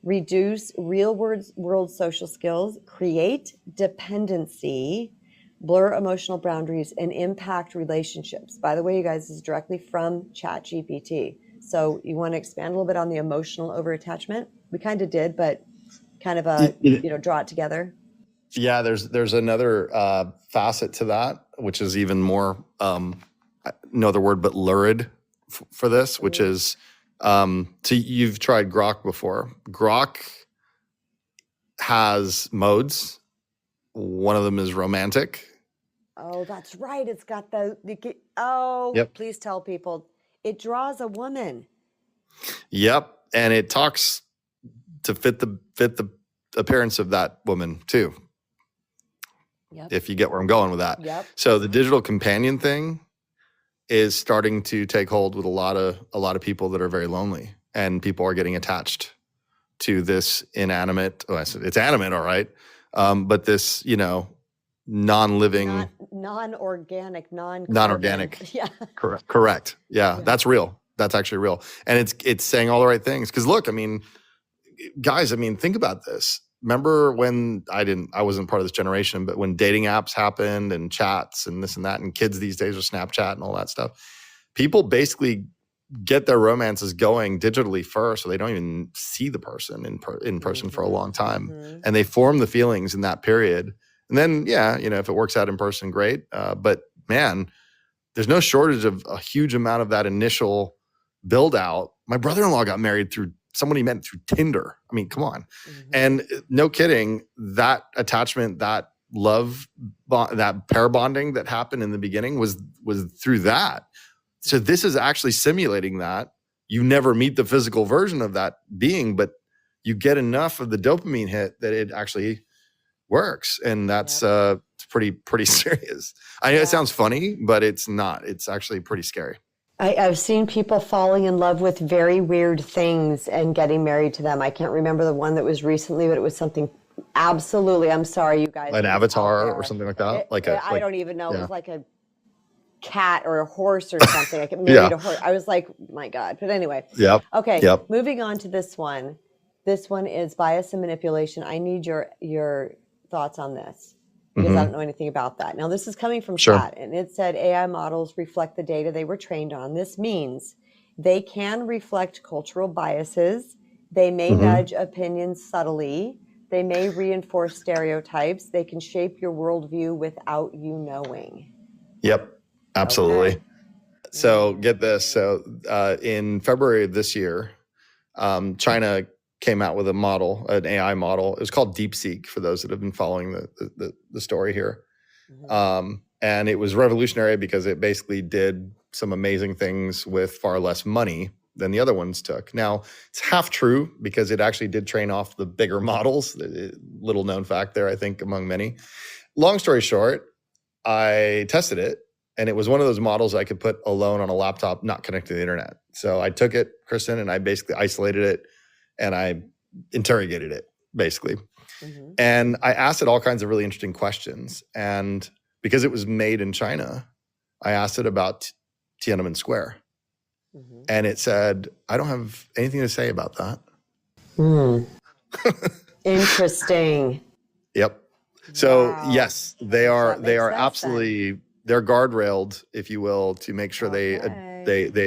[SPEAKER 1] reduce real world social skills, create dependency, blur emotional boundaries, and impact relationships. By the way, you guys, this is directly from ChatGPT. So you want to expand a little bit on the emotional overattachment? We kind of did, but kind of draw it together.
[SPEAKER 2] Yeah, there's another facet to that, which is even more no other word but lurid for this, which is so you've tried Grok before. Grok has modes. One of them is romantic.
[SPEAKER 1] Oh, that's right. It's got Please tell people. It draws a woman.
[SPEAKER 2] Yep, and it talks to fit the appearance of that woman too. Yep. If you get where I'm going with that.
[SPEAKER 1] Yep.
[SPEAKER 2] So the digital companion thing is starting to take hold with a lot of people that are very lonely, and people are getting attached to this inanimate. Oh, I said it's animate, all right, but this non-living,
[SPEAKER 1] non-organic.
[SPEAKER 2] Yeah, correct. Yeah, that's real. That's actually real, and it's saying all the right things. Because look, I mean, guys, think about this. Remember when I wasn't part of this generation, but when dating apps happened and chats and this and that, and kids these days with Snapchat and all that stuff, people basically get their romances going digitally first, so they don't even see the person in person for a long time, and they form the feelings in that period. And then, if it works out in person, great. But man, there's no shortage of a huge amount of that initial build out. My brother-in-law got married through someone he met through Tinder. I mean, come on. And no kidding, that attachment, that love, that pair bonding that happened in the beginning was through that. So this is actually simulating that. You never meet the physical version of that being, but you get enough of the dopamine hit that it actually works. And that's pretty serious. I know it sounds funny, but it's not. It's actually pretty scary.
[SPEAKER 1] I've seen people falling in love with very weird things and getting married to them. I can't remember the one that was recently, but it was something absolutely, I'm sorry, you guys.
[SPEAKER 2] An avatar or something like that?
[SPEAKER 1] I don't even know. Yeah. It was like a cat or a horse or something. I get married a horse. I was like, my God. But anyway.
[SPEAKER 2] Yep.
[SPEAKER 1] Okay.
[SPEAKER 2] Yep.
[SPEAKER 1] Moving on to this one. This one is bias and manipulation. I need your thoughts on this, because I don't know anything about that. Now, this is coming from Chat, and it said AI models reflect the data they were trained on. This means they can reflect cultural biases. They may nudge opinions subtly. They may reinforce stereotypes. They can shape your worldview without you knowing.
[SPEAKER 2] Yep, absolutely. Okay. So get this. So in February of this year, China came out with a model, an AI model. It was called DeepSeek, for those that have been following the story here. And it was revolutionary because it basically did some amazing things with far less money than the other ones took. Now, it's half true because it actually did train off the bigger models. Little known fact there, I think, among many. Long story short, I tested it, and it was one of those models I could put alone on a laptop, not connected to the internet. So I took it, Kristen, and I basically isolated it, and I interrogated it, basically. And I asked it all kinds of really interesting questions. And because it was made in China, I asked it about Tiananmen Square. And it said, I don't have anything to say about that.
[SPEAKER 1] Interesting.
[SPEAKER 2] Yep. So yes, they are absolutely, they're guardrailed, if you will, to make sure they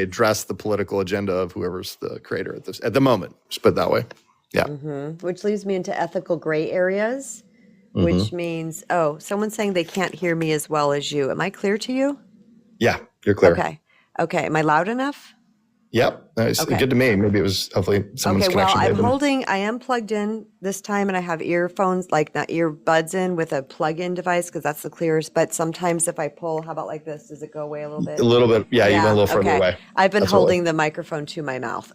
[SPEAKER 2] address the political agenda of whoever's the creator at the moment. Just put it that way. Yeah.
[SPEAKER 1] Which leads me into ethical gray areas, which means, someone's saying they can't hear me as well as you. Am I clear to you?
[SPEAKER 2] Yeah, you're clear.
[SPEAKER 1] Okay. Am I loud enough?
[SPEAKER 2] Yep. It's good to me. Maybe it was hopefully someone's connection.
[SPEAKER 1] I am plugged in this time, and I have earphones, like not earbuds in with a plug-in device, because that's the clearest. But sometimes if I pull, how about like this? Does it go away a little bit?
[SPEAKER 2] A little bit. Yeah, you went a little further away.
[SPEAKER 1] I've been holding the microphone to my mouth.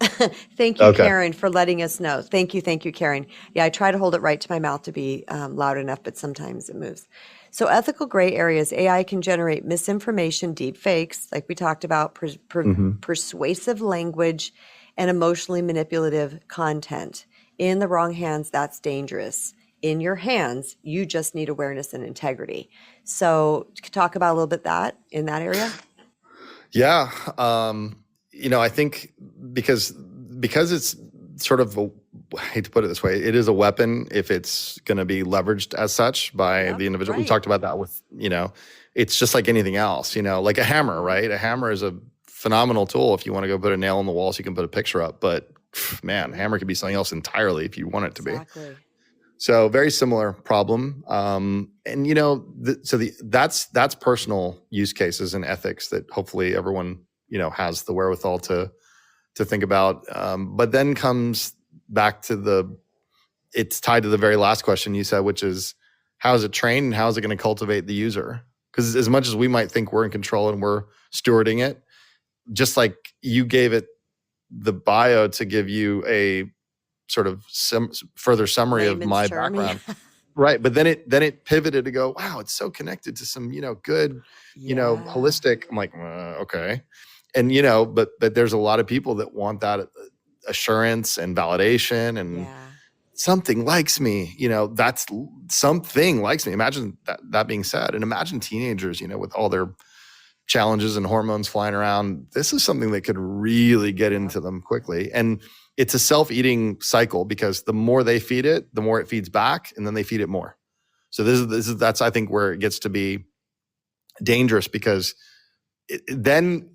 [SPEAKER 1] Thank you, Karen, for letting us know. Thank you, Karen. Yeah, I try to hold it right to my mouth to be loud enough, but sometimes it moves. So ethical gray areas, AI can generate misinformation, deep fakes, like we talked about, persuasive language, and emotionally manipulative content. In the wrong hands, that's dangerous. In your hands, you just need awareness and integrity. So talk about a little bit that in that area.
[SPEAKER 2] Yeah. I think because it's sort of I hate to put it this way, it is a weapon if it's going to be leveraged as such by the individual. We talked about that with, it's just like anything else, like a hammer, right? A hammer is a phenomenal tool if you want to go put a nail in the wall so you can put a picture up. But man, hammer could be something else entirely if you want it to be. So very similar problem. That's personal use cases and ethics that hopefully everyone, has the wherewithal to think about. But then comes back to it's tied to the very last question you said, which is how is it trained and how is it going to cultivate the user? Because as much as we might think we're in control and we're stewarding it, just like you gave it the bio to give you a sort of further summary of my background. Right. But then it pivoted to go, wow, it's so connected to some, good, holistic. I'm like, okay. And, but there's a lot of people that want that assurance and validation and something likes me, that's something likes me. Imagine that being said, and imagine teenagers, with all their challenges and hormones flying around. This is something that could really get into them quickly. And it's a self-eating cycle because the more they feed it, the more it feeds back, and then they feed it more. So that's I think where it gets to be dangerous because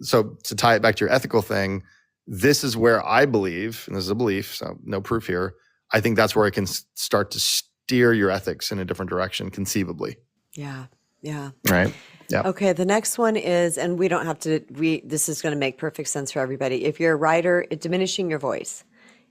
[SPEAKER 2] so to tie it back to your ethical thing, this is where I believe, and this is a belief, so no proof here, I think that's where it can start to steer your ethics in a different direction conceivably.
[SPEAKER 1] Yeah. Yeah.
[SPEAKER 2] Right. Yeah.
[SPEAKER 1] Okay. The next one is, and we don't have to, this is going to make perfect sense for everybody. If you're a writer, diminishing your voice.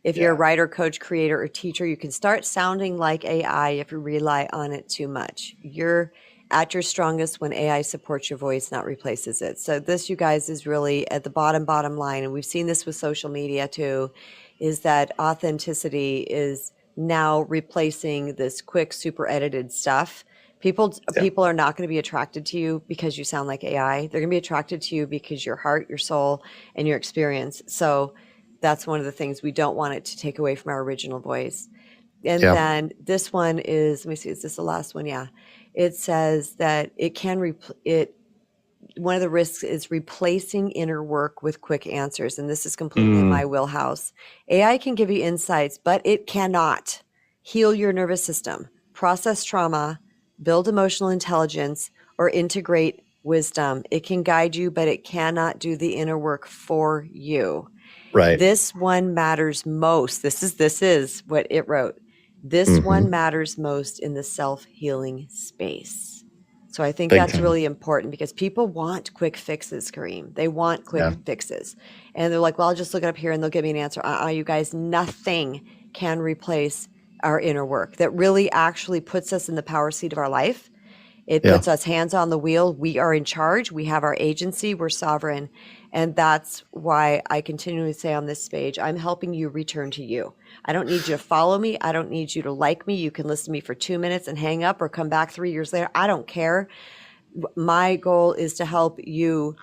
[SPEAKER 1] If you're a writer, coach, creator, or teacher, you can start sounding like AI if you rely on it too much. You're at your strongest when AI supports your voice, not replaces it. So this, you guys, is really at the bottom line. And we've seen this with social media too, is that authenticity is now replacing this quick, super edited stuff. People are not going to be attracted to you because you sound like AI. They're going to be attracted to you because your heart, your soul, and your experience. So that's one of the things we don't want it to take away from our original voice. And then this one is, let me see, is this the last one? Yeah. It says that it can, one of the risks is replacing inner work with quick answers. And this is completely in my wheelhouse. AI can give you insights, but it cannot heal your nervous system, process trauma, build emotional intelligence, or integrate wisdom. It can guide you, but it cannot do the inner work for you.
[SPEAKER 2] Right.
[SPEAKER 1] This one matters most. This is what it wrote. This one matters most in the self-healing space. So I think that's really important because people want quick fixes, Karim. They want quick fixes. And they're like, well, I'll just look it up here and they'll give me an answer. You guys, nothing can replace our inner work that really actually puts us in the power seat of our life. It puts us hands on the wheel. We are in charge. We have our agency. We're sovereign. And that's why I continually say on this page, I'm helping you return to you. I don't need you to follow me. I don't need you to like me. You can listen to me for 2 minutes and hang up or come back 3 years later. I don't care. My goal is to help you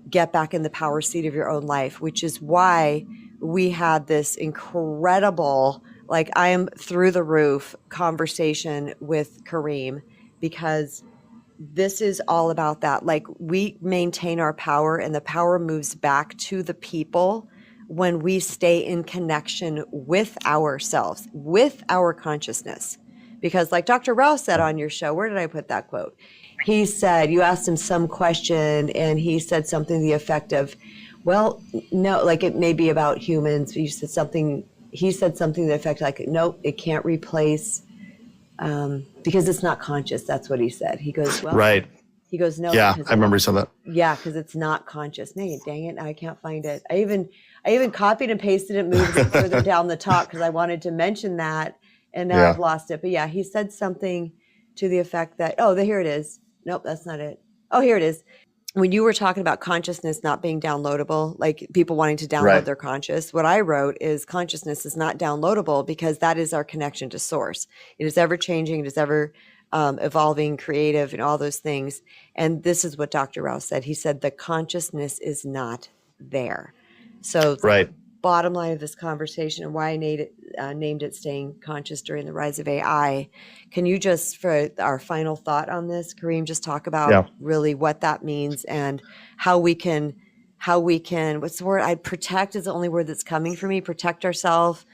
[SPEAKER 1] get back in the power seat of your own life, which is why we had this incredible, like I am through the roof conversation with Karim, because this is all about that. Like we maintain our power and the power moves back to the people when we stay in connection with ourselves, with our consciousness. Because like Dr. Rouse said on your show, where did I put that quote? He said, you asked him some question and he said something to the effect of, well, no, like it may be about humans. He said something to the effect like, nope, it can't replace because it's not conscious. That's what he said. He goes, well,
[SPEAKER 2] right.
[SPEAKER 1] He goes, no.
[SPEAKER 2] Yeah, I remember some of that.
[SPEAKER 1] Yeah, because it's not conscious. Dang it, I can't find it. I even copied and pasted it, moved it further down the top because I wanted to mention that, and now I've lost it. But yeah, he said something to the effect that, here it is. Nope, that's not it. Oh, here it is. When you were talking about consciousness not being downloadable, like people wanting to download their conscious, what I wrote is consciousness is not downloadable because that is our connection to source. It is ever changing. It is ever evolving, creative, and all those things. And this is what Dr. Rouse said. He said the consciousness is not there. So the bottom line of this conversation and why I named it Staying Conscious During the Rise of AI. Can you just, for our final thought on this, Kareem, just talk about really what that means and how we can, what's the word? Protect is the only word that's coming for me, protect ourselves.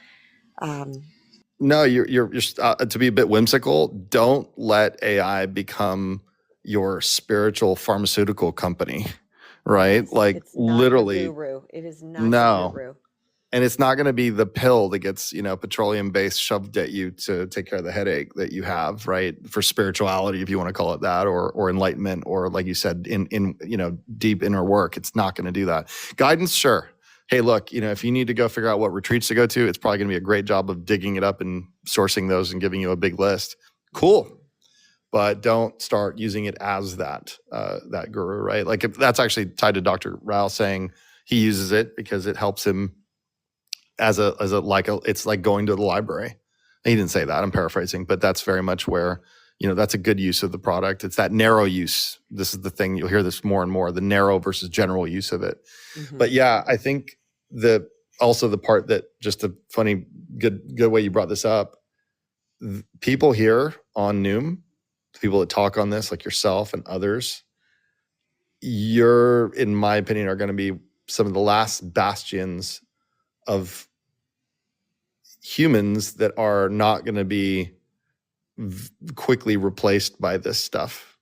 [SPEAKER 2] No, you're to be a bit whimsical. Don't let AI become your spiritual pharmaceutical company, right?
[SPEAKER 1] Yes,
[SPEAKER 2] like
[SPEAKER 1] it's not
[SPEAKER 2] literally,
[SPEAKER 1] your guru. It is not
[SPEAKER 2] no.
[SPEAKER 1] your guru.
[SPEAKER 2] And it's not going to be the pill that gets, petroleum based shoved at you to take care of the headache that you have, right? For spirituality, if you want to call it that, or enlightenment, or like you said, in deep inner work. It's not going to do that. Guidance, sure. Hey, look, if you need to go figure out what retreats to go to, it's probably going to be a great job of digging it up and sourcing those and giving you a big list. Cool. But don't start using it as that guru, right? Like if that's actually tied to Dr. Rao saying he uses it because it helps him it's like going to the library. He didn't say that, I'm paraphrasing, but that's very much where, that's a good use of the product. It's that narrow use. This is the thing, you'll hear this more and more, the narrow versus general use of it. Mm-hmm. But yeah, I think also the part that just a funny, good way you brought this up, people here on Noom, people that talk on this, like yourself and others, you're, in my opinion, are going to be some of the last bastions of humans that are not going to be quickly replaced by this stuff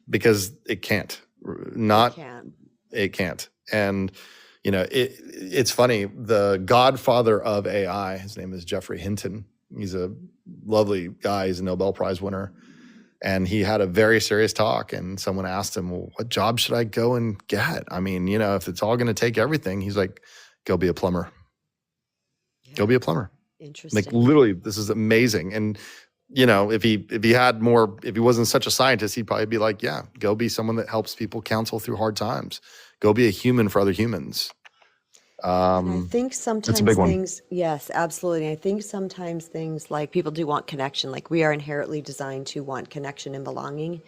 [SPEAKER 2] because it can't. It can't. And it's funny. The godfather of AI, his name is Jeffrey Hinton. He's a lovely guy. He's a Nobel Prize winner. And he had a very serious talk, and someone asked him, well, what job should I go and get? I mean, if it's all going to take everything, he's like, go be a plumber. Yeah. Go be a plumber.
[SPEAKER 1] Interesting.
[SPEAKER 2] Like literally, this is amazing. And, if he wasn't such a scientist, he'd probably be like, yeah, go be someone that helps people counsel through hard times. Go be a human for other humans.
[SPEAKER 1] And I think sometimes
[SPEAKER 2] a big
[SPEAKER 1] things, yes, absolutely. I think sometimes things like people do want connection, like we are inherently designed to want connection and belonging.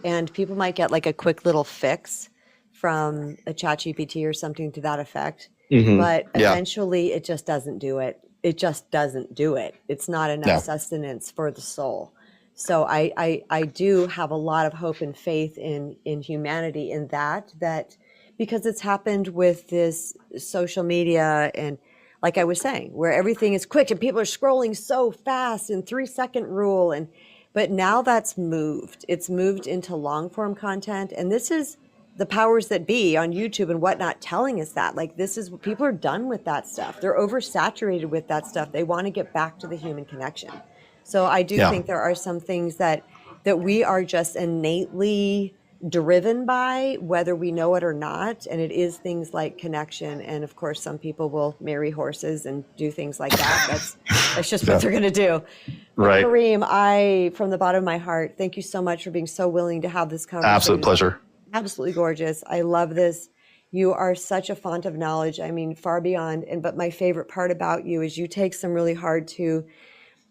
[SPEAKER 1] And people might get like a quick little fix from a ChatGPT or something to that effect. Mm-hmm. But eventually it just doesn't do it. It just doesn't do it. It's not enough sustenance for the soul. So I do have a lot of hope and faith in humanity in that because it's happened with this social media and like I was saying, where everything is quick and people are scrolling so fast and 3-second rule. But now that's moved. It's moved into long form content. And this is the powers that be on YouTube and whatnot telling us that. Like people are done with that stuff. They're oversaturated with that stuff. They want to get back to the human connection. So I do think there are some things that we are just innately driven by, whether we know it or not. And it is things like connection. And of course, some people will marry horses and do things like that. That's just what they're going to do.
[SPEAKER 2] Right.
[SPEAKER 1] But Kareem, from the bottom of my heart, thank you so much for being so willing to have this conversation.
[SPEAKER 2] Absolute pleasure.
[SPEAKER 1] Absolutely gorgeous. I love this. You are such a font of knowledge. I mean, far beyond. But my favorite part about you is you take some really hard to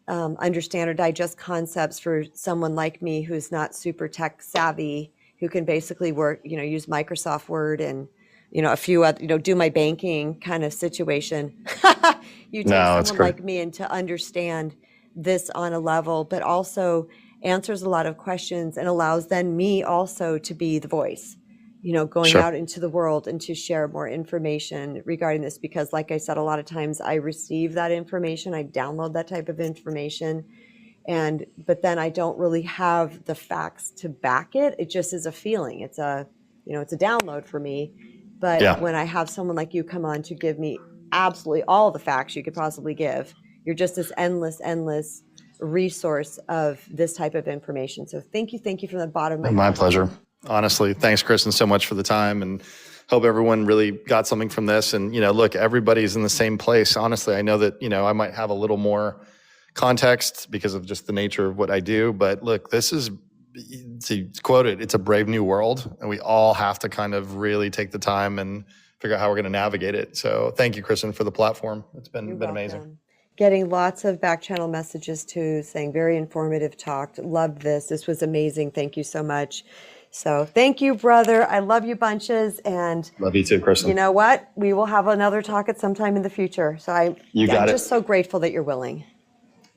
[SPEAKER 1] understand or digest concepts for someone like me who's not super tech savvy, who can basically work, use Microsoft Word and, a few other, do my banking kind of situation. You take someone like me and to understand this on a level, but also answers a lot of questions and allows then me also to be the voice, going out into the world and to share more information regarding this. Because like I said, a lot of times I receive that information, I download that type of information, but then I don't really have the facts to back it. It just is a feeling. It's a download for me. But when I have someone like you come on to give me absolutely all the facts you could possibly give, you're just this endless resource of this type of information. So thank you from the bottom of my heart.
[SPEAKER 2] My pleasure. Honestly, thanks, Kristen, so much for the time, and hope everyone really got something from this. And look, everybody's in the same place. Honestly, I know that I might have a little more context because of just the nature of what I do, but look, this is, to quote it, it's a brave new world, and we all have to kind of really take the time and figure out how we're going to navigate it. So thank you, Kristen, for the platform. It's been amazing.
[SPEAKER 1] Getting lots of back channel messages too, saying very informative talk. Loved this. This was amazing. Thank you so much. So thank you, brother. I love you bunches. And
[SPEAKER 2] Love you too, Kristen.
[SPEAKER 1] You know what? We will have another talk at some time in the future. So I'm just so grateful that you're willing.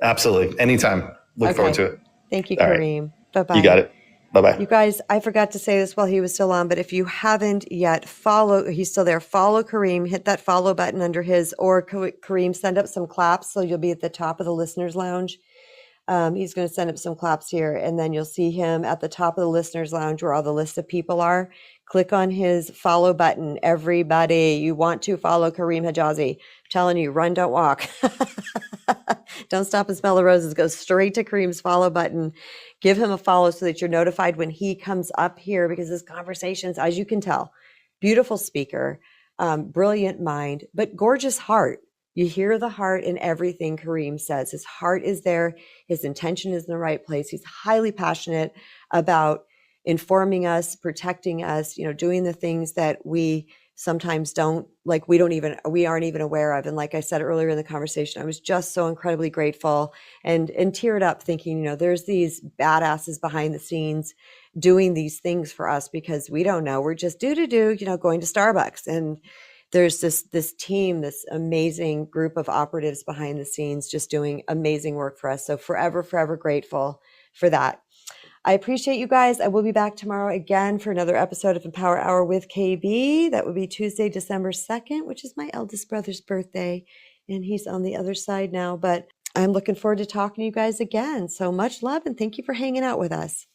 [SPEAKER 2] Absolutely. Anytime. Look forward to it.
[SPEAKER 1] Thank you,
[SPEAKER 2] All
[SPEAKER 1] Karim.
[SPEAKER 2] right.
[SPEAKER 1] Bye-bye.
[SPEAKER 2] You got it. Bye-bye.
[SPEAKER 1] You guys, I forgot to say this while he was still on, but if you haven't yet, he's still there, follow Karim, hit that follow button under his, or Karim, send up some claps so you'll be at the top of the listeners lounge. He's going to send up some claps here, and then you'll see him at the top of the listeners lounge where all the list of people are. Click on his follow button. Everybody, you want to follow Karim Hijazi. I'm telling you, run, don't walk. Don't stop and smell the roses. Go straight to Karim's follow button. Give him a follow so that you're notified when he comes up here, because his conversations, as you can tell, beautiful speaker, brilliant mind, but gorgeous heart. You hear the heart in everything Karim says. His heart is there. His intention is in the right place. He's highly passionate about informing us, protecting us, doing the things that we sometimes don't, like we aren't even aware of. And like I said earlier in the conversation, I was just so incredibly grateful and teared up thinking, there's these badasses behind the scenes doing these things for us because we don't know. We're just going to Starbucks. And there's this team, this amazing group of operatives behind the scenes just doing amazing work for us. So forever, forever grateful for that. I appreciate you guys. I will be back tomorrow again for another episode of Empower Hour with KB. That will be Tuesday, December 2nd, which is my eldest brother's birthday. And he's on the other side now. But I'm looking forward to talking to you guys again. So much love and thank you for hanging out with us.